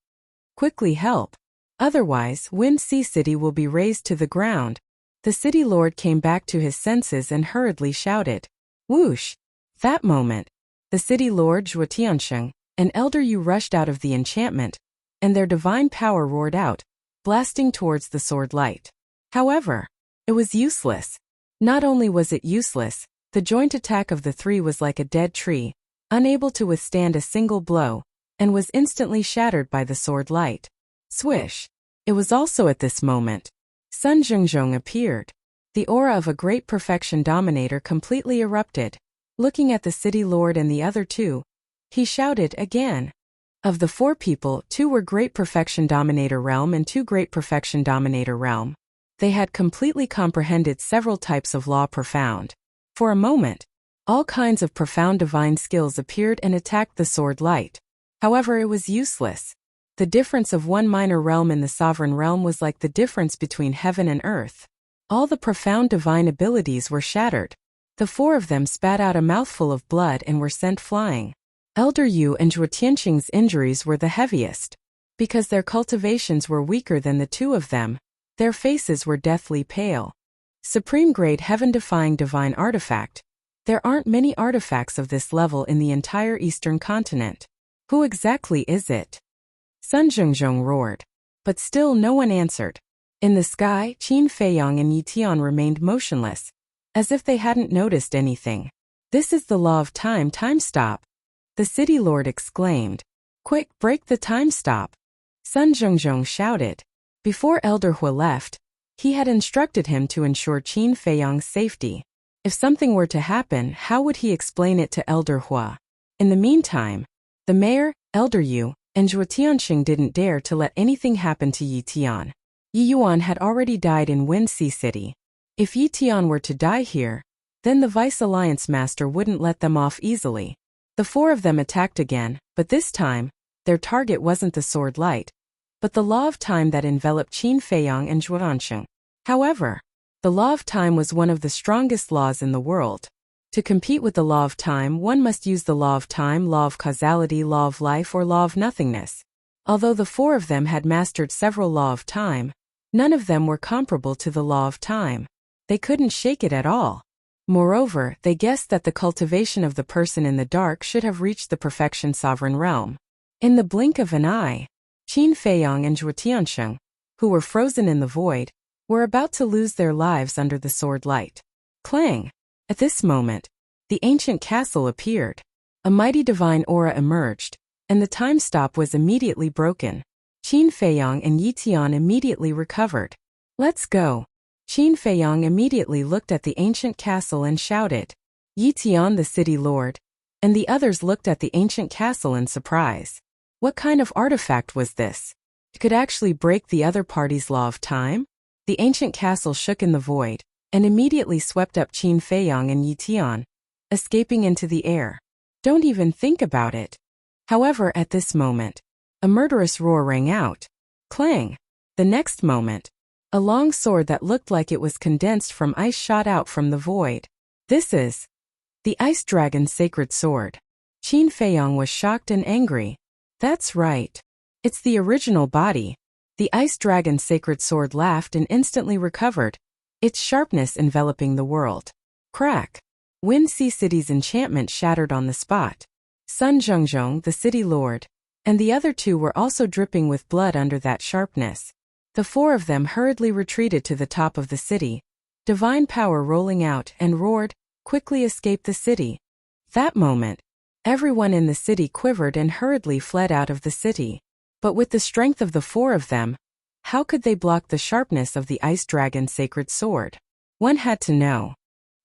Quickly help. Otherwise, Wind Sea City will be razed to the ground. The city lord came back to his senses and hurriedly shouted. Whoosh! That moment, the city lord Zhuo Tiansheng and Elder Yu rushed out of the enchantment, and their divine power roared out, blasting towards the sword light. However, it was useless. Not only was it useless, the joint attack of the 3 was like a dead tree, unable to withstand a single blow, and was instantly shattered by the sword light. Swish! It was also at this moment. Sun Zhongzhong appeared. The aura of a great perfection dominator completely erupted. Looking at the city lord and the other 2, he shouted again. Of the 4 people, 2 were Great Perfection Dominator Realm and 2 Great Perfection Dominator Realm. They had completely comprehended several types of law profound. For a moment, all kinds of profound divine skills appeared and attacked the sword light. However, it was useless. The difference of 1 minor realm in the sovereign realm was like the difference between heaven and earth. All the profound divine abilities were shattered. The 4 of them spat out a mouthful of blood and were sent flying. Elder Yu and Zhuo Tianxing's injuries were the heaviest. Because their cultivations were weaker than the 2 of them, their faces were deathly pale. Supreme grade heaven-defying divine artifact. There aren't many artifacts of this level in the entire eastern continent. Who exactly is it? Sun Zhongzhong roared. But still no one answered. In the sky, Qin Feiyang and Yi Tian remained motionless, as if they hadn't noticed anything. "This is the law of time. Time stop," the city lord exclaimed. "Quick, break the time stop," Sun Zhongzhong shouted. Before Elder Hua left, he had instructed him to ensure Qin Feiyang's safety. If something were to happen, how would he explain it to Elder Hua? In the meantime, the mayor, Elder Yu, and Zhuo Tianxing didn't dare to let anything happen to Yi Tian. Yi Yuan had already died in Wind Sea City. If Yi Tian were to die here, then the Vice Alliance Master wouldn't let them off easily. The four of them attacked again, but this time, their target wasn't the sword light, but the law of time that enveloped Qin Feiyang and Zhuo Tianxing. However, the law of time was one of the strongest laws in the world. To compete with the law of time, one must use the law of time, law of causality, law of life, or law of nothingness. Although the four of them had mastered several law of time, none of them were comparable to the law of time. They couldn't shake it at all. Moreover, they guessed that the cultivation of the person in the dark should have reached the perfection sovereign realm. In the blink of an eye, Qin Feiyang and Zhuo Tianxing, who were frozen in the void, were about to lose their lives under the sword light. Clang! At this moment, the ancient castle appeared. A mighty divine aura emerged, and the time stop was immediately broken. Qin Feiyang and Yi Tian immediately recovered. "Let's go." Qin Feiyang immediately looked at the ancient castle and shouted. Yi Tian, the city lord, and the others looked at the ancient castle in surprise. What kind of artifact was this? It could actually break the other party's law of time? The ancient castle shook in the void, and immediately swept up Qin Feiyang and Yi Tian, escaping into the air. Don't even think about it. However, at this moment, a murderous roar rang out. Clang! The next moment, a long sword that looked like it was condensed from ice shot out from the void. "This is the Ice Dragon's sacred sword." Qin Feiyang was shocked and angry. "That's right. It's the original body." The Ice Dragon's sacred sword laughed and instantly recovered, its sharpness enveloping the world. Crack! Wind Sea City's enchantment shattered on the spot. Sun Zhongzhong, the city lord, and the other two were also dripping with blood under that sharpness. The four of them hurriedly retreated to the top of the city, divine power rolling out, and roared, "Quickly escape the city." That moment, everyone in the city quivered and hurriedly fled out of the city. But with the strength of the four of them, how could they block the sharpness of the Ice Dragon's sacred sword? One had to know.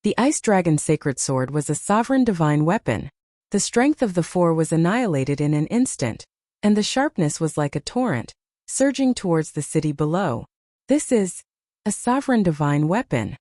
The Ice Dragon's sacred sword was a sovereign divine weapon. The strength of the four was annihilated in an instant, and the sharpness was like a torrent, surging towards the city below. "This is a sovereign divine weapon."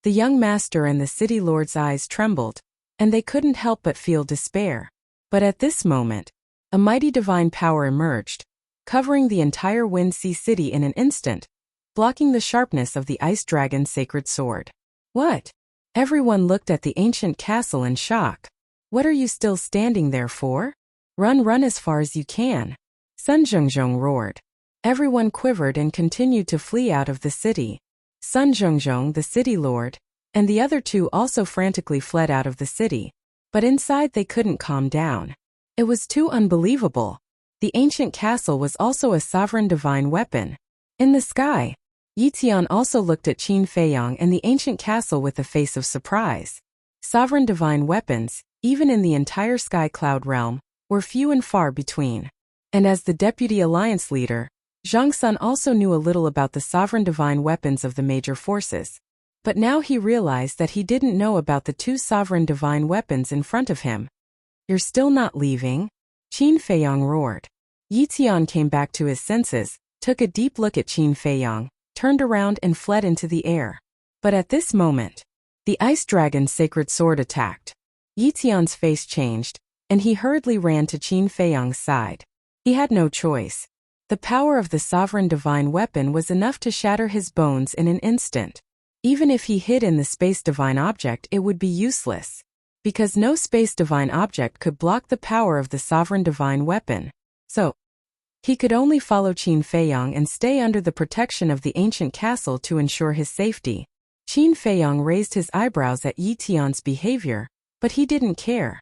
The young master and the city lord's eyes trembled, and they couldn't help but feel despair. But at this moment, a mighty divine power emerged, covering the entire Wind Sea City in an instant, blocking the sharpness of the Ice Dragon's sacred sword. "What?" Everyone looked at the ancient castle in shock. "What are you still standing there for? Run as far as you can," Sun Zhongzhong roared. Everyone quivered and continued to flee out of the city. Sun Zhongzhong, the city lord, and the other two also frantically fled out of the city. But inside they couldn't calm down. It was too unbelievable. The ancient castle was also a sovereign divine weapon. In the sky, Yi Tian also looked at Qin Feiyang and the ancient castle with a face of surprise. Sovereign divine weapons, even in the entire sky cloud realm, were few and far between. And as the deputy alliance leader, Zhang Sun also knew a little about the sovereign divine weapons of the major forces. But now he realized that he didn't know about the two sovereign divine weapons in front of him. "You're still not leaving?" Qin Feiyang roared. Yi Tian came back to his senses, took a deep look at Qin Feiyang, turned around and fled into the air. But at this moment, the Ice Dragon's sacred sword attacked. Yi Tian's face changed, and he hurriedly ran to Qin Feiyang's side. He had no choice. The power of the sovereign divine weapon was enough to shatter his bones in an instant. Even if he hid in the space divine object, it would be useless, because no space divine object could block the power of the sovereign divine weapon. So, he could only follow Qin Feiyang and stay under the protection of the ancient castle to ensure his safety. Qin Feiyang raised his eyebrows at Yi Tian's behavior, but he didn't care.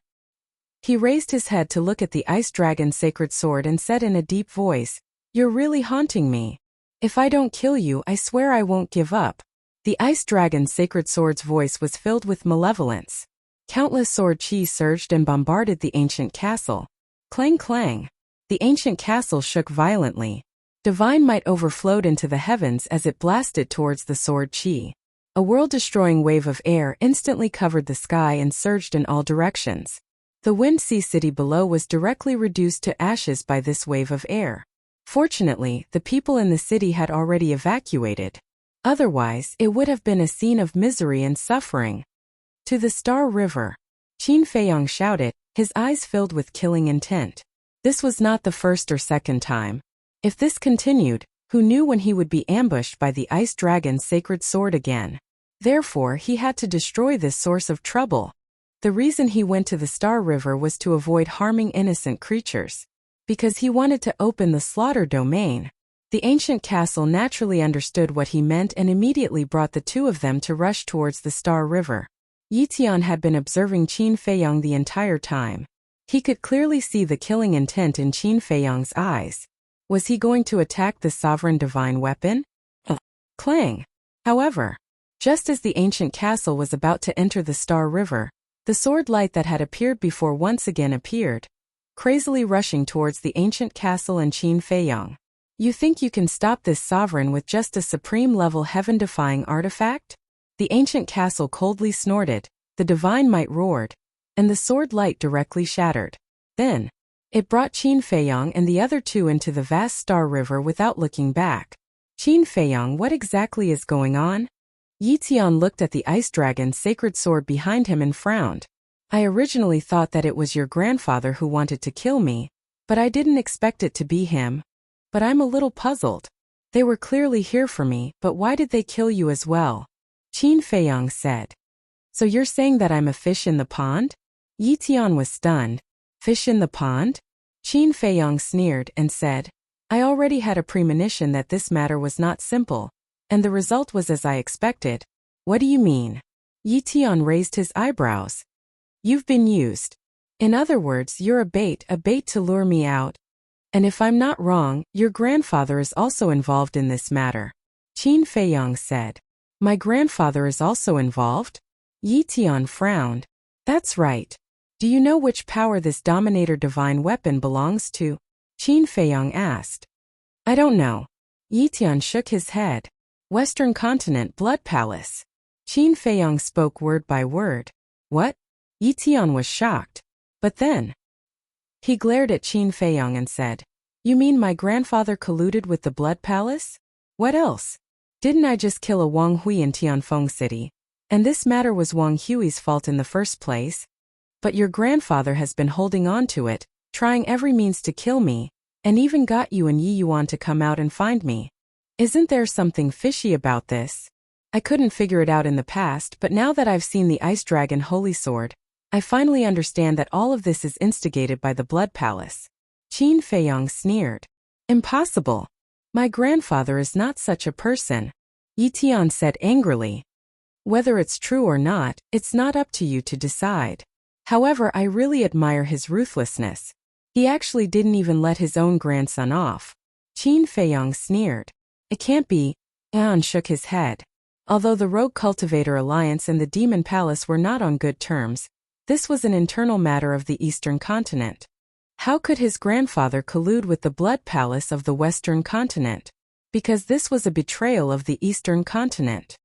He raised his head to look at the Ice Dragon's sacred sword and said in a deep voice, "You're really haunting me." If I don't kill you, I swear I won't give up. The ice dragon's sacred sword's voice was filled with malevolence. Countless sword chi surged and bombarded the ancient castle. Clang clang. The ancient castle shook violently. Divine might overflowed into the heavens as it blasted towards the sword chi. A world-destroying wave of air instantly covered the sky and surged in all directions. The Wind Sea city below was directly reduced to ashes by this wave of air. Fortunately, the people in the city had already evacuated. Otherwise, it would have been a scene of misery and suffering. To the Star River. Qin Feiyong shouted, his eyes filled with killing intent. This was not the first or second time. If this continued, who knew when he would be ambushed by the ice dragon's sacred sword again? Therefore, he had to destroy this source of trouble. The reason he went to the Star River was to avoid harming innocent creatures. Because he wanted to open the slaughter domain. The ancient castle naturally understood what he meant and immediately brought the two of them to rush towards the Star River. Yi Tian had been observing Qin Feiyong the entire time. He could clearly see the killing intent in Qin Feiyong's eyes. Was he going to attack the sovereign divine weapon? Clang. However, just as the ancient castle was about to enter the Star River, the sword light that had appeared before once again appeared, crazily rushing towards the ancient castle and Qin Feiyong. You think you can stop this sovereign with just a supreme-level heaven-defying artifact? The ancient castle coldly snorted, the divine might roared, and the sword light directly shattered. Then, it brought Qin Feiyong and the other two into the vast Star River without looking back. Qin Feiyong, what exactly is going on? Yi Tian looked at the ice dragon's sacred sword behind him and frowned. I originally thought that it was your grandfather who wanted to kill me, but I didn't expect it to be him. But I'm a little puzzled. They were clearly here for me, but why did they kill you as well? Qin Feiyong said. So you're saying that I'm a fish in the pond? Yi Tian was stunned. Fish in the pond? Qin Feiyong sneered and said, I already had a premonition that this matter was not simple, and the result was as I expected. What do you mean? Yi Tian raised his eyebrows. You've been used. In other words, you're a bait to lure me out. And if I'm not wrong, your grandfather is also involved in this matter. Qin Feiyong said. My grandfather is also involved? Yi Tian frowned. That's right. Do you know which power this Dominator divine weapon belongs to? Qin Feiyong asked. I don't know. Yi Tian shook his head. Western Continent Blood Palace. Qin Feiyong spoke word by word. What? Yi Tian was shocked. But then, he glared at Qin Feiyong and said, You mean my grandfather colluded with the Blood Palace? What else? Didn't I just kill a Wang Hui in Tianfeng City? And this matter was Wang Hui's fault in the first place? But your grandfather has been holding on to it, trying every means to kill me, and even got you and Yi Yuan to come out and find me. Isn't there something fishy about this? I couldn't figure it out in the past, but now that I've seen the Ice Dragon Holy Sword, I finally understand that all of this is instigated by the Blood Palace. Qin Feiyong sneered. Impossible. My grandfather is not such a person. Yi Tian said angrily. Whether it's true or not, it's not up to you to decide. However, I really admire his ruthlessness. He actually didn't even let his own grandson off. Qin Feiyong sneered. It can't be. An shook his head. Although the Rogue Cultivator Alliance and the Demon Palace were not on good terms, this was an internal matter of the Eastern Continent. How could his grandfather collude with the Blood Palace of the Western Continent? Because this was a betrayal of the Eastern Continent.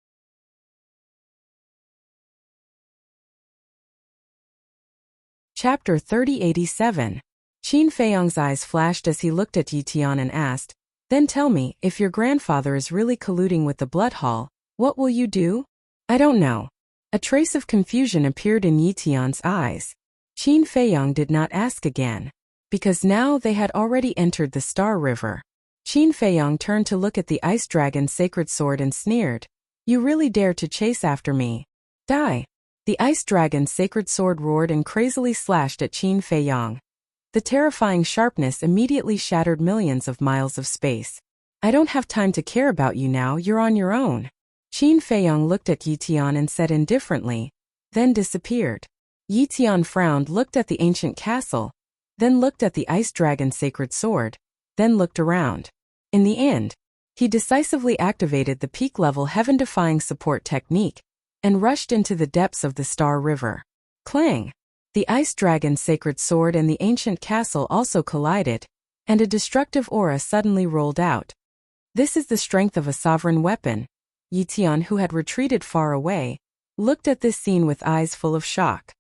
Chapter 3087. Qin Feiyong's eyes flashed as he looked at Yi Tian and asked, Then tell me, if your grandfather is really colluding with the Blood Hall, what will you do? I don't know. A trace of confusion appeared in Yi Tian's eyes. Qin Feiyong did not ask again, because now they had already entered the Star River. Qin Feiyong turned to look at the Ice Dragon's sacred sword and sneered. You really dare to chase after me? Die! The Ice Dragon's sacred sword roared and crazily slashed at Qin Feiyong. The terrifying sharpness immediately shattered millions of miles of space. I don't have time to care about you now, you're on your own. Qin Feiyong looked at Yi Tian and said indifferently, then disappeared. Yi Tian frowned, looked at the ancient castle, then looked at the Ice Dragon's sacred sword, then looked around. In the end, He decisively activated the peak-level heaven-defying support technique and rushed into the depths of the Star River. Clang! The Ice Dragon's sacred sword and the ancient castle also collided, and a destructive aura suddenly rolled out. This is the strength of a sovereign weapon. Yi Tian, who had retreated far away, looked at this scene with eyes full of shock.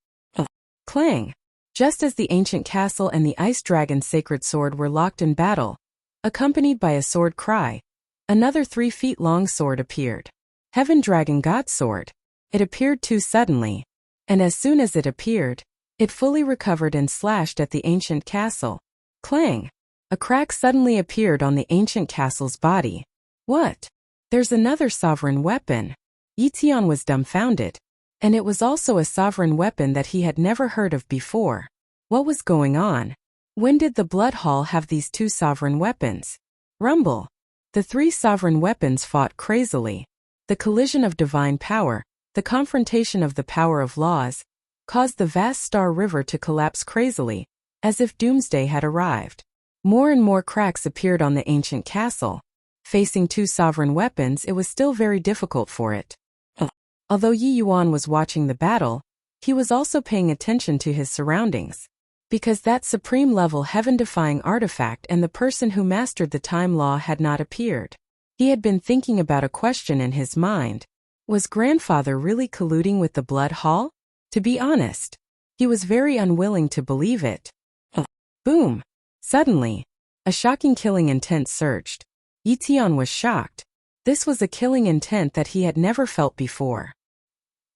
Clang! Just as the ancient castle and the Ice Dragon's sacred sword were locked in battle, accompanied by a sword cry, another 3 feet long sword appeared. Heaven Dragon God Sword. It appeared too suddenly, and as soon as it appeared, it fully recovered and slashed at the ancient castle. Clang! A crack suddenly appeared on the ancient castle's body. What? There's another sovereign weapon. Yi Tian was dumbfounded, and it was also a sovereign weapon that he had never heard of before. What was going on? When did the Blood Hall have these 2 sovereign weapons? Rumble! The 3 sovereign weapons fought crazily. The collision of divine power, the confrontation of the power of laws, caused the vast Star River to collapse crazily, as if doomsday had arrived. More and more cracks appeared on the ancient castle. Facing 2 sovereign weapons, it was still very difficult for it. Although Yi Yuan was watching the battle, he was also paying attention to his surroundings. Because that supreme-level heaven-defying artifact and the person who mastered the time law had not appeared. He had been thinking about a question in his mind. Was grandfather really colluding with the Blood Hall? To be honest, he was very unwilling to believe it. Boom! Suddenly, a shocking killing intent surged. Yi Tian was shocked. This was a killing intent that he had never felt before.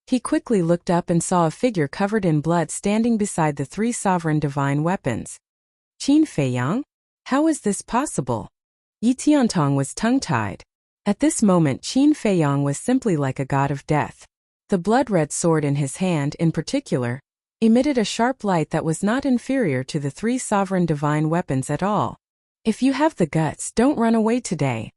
He quickly looked up and saw a figure covered in blood standing beside the 3 sovereign divine weapons. Qin Feiyang? How is this possible? Yi Tiantong was tongue-tied. At this moment, Qin Feiyang was simply like a god of death. The blood-red sword in his hand, in particular, emitted a sharp light that was not inferior to the 3 sovereign divine weapons at all. If you have the guts, don't run away today.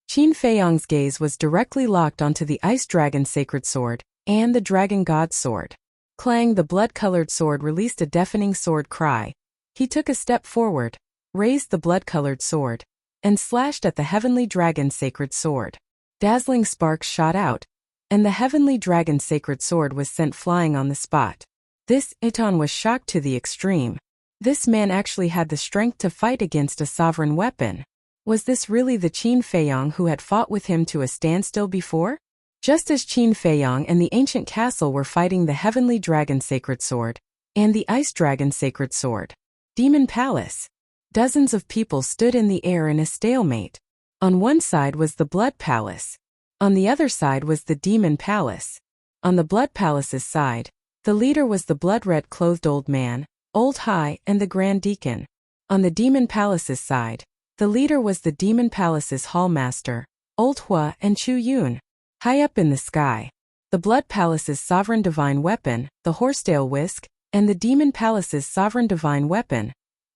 Qin Feiyang's gaze was directly locked onto the Ice Dragon's sacred sword and the Dragon God Sword. Clang! The blood-colored sword released a deafening sword cry. He took a step forward, raised the blood-colored sword, and slashed at the Heavenly Dragon's sacred sword. Dazzling sparks shot out, and the Heavenly Dragon's sacred sword was sent flying on the spot. This Itan was shocked to the extreme. This man actually had the strength to fight against a sovereign weapon. Was this really the Qin Feiyang who had fought with him to a standstill before? Just as Qin Feiyang and the ancient castle were fighting the Heavenly Dragon Sacred Sword and the Ice Dragon Sacred Sword. Demon Palace. Dozens of people stood in the air in a stalemate. On one side was the Blood Palace. On the other side was the Demon Palace. On the Blood Palace's side, the leader was the blood-red clothed old man, Old Hai, and the Grand Deacon. On the Demon Palace's side, the leader was the Demon Palace's Hallmaster, Old Hua, and Chu Yun. High up in the sky, the Blood Palace's sovereign divine weapon, the Horsetail Whisk, and the Demon Palace's sovereign divine weapon,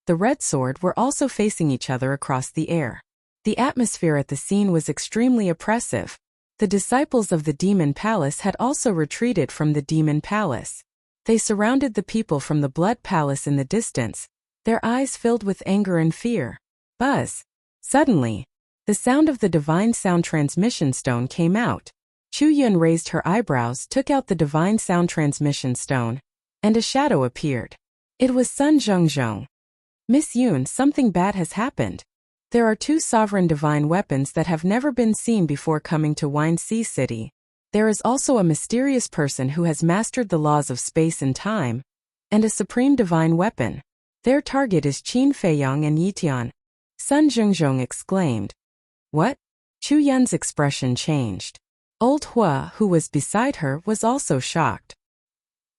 the Red Sword, were also facing each other across the air. The atmosphere at the scene was extremely oppressive. The disciples of the Demon Palace had also retreated from the Demon Palace. They surrounded the people from the Blood Palace in the distance, their eyes filled with anger and fear. Buzz! Suddenly, the sound of the Divine Sound Transmission Stone came out. Chu Yun raised her eyebrows, took out the Divine Sound Transmission Stone, and a shadow appeared. It was Sun Zhongzhong. Miss Yun, something bad has happened. There are 2 sovereign divine weapons that have never been seen before coming to Wine Sea City. There is also a mysterious person who has mastered the laws of space and time, and a supreme divine weapon. Their target is Qin Feiyang and Yi Tian. Sun Zhongzhong exclaimed. What? Chu Yun's expression changed. Old Hua, who was beside her, was also shocked.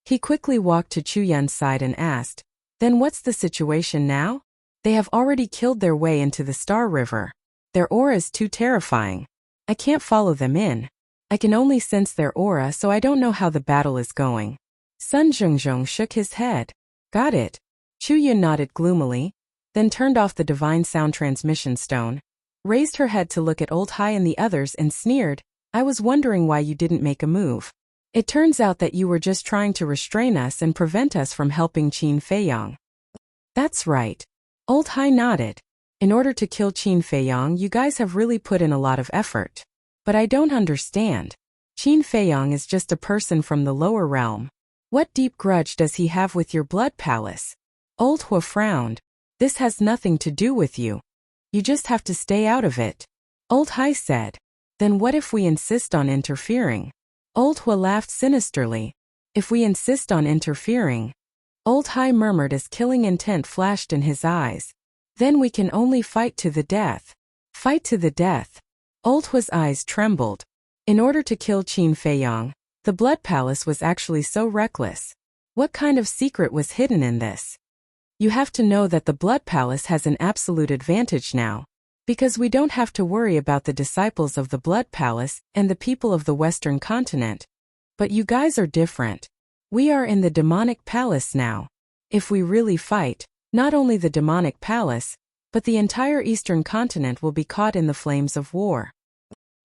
He quickly walked to Chu Yun's side and asked, Then what's the situation now? They have already killed their way into the Star River. Their aura is too terrifying. I can't follow them in. I can only sense their aura, so I don't know how the battle is going. Sun Zhongzhong shook his head. Got it. Chu Yun nodded gloomily, then turned off the Divine Sound Transmission Stone, raised her head to look at Old Hai and the others and sneered, I was wondering why you didn't make a move. It turns out that you were just trying to restrain us and prevent us from helping Qin Feiyang. That's right. Old Hai nodded. In order to kill Qin Feiyang, you guys have really put in a lot of effort. But I don't understand. Qin Feiyang is just a person from the lower realm. What deep grudge does he have with your blood palace? Old Hua frowned. This has nothing to do with you. You just have to stay out of it. Old Hai said. Then what if we insist on interfering? Old Hua laughed sinisterly. If we insist on interfering? Old Hai murmured as killing intent flashed in his eyes. Then we can only fight to the death. Fight to the death. Old Hua's eyes trembled. In order to kill Qin Feiyang, the blood palace was actually so reckless. What kind of secret was hidden in this? You have to know that the blood palace has an absolute advantage now. Because we don't have to worry about the disciples of the blood palace and the people of the Western continent. But you guys are different. We are in the demonic palace now. If we really fight, not only the demonic palace, but the entire Eastern continent will be caught in the flames of war.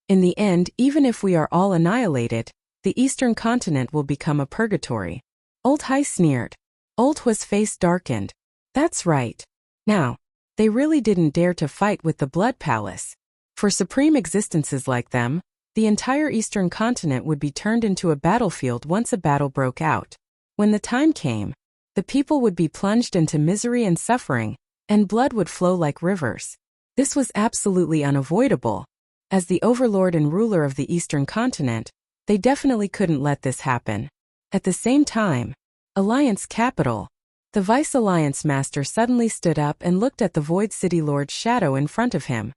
In the end, even if we are all annihilated, the Eastern continent will become a purgatory. Old Hai sneered. Old Hua's face darkened. That's right. Now, they really didn't dare to fight with the blood palace. For supreme existences like them, the entire Eastern continent would be turned into a battlefield once a battle broke out. When the time came, the people would be plunged into misery and suffering, and blood would flow like rivers. This was absolutely unavoidable. As the overlord and ruler of the Eastern continent, they definitely couldn't let this happen. At the same time, Alliance Capital, the Vice Alliance Master suddenly stood up and looked at the Void City Lord's shadow in front of him.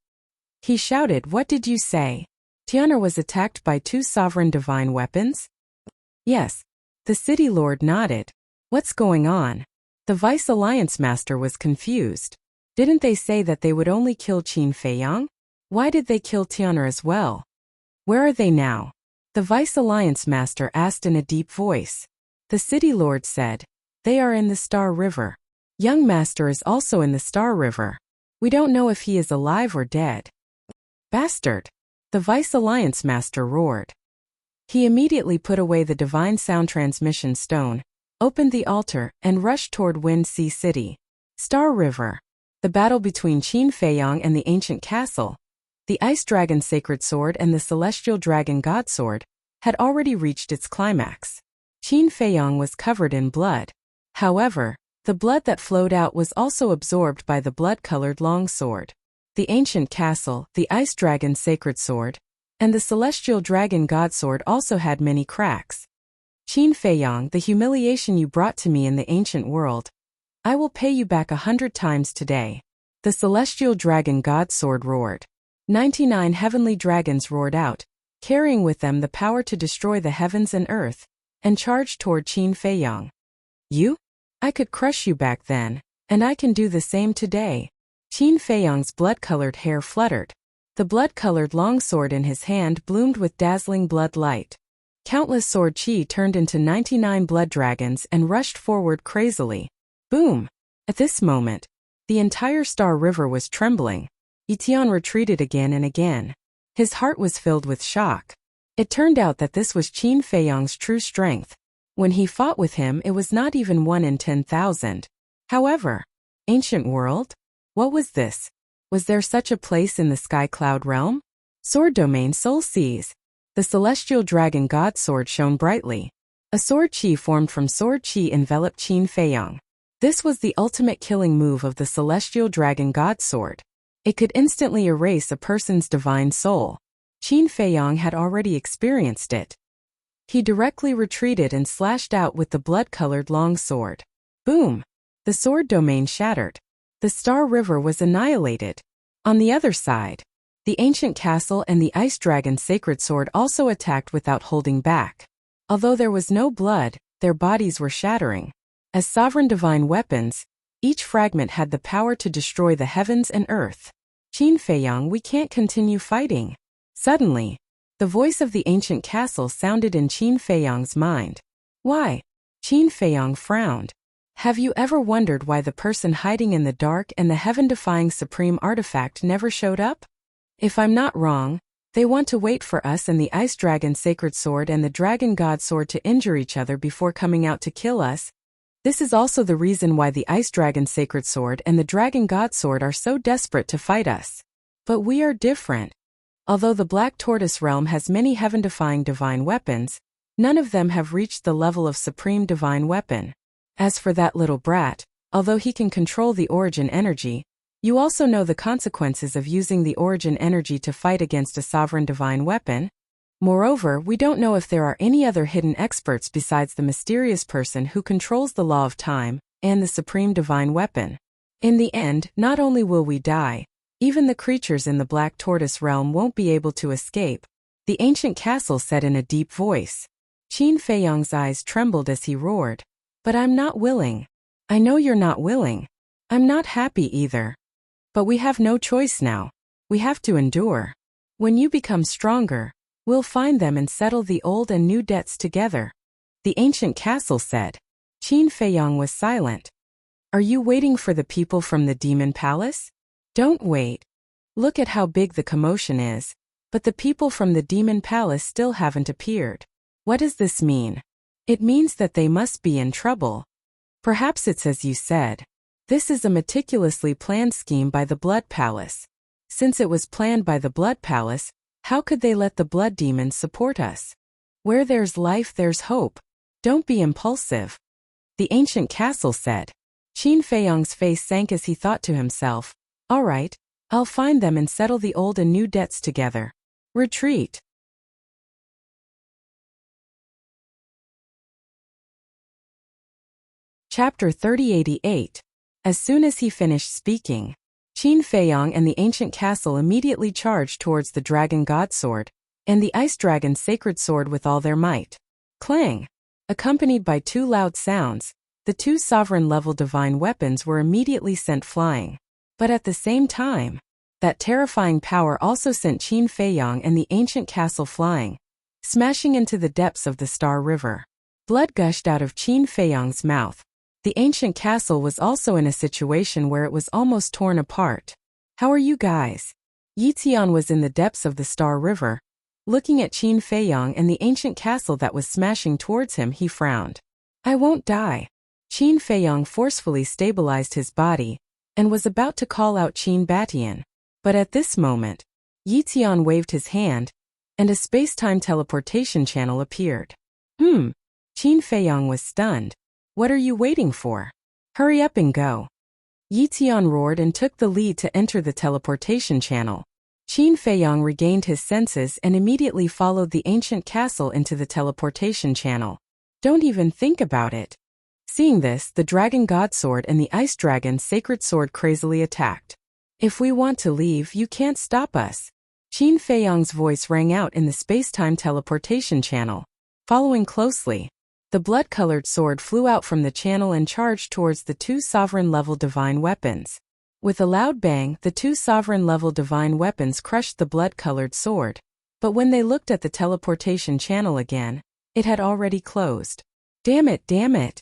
He shouted, "What did you say? Tian'er was attacked by 2 sovereign divine weapons?" Yes. The City Lord nodded. What's going on? The Vice Alliance Master was confused. Didn't they say that they would only kill Qin Feiyang? Why did they kill Tian'er as well? Where are they now? The Vice Alliance Master asked in a deep voice. The City Lord said, they are in the Star River. Young Master is also in the Star River. We don't know if he is alive or dead. Bastard! The Vice Alliance Master roared. He immediately put away the divine sound transmission stone, opened the altar, and rushed toward Wind Sea City. Star River. The battle between Qin Feiyang and the ancient castle, the Ice Dragon Sacred Sword and the Celestial Dragon God Sword, had already reached its climax. Qin Feiyang was covered in blood. However, the blood that flowed out was also absorbed by the blood-colored longsword. The ancient castle, the Ice Dragon Sacred Sword, and the Celestial Dragon God Sword also had many cracks. Qin Feiyang, the humiliation you brought to me in the ancient world, I will pay you back 100 times today. The Celestial Dragon God Sword roared. 99 heavenly dragons roared out, carrying with them the power to destroy the heavens and earth, and charged toward Qin Feiyang. You? I could crush you back then, and I can do the same today. Qin Feiyang's blood-colored hair fluttered. The blood-colored longsword in his hand bloomed with dazzling blood light. Countless sword chi turned into 99 blood dragons and rushed forward crazily. Boom! At this moment, the entire Star River was trembling. Tian retreated again and again. His heart was filled with shock. It turned out that this was Qin Feiyang's true strength. When he fought with him, it was not even 1 in 10,000. However, ancient world? What was this? Was there such a place in the Sky Cloud realm? Sword Domain Soul Seize. The Celestial Dragon God Sword shone brightly. A sword chi formed from sword chi enveloped Qin Feiyang. This was the ultimate killing move of the Celestial Dragon God Sword. It could instantly erase a person's divine soul. Qin Feiyang had already experienced it. He directly retreated and slashed out with the blood-colored long sword. Boom! The sword domain shattered. The Star River was annihilated. On the other side, the ancient castle and the Ice Dragon Sacred Sword also attacked without holding back. Although there was no blood, their bodies were shattering. As sovereign divine weapons, each fragment had the power to destroy the heavens and earth. Qin Feiyang, we can't continue fighting. Suddenly, the voice of the ancient castle sounded in Qin Feiyang's mind. Why? Qin Feiyang frowned. Have you ever wondered why the person hiding in the dark and the heaven-defying supreme artifact never showed up? If I'm not wrong, they want to wait for us and the Ice Dragon Sacred Sword and the Dragon God Sword to injure each other before coming out to kill us. This is also the reason why the Ice Dragon Sacred Sword and the Dragon God Sword are so desperate to fight us. But we are different. Although the Black Tortoise realm has many heaven-defying divine weapons, none of them have reached the level of supreme divine weapon. As for that little brat, although he can control the origin energy, you also know the consequences of using the origin energy to fight against a sovereign divine weapon. Moreover, we don't know if there are any other hidden experts besides the mysterious person who controls the law of time and the supreme divine weapon. In the end, not only will we die, even the creatures in the Black Tortoise realm won't be able to escape, the ancient castle said in a deep voice. Qin Feiyang's eyes trembled as he roared. But I'm not willing. I know you're not willing. I'm not happy either. But we have no choice now. We have to endure. When you become stronger, we'll find them and settle the old and new debts together. The ancient castle said. Qin Feiyang was silent. Are you waiting for the people from the demon palace? Don't wait. Look at how big the commotion is, but the people from the demon palace still haven't appeared. What does this mean? It means that they must be in trouble. Perhaps it's as you said. This is a meticulously planned scheme by the Blood Palace. Since it was planned by the Blood Palace, how could they let the blood demons support us? Where there's life, there's hope. Don't be impulsive. The ancient castle said. Qin Feiyang's face sank as he thought to himself, all right, I'll find them and settle the old and new debts together. Retreat. Chapter 3088. As soon as he finished speaking, Qin Feiyang and the ancient castle immediately charged towards the Dragon God Sword and the Ice Dragon Sacred Sword with all their might. Clang! Accompanied by two loud sounds, the two sovereign-level divine weapons were immediately sent flying. But at the same time, that terrifying power also sent Qin Feiyang and the ancient castle flying, smashing into the depths of the Star River. Blood gushed out of Qin Feiyang's mouth. The ancient castle was also in a situation where it was almost torn apart. How are you guys? Yi Tian was in the depths of the Star River. Looking at Qin Feiyang and the ancient castle that was smashing towards him, he frowned. I won't die. Qin Feiyang forcefully stabilized his body and was about to call out Qin Batian. But at this moment, Yi Tian waved his hand, and a space-time teleportation channel appeared. Qin Feiyang was stunned. What are you waiting for? Hurry up and go. Yi Tian roared and took the lead to enter the teleportation channel. Qin Feiyang regained his senses and immediately followed the ancient castle into the teleportation channel. Don't even think about it. Seeing this, the Dragon God Sword and the Ice Dragon Sacred Sword crazily attacked. If we want to leave, you can't stop us. Qin Feiyang's voice rang out in the space-time teleportation channel. Following closely, the blood-colored sword flew out from the channel and charged towards the two sovereign-level divine weapons. With a loud bang, the two sovereign-level divine weapons crushed the blood-colored sword. But when they looked at the teleportation channel again, it had already closed. Damn it, damn it!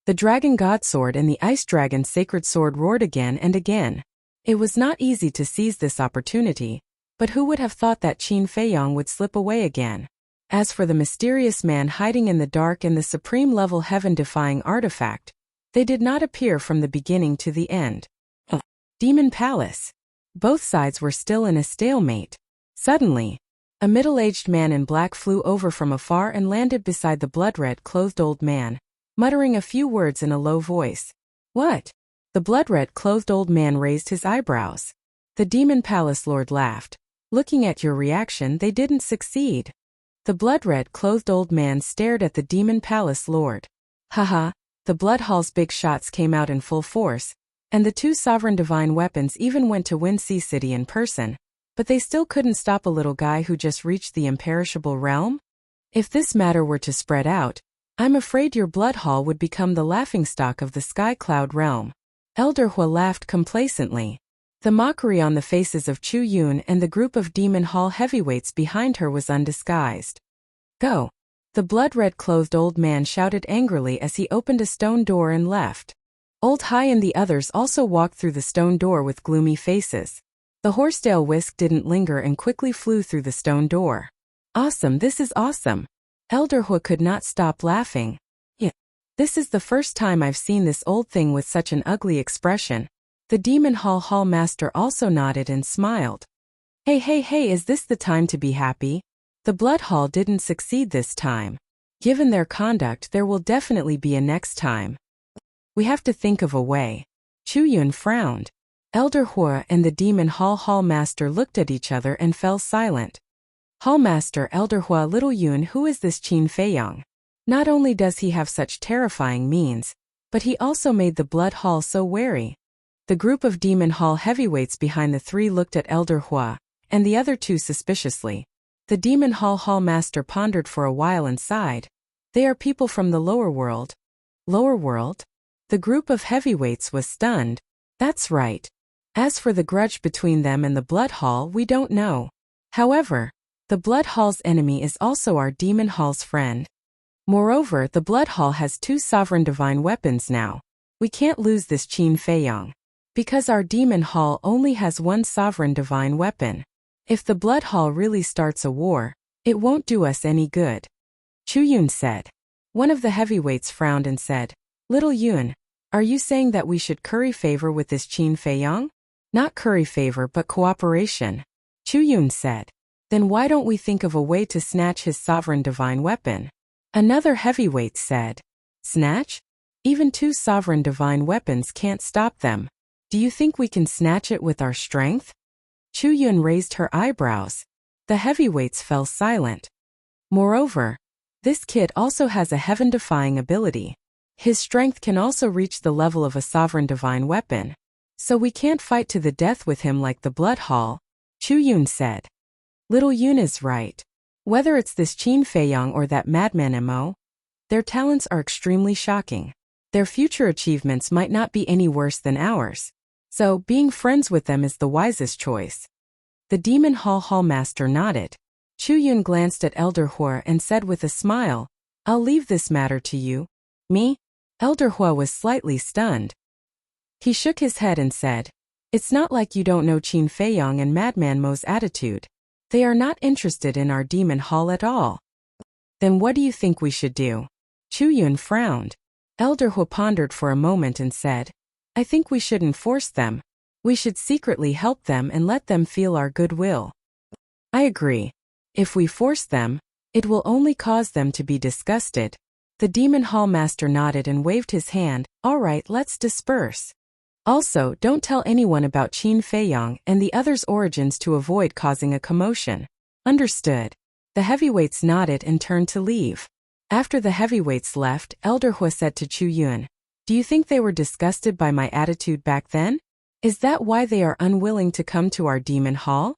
The Dragon God Sword and the Ice Dragon Sacred Sword roared again and again. It was not easy to seize this opportunity, but who would have thought that Qin Feiyang would slip away again? As for the mysterious man hiding in the dark and the supreme-level heaven-defying artifact, they did not appear from the beginning to the end. Demon Palace. Both sides were still in a stalemate. Suddenly, a middle-aged man in black flew over from afar and landed beside the blood-red-clothed old man, muttering a few words in a low voice. What? The blood-red-clothed old man raised his eyebrows. The Demon Palace Lord laughed. Looking at your reaction, they didn't succeed. The blood-red-clothed old man stared at the Demon Palace Lord. Haha, the Blood Hall's big shots came out in full force, and the two sovereign divine weapons even went to Windsea City in person, but they still couldn't stop a little guy who just reached the imperishable realm? If this matter were to spread out, I'm afraid your Blood Hall would become the laughingstock of the Sky Cloud realm. Elder Hua laughed complacently. The mockery on the faces of Chu Yun and the group of Demon Hall heavyweights behind her was undisguised. Go! The blood-red-clothed old man shouted angrily as he opened a stone door and left. Old Hai and the others also walked through the stone door with gloomy faces. The horsetail whisk didn't linger and quickly flew through the stone door. Awesome, this is awesome! Elder Hua could not stop laughing. Yeah. This is the first time I've seen this old thing with such an ugly expression. The Demon Hall Master also nodded and smiled. Hey, is this the time to be happy? The Blood Hall didn't succeed this time. Given their conduct, there will definitely be a next time. We have to think of a way. Chu Yun frowned. Elder Hua and the Demon Hall Master looked at each other and fell silent. Hallmaster Elder Hua, Little Yun, who is this Qin Feiyang? Not only does he have such terrifying means, but he also made the Blood Hall so wary. The group of Demon Hall heavyweights behind the three looked at Elder Hua and the other two suspiciously. The Demon Hall Master pondered for a while and sighed. They are people from the lower world. Lower world? The group of heavyweights was stunned. That's right. As for the grudge between them and the Blood Hall, we don't know. However, the Blood Hall's enemy is also our Demon Hall's friend. Moreover, the Blood Hall has 2 sovereign divine weapons now. We can't lose this Qin Feiyang. Because our Demon Hall only has 1 sovereign divine weapon. If the Blood Hall really starts a war, it won't do us any good. Chu Yun said. One of the heavyweights frowned and said, Little Yun, are you saying that we should curry favor with this Qin Feiyang? Not curry favor but cooperation. Chu Yun said. Then why don't we think of a way to snatch his sovereign divine weapon? Another heavyweight said. Snatch? Even 2 sovereign divine weapons can't stop them. Do you think we can snatch it with our strength? Chu Yun raised her eyebrows. The heavyweights fell silent. Moreover, this kid also has a heaven-defying ability. His strength can also reach the level of a sovereign divine weapon. So we can't fight to the death with him like the Blood Hall, Chu Yun said. Little Yun is right. Whether it's this Qin Feiyang or that madman Mo, their talents are extremely shocking. Their future achievements might not be any worse than ours. So, being friends with them is the wisest choice. The Demon Hall Master nodded. Chu Yun glanced at Elder Hua and said with a smile, I'll leave this matter to you. Me? Elder Hua was slightly stunned. He shook his head and said, It's not like you don't know Qin Feiyang and Madman Mo's attitude. They are not interested in our Demon Hall at all. Then what do you think we should do? Chu Yun frowned. Elder Hua pondered for a moment and said, I think we shouldn't force them. We should secretly help them and let them feel our goodwill. I agree. If we force them, it will only cause them to be disgusted. The Demon Hall Master nodded and waved his hand. All right, let's disperse. Also, don't tell anyone about Qin Feiyang and the others' origins to avoid causing a commotion. Understood. The heavyweights nodded and turned to leave. After the heavyweights left, Elder Hua said to Chu Yun, Do you think they were disgusted by my attitude back then? Is that why they are unwilling to come to our Demon Hall?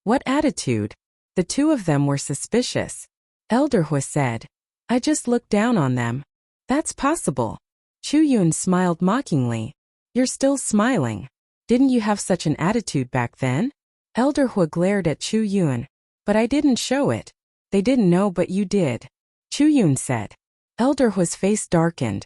What attitude? The 2 of them were suspicious. Elder Hua said, I just looked down on them. That's possible. Chu Yun smiled mockingly. You're still smiling. Didn't you have such an attitude back then? Elder Hua glared at Chu Yun. But I didn't show it. They didn't know but you did. Chu Yun said. Elder Hua's face darkened.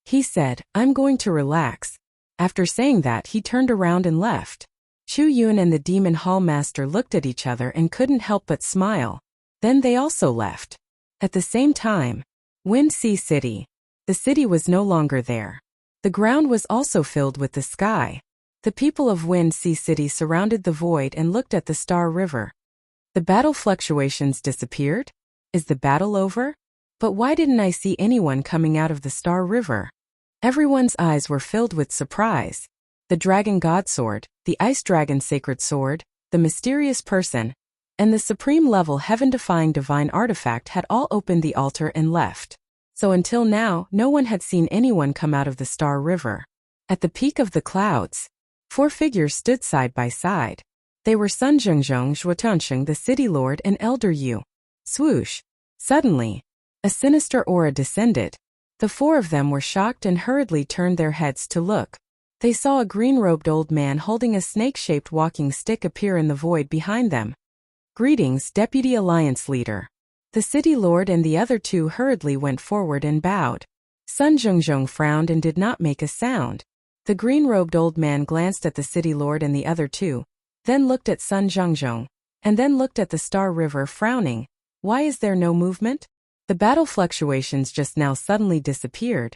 He said, I'm going to relax. After saying that, he turned around and left. Chu Yun and the Demon Hall Master looked at each other and couldn't help but smile. Then they also left. At the same time, Wind Sea City. The city was no longer there. The ground was also filled with the sky. The people of Wind Sea City surrounded the void and looked at the Star River. The battle fluctuations disappeared? Is the battle over? But why didn't I see anyone coming out of the Star River? Everyone's eyes were filled with surprise. The Dragon God Sword, the Ice Dragon Sacred Sword, the Mysterious Person, and the Supreme Level Heaven-Defying Divine Artifact had all opened the altar and left. So until now, no one had seen anyone come out of the Star River. At the peak of the clouds, 4 figures stood side by side. They were Sun Zhengzheng, Zhuotansheng, the City Lord, and Elder Yu. Swoosh! Suddenly, a sinister aura descended. The 4 of them were shocked and hurriedly turned their heads to look. They saw a green-robed old man holding a snake-shaped walking stick appear in the void behind them. Greetings, Deputy Alliance Leader. The City Lord and the other 2 hurriedly went forward and bowed. Sun Zhengzheng frowned and did not make a sound. The green-robed old man glanced at the City Lord and the other 2, then looked at Sun Zhengzheng, and then looked at the Star River frowning. Why is there no movement? The battle fluctuations just now suddenly disappeared.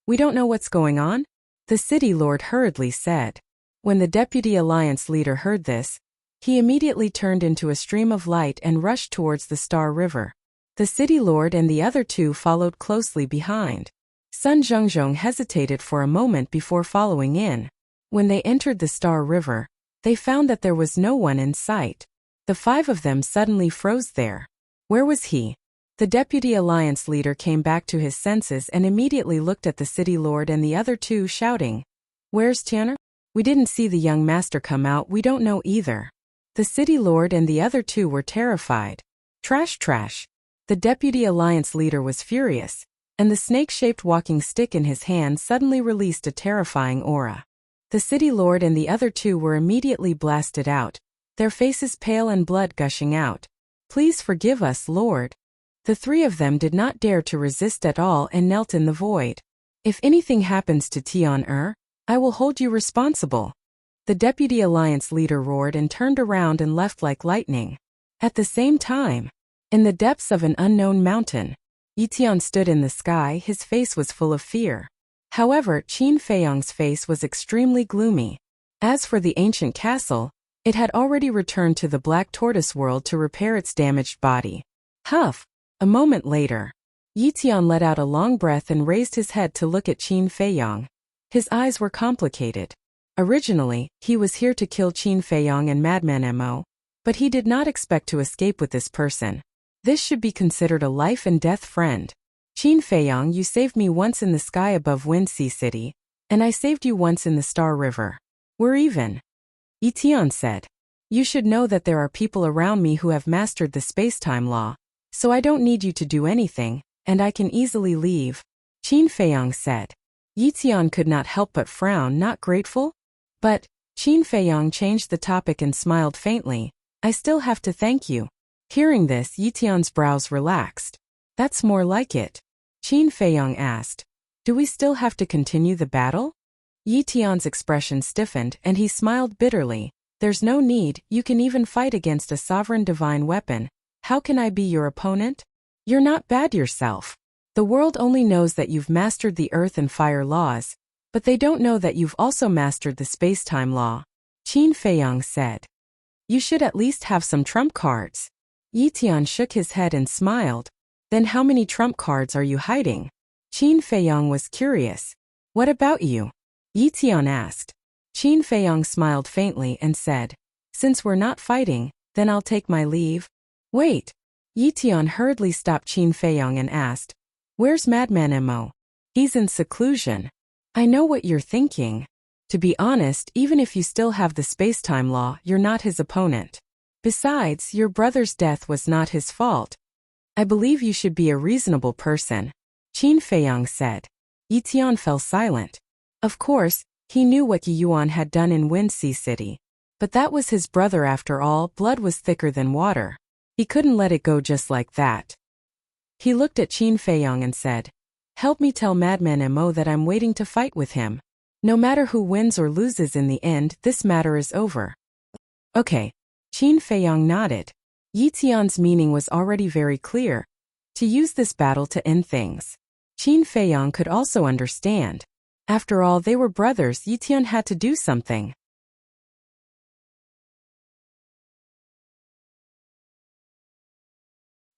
We don't know what's going on? The city lord hurriedly said. When the deputy alliance leader heard this, he immediately turned into a stream of light and rushed towards the Star River. The city lord and the other two followed closely behind. Sun Zhongzhong hesitated for a moment before following in. When they entered the Star River, they found that there was no one in sight. The five of them suddenly froze there. Where was he? The deputy alliance leader came back to his senses and immediately looked at the city lord and the other two, shouting, "Where's Tian'er? We didn't see the young master come out, we don't know either." The city lord and the other two were terrified. Trash, trash. The deputy alliance leader was furious, and the snake-shaped walking stick in his hand suddenly released a terrifying aura. The city lord and the other two were immediately blasted out, their faces pale and blood gushing out. "Please forgive us, Lord." The three of them did not dare to resist at all and knelt in the void. "If anything happens to Tian'er, I will hold you responsible." The deputy alliance leader roared and turned around and left like lightning. At the same time, in the depths of an unknown mountain, Yitian stood in the sky, his face was full of fear. However, Qin Feiyong's face was extremely gloomy. As for the ancient castle, it had already returned to the Black Tortoise world to repair its damaged body. Huff! A moment later, Yitian let out a long breath and raised his head to look at Qin Feiyong. His eyes were complicated. Originally, he was here to kill Qin Feiyong and Madman Mo, but he did not expect to escape with this person. This should be considered a life and death friend. "Qin Feiyong, you saved me once in the sky above Wind Sea City, and I saved you once in the Star River. We're even," Yitian said. "You should know that there are people around me who have mastered the space-time law, so I don't need you to do anything, and I can easily leave," Qin Feiyong said. Yitian could not help but frown, not grateful? But Qin Feiyong changed the topic and smiled faintly. "I still have to thank you." Hearing this, Yitian's brows relaxed. "That's more like it," Qin Feiyong asked. "Do we still have to continue the battle?" Yitian's expression stiffened and he smiled bitterly. "There's no need, you can even fight against a sovereign divine weapon. How can I be your opponent? You're not bad yourself. The world only knows that you've mastered the earth and fire laws, but they don't know that you've also mastered the space-time law," Qin Feiyong said. "You should at least have some trump cards." Yitian shook his head and smiled. "Then how many trump cards are you hiding?" Qin Feiyong was curious. "What about you?" Yitian asked. Qin Feiyong smiled faintly and said, "Since we're not fighting, then I'll take my leave." "Wait." Yitian hurriedly stopped Qin Feiyong and asked, "Where's Madman Mo? He's in seclusion." "I know what you're thinking. To be honest, even if you still have the space-time law, you're not his opponent. Besides, your brother's death was not his fault. I believe you should be a reasonable person," Qin Feiyong said. Yitian fell silent. Of course, he knew what Yi Yuan had done in Wind Sea City. But that was his brother after all, blood was thicker than water. He couldn't let it go just like that. He looked at Qin Feiyong and said, "Help me tell Madman Mo that I'm waiting to fight with him. No matter who wins or loses in the end, this matter is over." "Okay." Qin Feiyong nodded. Yitian's meaning was already very clear. To use this battle to end things. Qin Feiyong could also understand. After all, they were brothers, Yitian had to do something.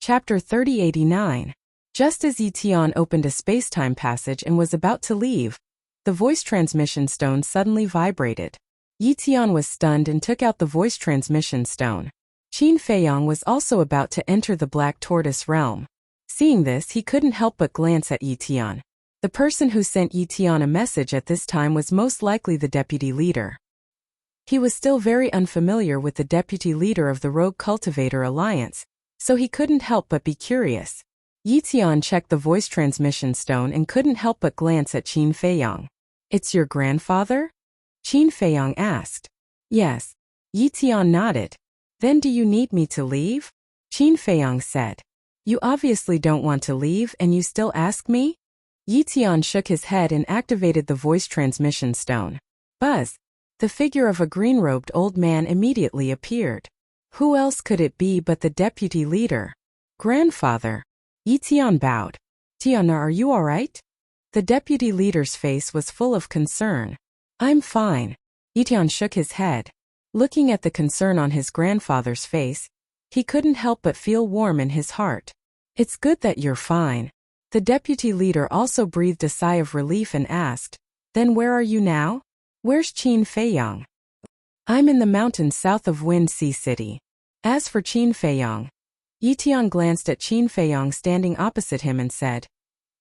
Chapter 3089. Just as Yitian opened a space-time passage and was about to leave, the voice transmission stone suddenly vibrated. Yitian was stunned and took out the voice transmission stone. Qin Feiyong was also about to enter the Black Tortoise realm. Seeing this, he couldn't help but glance at Yitian. The person who sent Yitian a message at this time was most likely the deputy leader. He was still very unfamiliar with the deputy leader of the Rogue Cultivator Alliance, so he couldn't help but be curious. Yitian checked the voice transmission stone and couldn't help but glance at Qin Feiyong. "It's your grandfather?" Qin Feiyong asked. "Yes." Yitian nodded. "Then do you need me to leave?" Qin Feiyong said. "You obviously don't want to leave and you still ask me?" Yitian shook his head and activated the voice transmission stone. Buzz! The figure of a green-robed old man immediately appeared. Who else could it be but the deputy leader? "Grandfather." Yi Tian bowed. Tiana, are you all right? The deputy leader's face was full of concern. I'm fine. Yi Tian shook his head. Looking at the concern on his grandfather's face, he couldn't help but feel warm in his heart. It's good that you're fine. The deputy leader also breathed a sigh of relief and asked, Then where are you now? Where's Qin Feiyang? I'm in the mountains south of Wind Sea City. As for Qin Feiyang, Yi Tian glanced at Qin Feiyang standing opposite him and said,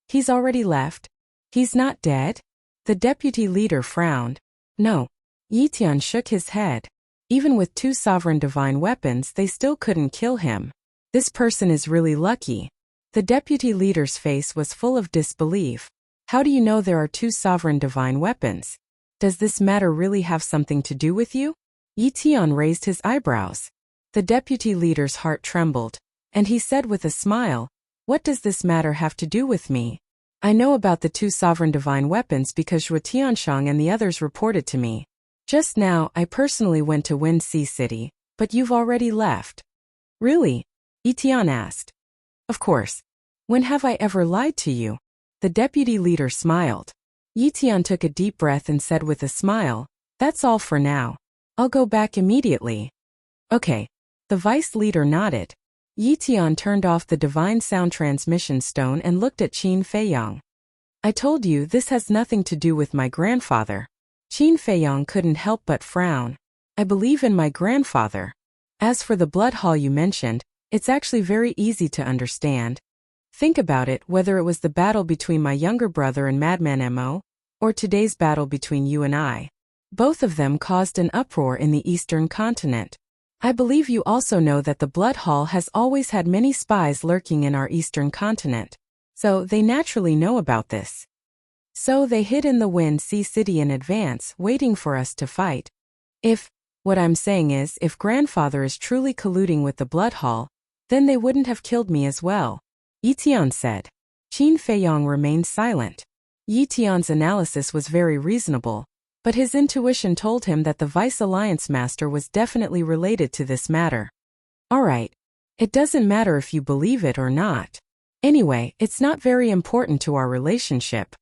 He's already left. He's not dead? The deputy leader frowned. No. Yi Tian shook his head. Even with 2 sovereign divine weapons, they still couldn't kill him. This person is really lucky. The deputy leader's face was full of disbelief. How do you know there are 2 sovereign divine weapons? Does this matter really have something to do with you? Yi Tian raised his eyebrows. The deputy leader's heart trembled, and he said with a smile, What does this matter have to do with me? I know about the 2 sovereign divine weapons because Xue Tianshang and the others reported to me. Just now, I personally went to Wind Sea City, but you've already left. Really? Yi Tian asked. Of course. When have I ever lied to you? The deputy leader smiled. Yi Tian took a deep breath and said with a smile, That's all for now. I'll go back immediately. Okay. The vice leader nodded. Yi Tian turned off the divine sound transmission stone and looked at Qin Feiyang. I told you this has nothing to do with my grandfather. Qin Feiyang couldn't help but frown. I believe in my grandfather. As for the blood hall you mentioned, it's actually very easy to understand. Think about it, whether it was the battle between my younger brother and Madman Mo, or today's battle between you and I. Both of them caused an uproar in the eastern continent. I believe you also know that the blood hall has always had many spies lurking in our eastern continent. So they naturally know about this. So they hid in the Wind Sea City in advance, waiting for us to fight. What I'm saying is, if grandfather is truly colluding with the blood hall, then they wouldn't have killed me as well. Yi Tian said. Qin Feiyang remained silent. Yi Tian's analysis was very reasonable, but his intuition told him that the Vice Alliance Master was definitely related to this matter. Alright. It doesn't matter if you believe it or not. Anyway, it's not very important to our relationship.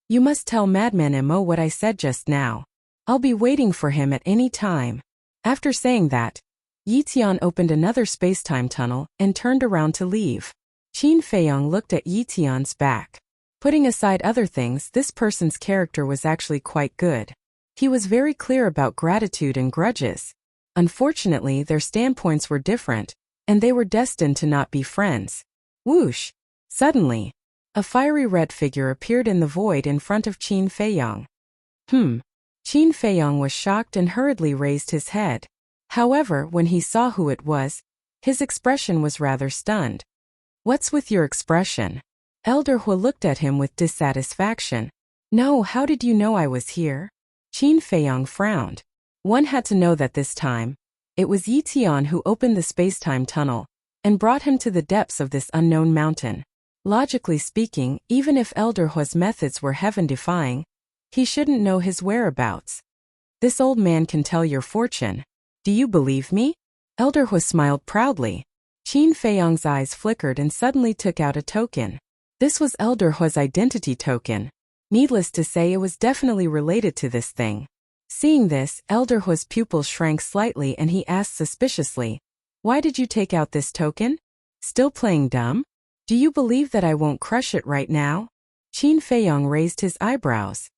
You must tell Madman Mo what I said just now. I'll be waiting for him at any time. After saying that, Yi Tian opened another space-time tunnel and turned around to leave. Qin Feiyang looked at Yi Tian's back. Putting aside other things, this person's character was actually quite good. He was very clear about gratitude and grudges. Unfortunately, their standpoints were different, and they were destined to not be friends. Whoosh! Suddenly, a fiery red figure appeared in the void in front of Qin Feiyang. Qin Feiyang was shocked and hurriedly raised his head. However, when he saw who it was, his expression was rather stunned. What's with your expression? Elder Hu looked at him with dissatisfaction. No, how did you know I was here? Qin Feiyang frowned. One had to know that this time. It was Yi Tian who opened the space-time tunnel and brought him to the depths of this unknown mountain. Logically speaking, even if Elder Hu's methods were heaven-defying, he shouldn't know his whereabouts. This old man can tell your fortune. Do you believe me? Elder Hu smiled proudly. Qin Feiyang's eyes flickered and suddenly took out a token. This was Elder Hu's identity token. Needless to say, it was definitely related to this thing. Seeing this, Elder Hu's pupils shrank slightly and he asked suspiciously, Why did you take out this token? Still playing dumb? Do you believe that I won't crush it right now? Qin Feiyang raised his eyebrows.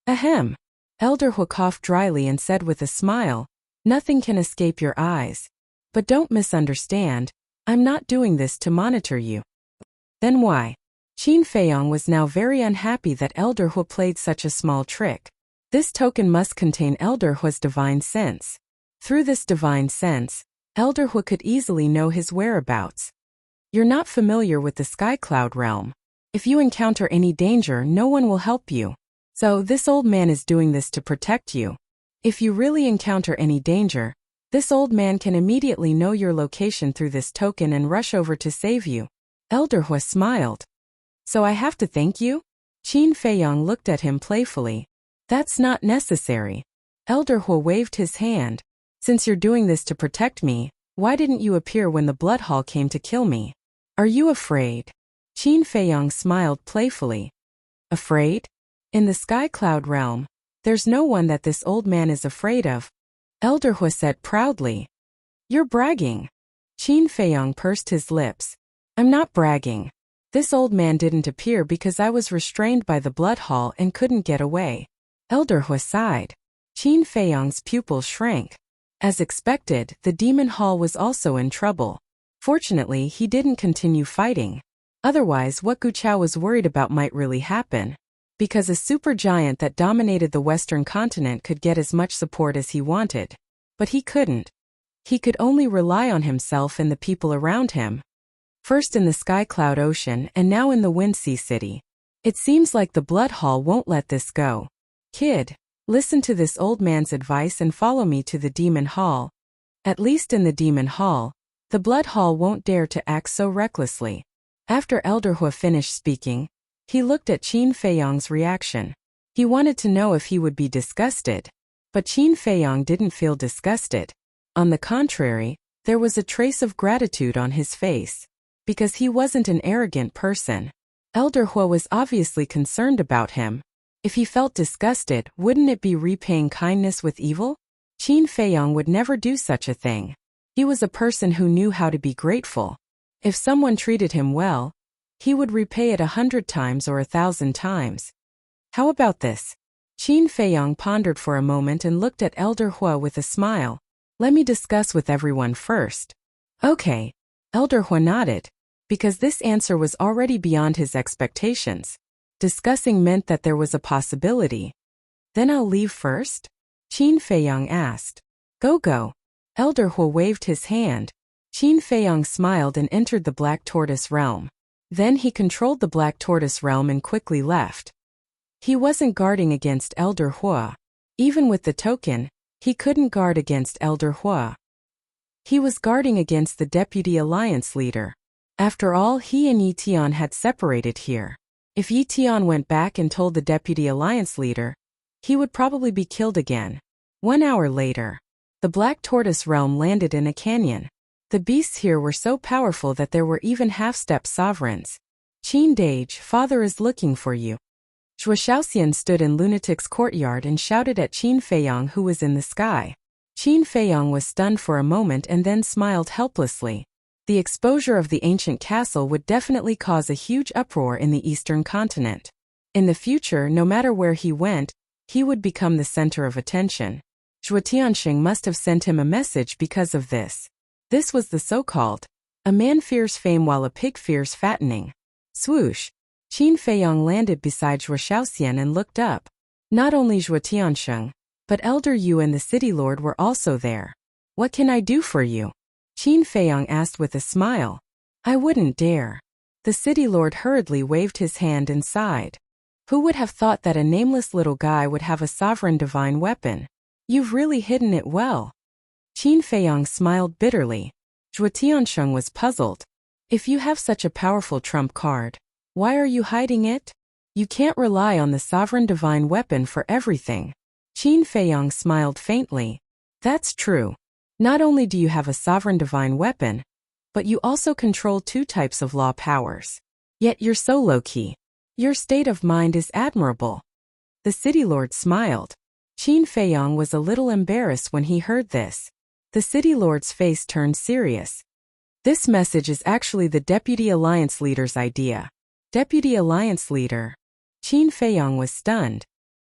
Ahem. Elder Hu coughed dryly and said with a smile, Nothing can escape your eyes. But don't misunderstand, I'm not doing this to monitor you. Then why? Qin Feiyang was now very unhappy that Elder Hu played such a small trick. This token must contain Elder Hu's divine sense. Through this divine sense, Elder Hu could easily know his whereabouts. You're not familiar with the Sky Cloud realm. If you encounter any danger, no one will help you. So this old man is doing this to protect you. If you really encounter any danger, this old man can immediately know your location through this token and rush over to save you. Elder Hu smiled. So I have to thank you? Qin Feiyang looked at him playfully. That's not necessary. Elder Hu waved his hand. Since you're doing this to protect me, why didn't you appear when the blood hall came to kill me? Are you afraid? Qin Feiyong smiled playfully. Afraid? In the sky cloud realm, there's no one that this old man is afraid of, Elder Hu said proudly. You're bragging. Qin Feiyong pursed his lips. I'm not bragging. This old man didn't appear because I was restrained by the blood hall and couldn't get away. Elder Hu sighed. Qin Feiyong's pupils shrank. As expected, the demon hall was also in trouble. Fortunately, he didn't continue fighting. Otherwise, what Gu Chao was worried about might really happen. Because a supergiant that dominated the Western continent could get as much support as he wanted. But he couldn't. He could only rely on himself and the people around him. First in the Sky Cloud Ocean and now in the Wind Sea City. It seems like the Blood Hall won't let this go. Kid, listen to this old man's advice and follow me to the Demon Hall. At least in the Demon Hall, the Blood Hall won't dare to act so recklessly. After Elder Hu finished speaking, he looked at Qin Feiyong's reaction. He wanted to know if he would be disgusted. But Qin Feiyong didn't feel disgusted. On the contrary, there was a trace of gratitude on his face. Because he wasn't an arrogant person. Elder Hu was obviously concerned about him. If he felt disgusted, wouldn't it be repaying kindness with evil? Qin Feiyong would never do such a thing. He was a person who knew how to be grateful. If someone treated him well, he would repay it 100 times or 1,000 times. How about this? Qin Feiyong pondered for a moment and looked at Elder Hu with a smile. Let me discuss with everyone first. Okay. Elder Hu nodded. Because this answer was already beyond his expectations. Discussing meant that there was a possibility. Then I'll leave first? Qin Feiyong asked. Go. Elder Hu waved his hand. Qin Feiyong smiled and entered the Black Tortoise realm. Then he controlled the Black Tortoise realm and quickly left. He wasn't guarding against Elder Hu. Even with the token, he couldn't guard against Elder Hu. He was guarding against the Deputy Alliance leader. After all, he and Yi Tian had separated here. If Yi Tian went back and told the Deputy Alliance leader, he would probably be killed again. 1 hour later, the Black Tortoise realm landed in a canyon. The beasts here were so powerful that there were even half-step sovereigns. Qin Dage, father is looking for you. Zhuo Shaoxian stood in Lunatic's courtyard and shouted at Qin Feiyong, who was in the sky. Qin Feiyong was stunned for a moment and then smiled helplessly. The exposure of the ancient castle would definitely cause a huge uproar in the eastern continent. In the future, no matter where he went, he would become the center of attention. Zhuo Tianxing must have sent him a message because of this. This was the so-called, a man fears fame while a pig fears fattening. Swoosh! Qin Feiyong landed beside Zhuo Shaoxian and looked up. Not only Zhuo Tianxing, but Elder Yu and the City Lord were also there. What can I do for you? Qin Feiyong asked with a smile. I wouldn't dare. The City Lord hurriedly waved his hand and sighed. Who would have thought that a nameless little guy would have a sovereign divine weapon? You've really hidden it well. Qin Feiyong smiled bitterly. Zhuo Tianxing was puzzled. If you have such a powerful trump card, why are you hiding it? You can't rely on the sovereign divine weapon for everything. Qin Feiyong smiled faintly. That's true. Not only do you have a sovereign divine weapon, but you also control 2 types of law powers. Yet you're so low-key. Your state of mind is admirable. The City Lord smiled. Qin Feiyong was a little embarrassed when he heard this. The City Lord's face turned serious. This message is actually the Deputy Alliance Leader's idea. Deputy Alliance Leader. Qin Feiyong was stunned.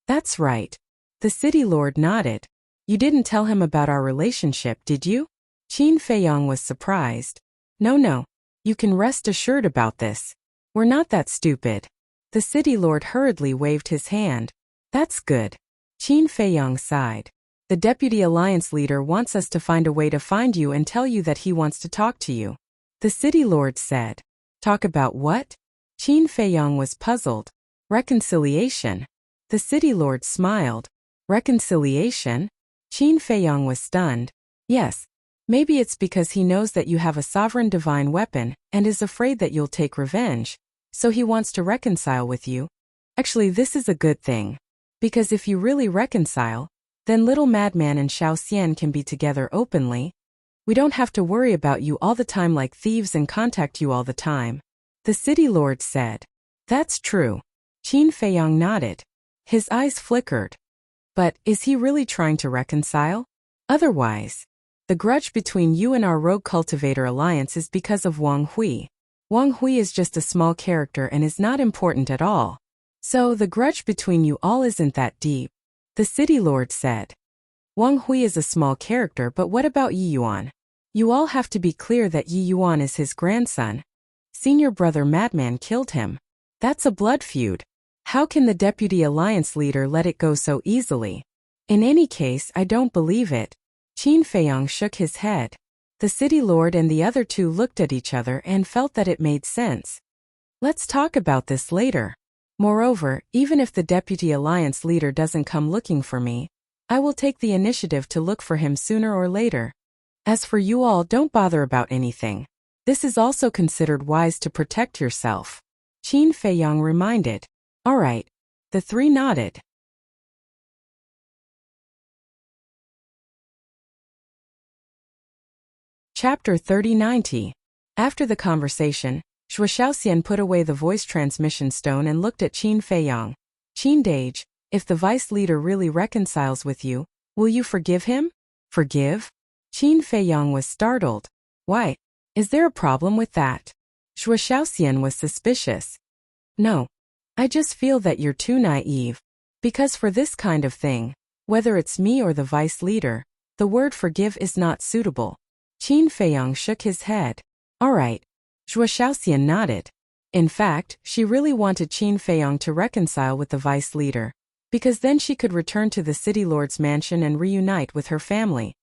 That's right. The City Lord nodded. You didn't tell him about our relationship, did you? Qin Feiyong was surprised. No. You can rest assured about this. We're not that stupid. The City Lord hurriedly waved his hand. That's good. Qin Feiyong sighed. The Deputy Alliance Leader wants us to find a way to find you and tell you that he wants to talk to you. The City Lord said. Talk about what? Qin Feiyong was puzzled. Reconciliation. The City Lord smiled. Reconciliation? Qin Feiyong was stunned. Yes. Maybe it's because he knows that you have a sovereign divine weapon and is afraid that you'll take revenge, so he wants to reconcile with you. Actually, this is a good thing. Because if you really reconcile, then Little Madman and Shaoxian can be together openly. We don't have to worry about you all the time like thieves and contact you all the time. the city lord said. That's true. Qin Feiyang nodded. His eyes flickered. But, is he really trying to reconcile? Otherwise, the grudge between you and our rogue cultivator alliance is because of Wang Hui. Wang Hui is just a small character and is not important at all. So the grudge between you all isn't that deep, the city lord said. Wang Hui is a small character, but what about Yi Yuan? You all have to be clear that Yi Yuan is his grandson. Senior brother Madman killed him. That's a blood feud. How can the deputy alliance leader let it go so easily? In any case, I don't believe it. Qin Feiyang shook his head. The city lord and the other two looked at each other and felt that it made sense. Let's talk about this later. Moreover, even if the deputy alliance leader doesn't come looking for me, I will take the initiative to look for him sooner or later. As for you all, don't bother about anything. This is also considered wise to protect yourself. Qin Feiyang reminded. All right. The three nodded. Chapter 3090. After the conversation, Shui Xiaoxian put away the voice transmission stone and looked at Qin Feiyang. Qin Dage, if the vice leader really reconciles with you, will you forgive him? Forgive? Qin Feiyang was startled. Why? Is there a problem with that? Shui Xiaoxian was suspicious. No. I just feel that you're too naive. Because for this kind of thing, whether it's me or the vice leader, the word forgive is not suitable. Qin Feiyang shook his head. All right. Shui Xiaoxian nodded. In fact, she really wanted Qin Feiyang to reconcile with the vice leader, because then she could return to the city lord's mansion and reunite with her family.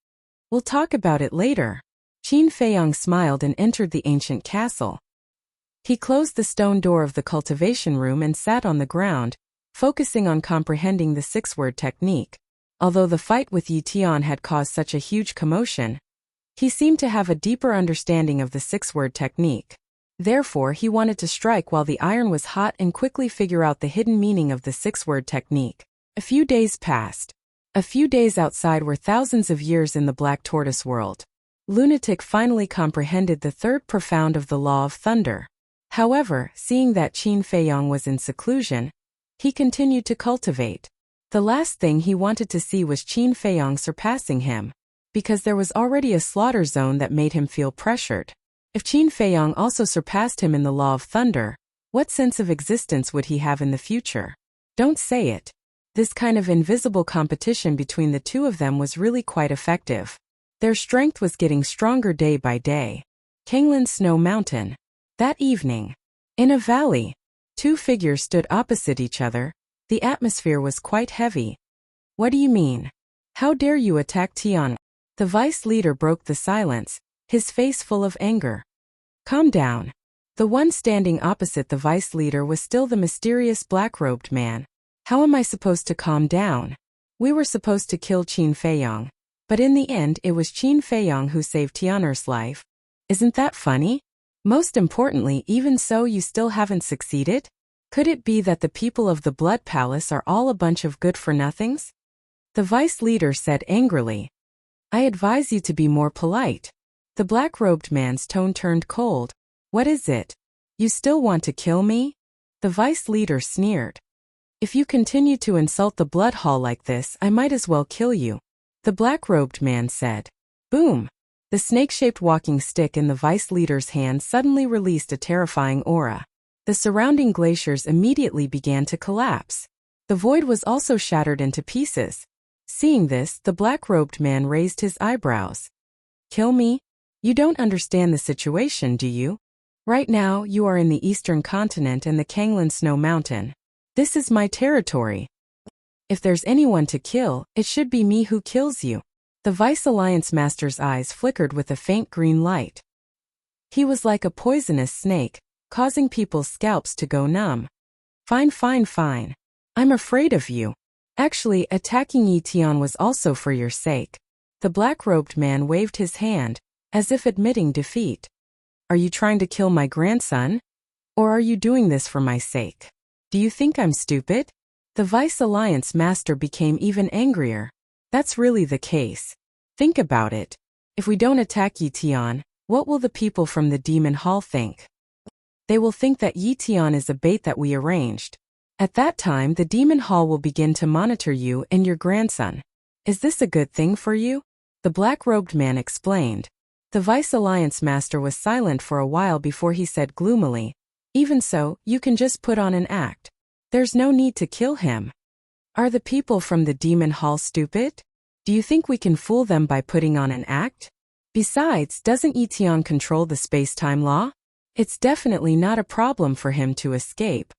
We'll talk about it later. Qin Feiyang smiled and entered the ancient castle. He closed the stone door of the cultivation room and sat on the ground, focusing on comprehending the six-word technique. Although the fight with Yi Tian had caused such a huge commotion, he seemed to have a deeper understanding of the six-word technique. Therefore, he wanted to strike while the iron was hot and quickly figure out the hidden meaning of the six-word technique. A few days passed. A few days outside were thousands of years in the Black Tortoise world. Lunatic finally comprehended the third profound of the law of thunder. However, seeing that Qin Feiyang was in seclusion, he continued to cultivate. The last thing he wanted to see was Qin Feiyang surpassing him, because there was already a slaughter zone that made him feel pressured. If Qin Feiyang also surpassed him in the law of thunder, what sense of existence would he have in the future? Don't say it. This kind of invisible competition between the two of them was really quite effective. Their strength was getting stronger day by day. Kanglan Snow Mountain. That evening, in a valley, two figures stood opposite each other. The atmosphere was quite heavy. What do you mean? How dare you attack Tian? The vice leader broke the silence, his face full of anger. Calm down. The one standing opposite the vice leader was still the mysterious black-robed man. How am I supposed to calm down? We were supposed to kill Qin Feiyang, but in the end it was Qin Feiyang who saved Tianer's life. Isn't that funny? Most importantly, even so, you still haven't succeeded? Could it be that the people of the Blood Palace are all a bunch of good-for-nothings? The vice leader said angrily. I advise you to be more polite. The black-robed man's tone turned cold. What is it? You still want to kill me? The vice leader sneered. If you continue to insult the blood hall like this, I might as well kill you. The black-robed man said. Boom! The snake-shaped walking stick in the vice leader's hand suddenly released a terrifying aura. The surrounding glaciers immediately began to collapse. The void was also shattered into pieces. Seeing this, the black-robed man raised his eyebrows. Kill me? You don't understand the situation, do you? Right now, you are in the eastern continent and the Kanglan Snow Mountain. This is my territory. If there's anyone to kill, it should be me who kills you. The Vice Alliance Master's eyes flickered with a faint green light. He was like a poisonous snake, causing people's scalps to go numb. Fine, fine, fine. I'm afraid of you. Actually, attacking Yi Tian was also for your sake. The black-robed man waved his hand, as if admitting defeat. Are you trying to kill my grandson? Or are you doing this for my sake? Do you think I'm stupid? The Vice Alliance Master became even angrier. That's really the case. Think about it. If we don't attack Yi Tian, what will the people from the Demon Hall think? They will think that Yi Tian is a bait that we arranged. At that time the demon hall will begin to monitor you and your grandson. Is this a good thing for you? The black-robed man explained. The Vice Alliance Master was silent for a while before he said gloomily, even so, you can just put on an act. There's no need to kill him. Are the people from the demon hall stupid? Do you think we can fool them by putting on an act? Besides, doesn't Yi Tian control the space-time law? It's definitely not a problem for him to escape.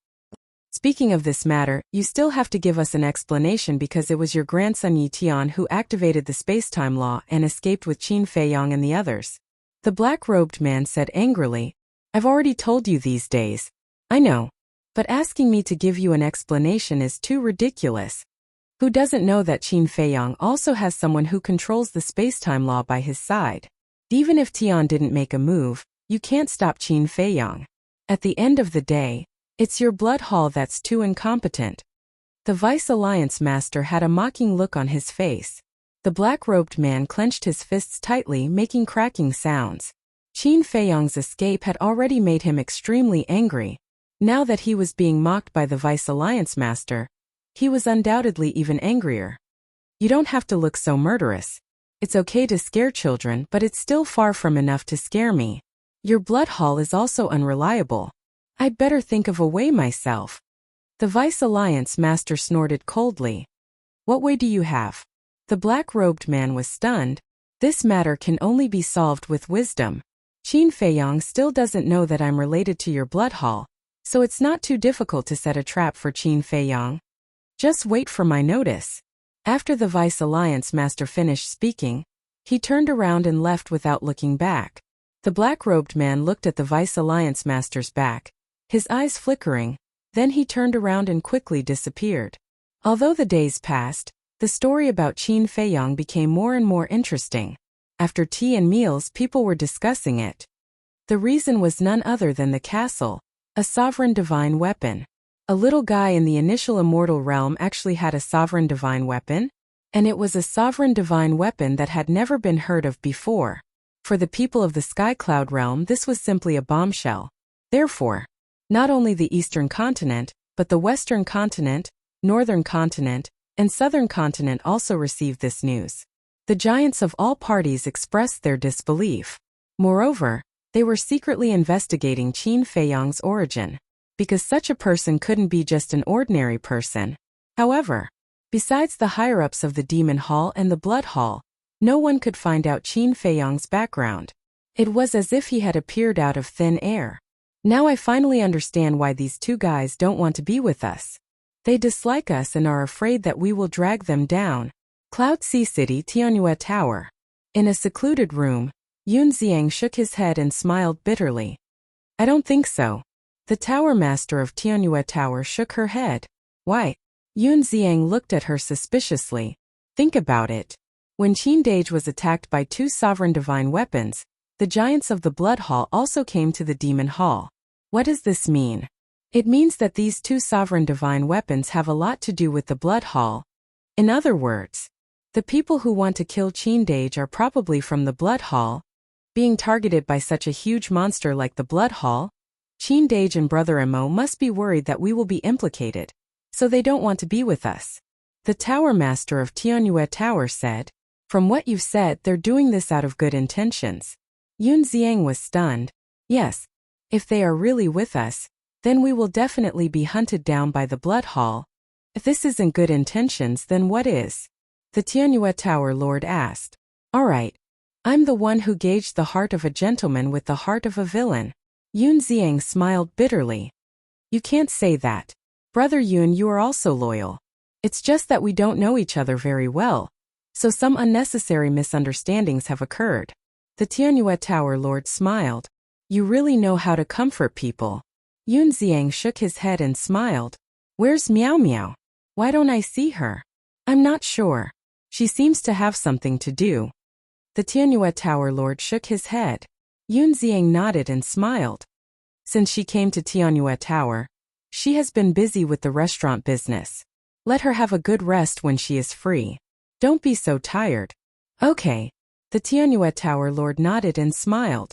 Speaking of this matter, you still have to give us an explanation because it was your grandson Yi Tian who activated the space-time law and escaped with Qin Feiyang and the others. The black-robed man said angrily, I've already told you these days. I know. But asking me to give you an explanation is too ridiculous. Who doesn't know that Qin Feiyang also has someone who controls the space-time law by his side? Even if Tian didn't make a move, you can't stop Qin Feiyang. At the end of the day, it's your blood hall that's too incompetent. The Vice Alliance Master had a mocking look on his face. The black-robed man clenched his fists tightly, making cracking sounds. Qin Feiyang's escape had already made him extremely angry. Now that he was being mocked by the Vice Alliance Master, he was undoubtedly even angrier. You don't have to look so murderous. It's okay to scare children, but it's still far from enough to scare me. Your blood hall is also unreliable. I'd better think of a way myself. The Vice Alliance Master snorted coldly. What way do you have? The black-robed man was stunned. This matter can only be solved with wisdom. Qin Feiyang still doesn't know that I'm related to your blood hall, so it's not too difficult to set a trap for Qin Feiyang. Just wait for my notice. After the Vice Alliance Master finished speaking, he turned around and left without looking back. The black-robed man looked at the Vice Alliance Master's back, his eyes flickering, then he turned around and quickly disappeared. Although the days passed, the story about Qin Feiyang became more and more interesting. After tea and meals, people were discussing it. The reason was none other than the castle, a sovereign divine weapon. A little guy in the initial immortal realm actually had a sovereign divine weapon, and it was a sovereign divine weapon that had never been heard of before. For the people of the Sky Cloud realm, this was simply a bombshell. Therefore, not only the Eastern continent, but the Western continent, Northern continent, and Southern continent also received this news. The giants of all parties expressed their disbelief. Moreover, they were secretly investigating Qin Feiyang's origin, because such a person couldn't be just an ordinary person. However, besides the higher-ups of the Demon Hall and the Blood Hall, no one could find out Qin Feiyang's background. It was as if he had appeared out of thin air. Now I finally understand why these two guys don't want to be with us. They dislike us and are afraid that we will drag them down. Cloud Sea City, Tianyue Tower. In a secluded room, Yun Xiang shook his head and smiled bitterly. I don't think so. The Tower Master of Tianyue Tower shook her head. Why? Yun Xiang looked at her suspiciously. Think about it. When Qindage was attacked by two sovereign divine weapons, the giants of the Blood Hall also came to the Demon Hall. What does this mean? It means that these two sovereign divine weapons have a lot to do with the Blood Hall. In other words, the people who want to kill Qindage are probably from the Blood Hall. Being targeted by such a huge monster like the Blood Hall, Qindage and Brother Emo must be worried that we will be implicated, so they don't want to be with us. The Tower Master of Tianyue Tower said, From what you've said, they're doing this out of good intentions. Yun Xiang was stunned. Yes. If they are really with us, then we will definitely be hunted down by the Blood Hall. If this isn't good intentions, then what is? The Tianyue Tower Lord asked. All right. I'm the one who gauged the heart of a gentleman with the heart of a villain. Yun Xiang smiled bitterly. You can't say that. Brother Yun, you are also loyal. It's just that we don't know each other very well, so some unnecessary misunderstandings have occurred. The Tianyue Tower Lord smiled. You really know how to comfort people. Yun Xiang shook his head and smiled. Where's Meow Meow? Why don't I see her? I'm not sure. She seems to have something to do. The Tianyue Tower Lord shook his head. Yun Xiang nodded and smiled. Since she came to Tianyue Tower, she has been busy with the restaurant business. Let her have a good rest when she is free. Don't be so tired. Okay. The Tianyue Tower Lord nodded and smiled.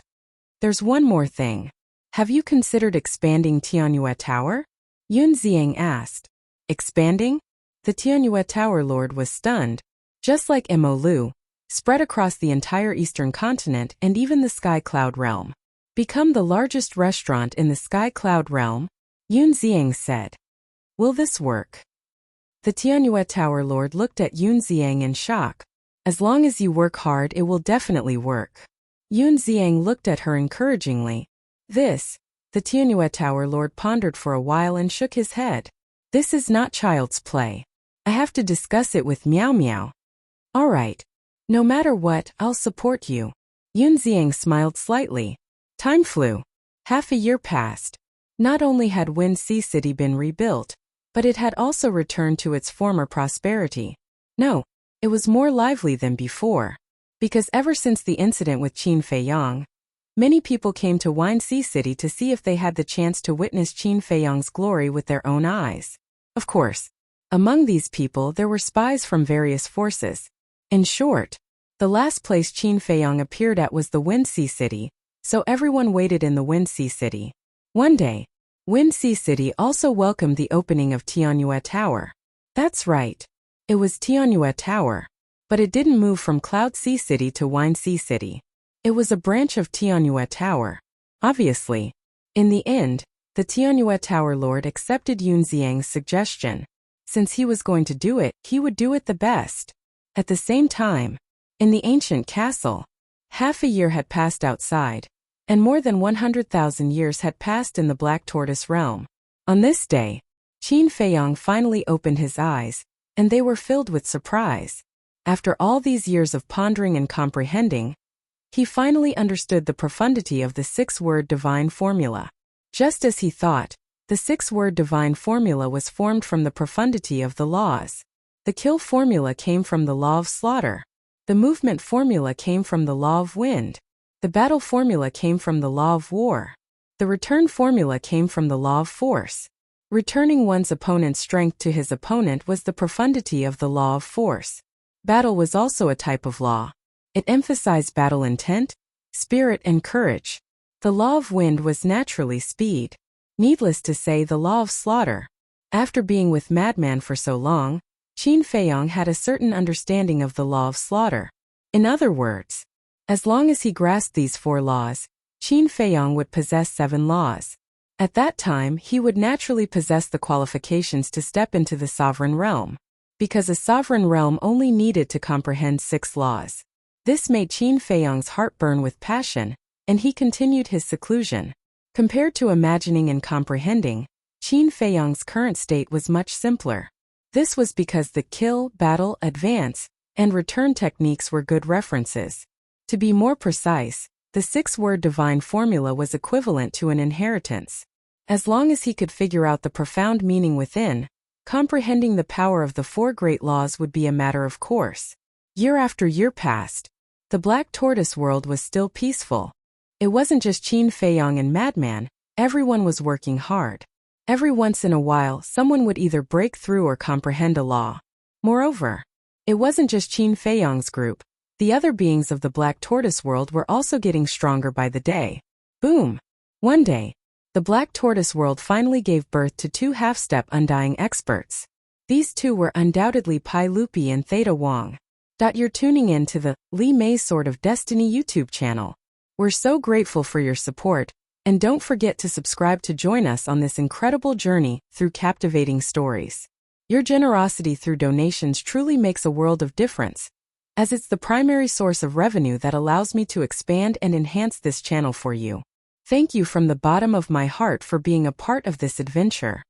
There's one more thing. Have you considered expanding Tianyue Tower? Yun Ziang asked. Expanding? The Tianyue Tower Lord was stunned. Just like Mo spread across the entire eastern continent and even the Sky Cloud realm. Become the largest restaurant in the Sky Cloud realm? Yun Ziang said. Will this work? The Tianyue Tower Lord looked at Yun Ziang in shock. As long as you work hard, it will definitely work. Yun Ziang looked at her encouragingly. The Tianyue Tower Lord pondered for a while and shook his head. This is not child's play. I have to discuss it with Meow Meow. All right. No matter what, I'll support you. Yun Ziang smiled slightly. Time flew. Half a year passed. Not only had Wind Sea City been rebuilt, but it had also returned to its former prosperity. No, it was more lively than before. Because ever since the incident with Qin Feiyang, many people came to Wind Sea City to see if they had the chance to witness Qin Feiyang's glory with their own eyes. Of course, among these people there were spies from various forces. In short, the last place Qin Feiyang appeared at was the Wind Sea City, so everyone waited in the Wind Sea City. One day, Wind Sea City also welcomed the opening of Tianyue Tower. That's right. It was Tianyue Tower, but it didn't move from Cloud Sea City to Wind Sea City. It was a branch of Tianyue Tower. Obviously, in the end, the Tianyue Tower Lord accepted Yun Ziang's suggestion. Since he was going to do it, he would do it the best. At the same time, in the ancient castle, half a year had passed outside, and more than 100,000 years had passed in the Black Tortoise realm. On this day, Qin Feiyang finally opened his eyes, and they were filled with surprise. After all these years of pondering and comprehending, he finally understood the profundity of the six-word divine formula. Just as he thought, the six-word divine formula was formed from the profundity of the laws. The kill formula came from the law of slaughter. The movement formula came from the law of wind. The battle formula came from the law of war. The return formula came from the law of force. Returning one's opponent's strength to his opponent was the profundity of the law of force. Battle was also a type of law. It emphasized battle intent, spirit, and courage. The law of wind was naturally speed. Needless to say, the law of slaughter. After being with Madman for so long, Qin Feiyang had a certain understanding of the law of slaughter. In other words, as long as he grasped these four laws, Qin Feiyang would possess 7 laws. At that time, he would naturally possess the qualifications to step into the sovereign realm, because a sovereign realm only needed to comprehend 6 laws. This made Qin Feiyang's heart burn with passion, and he continued his seclusion. Compared to imagining and comprehending, Qin Feiyang's current state was much simpler. This was because the kill, battle, advance, and return techniques were good references. To be more precise, the 6-word divine formula was equivalent to an inheritance. As long as he could figure out the profound meaning within, comprehending the power of the 4 great laws would be a matter of course. Year after year passed. The Black Tortoise world was still peaceful. It wasn't just Qin Feiyang and Madman, everyone was working hard. Every once in a while, someone would either break through or comprehend a law. Moreover, it wasn't just Qin Feiyang's group. The other beings of the Black Tortoise world were also getting stronger by the day. Boom! One day, the Black Tortoise world finally gave birth to 2 half-step undying experts. These 2 were undoubtedly Pai Lupi and Theta Wong. You're tuning in to the Li Mei's Sword of Destiny YouTube channel. We're so grateful for your support, and don't forget to subscribe to join us on this incredible journey through captivating stories. Your generosity through donations truly makes a world of difference, as it's the primary source of revenue that allows me to expand and enhance this channel for you. Thank you from the bottom of my heart for being a part of this adventure.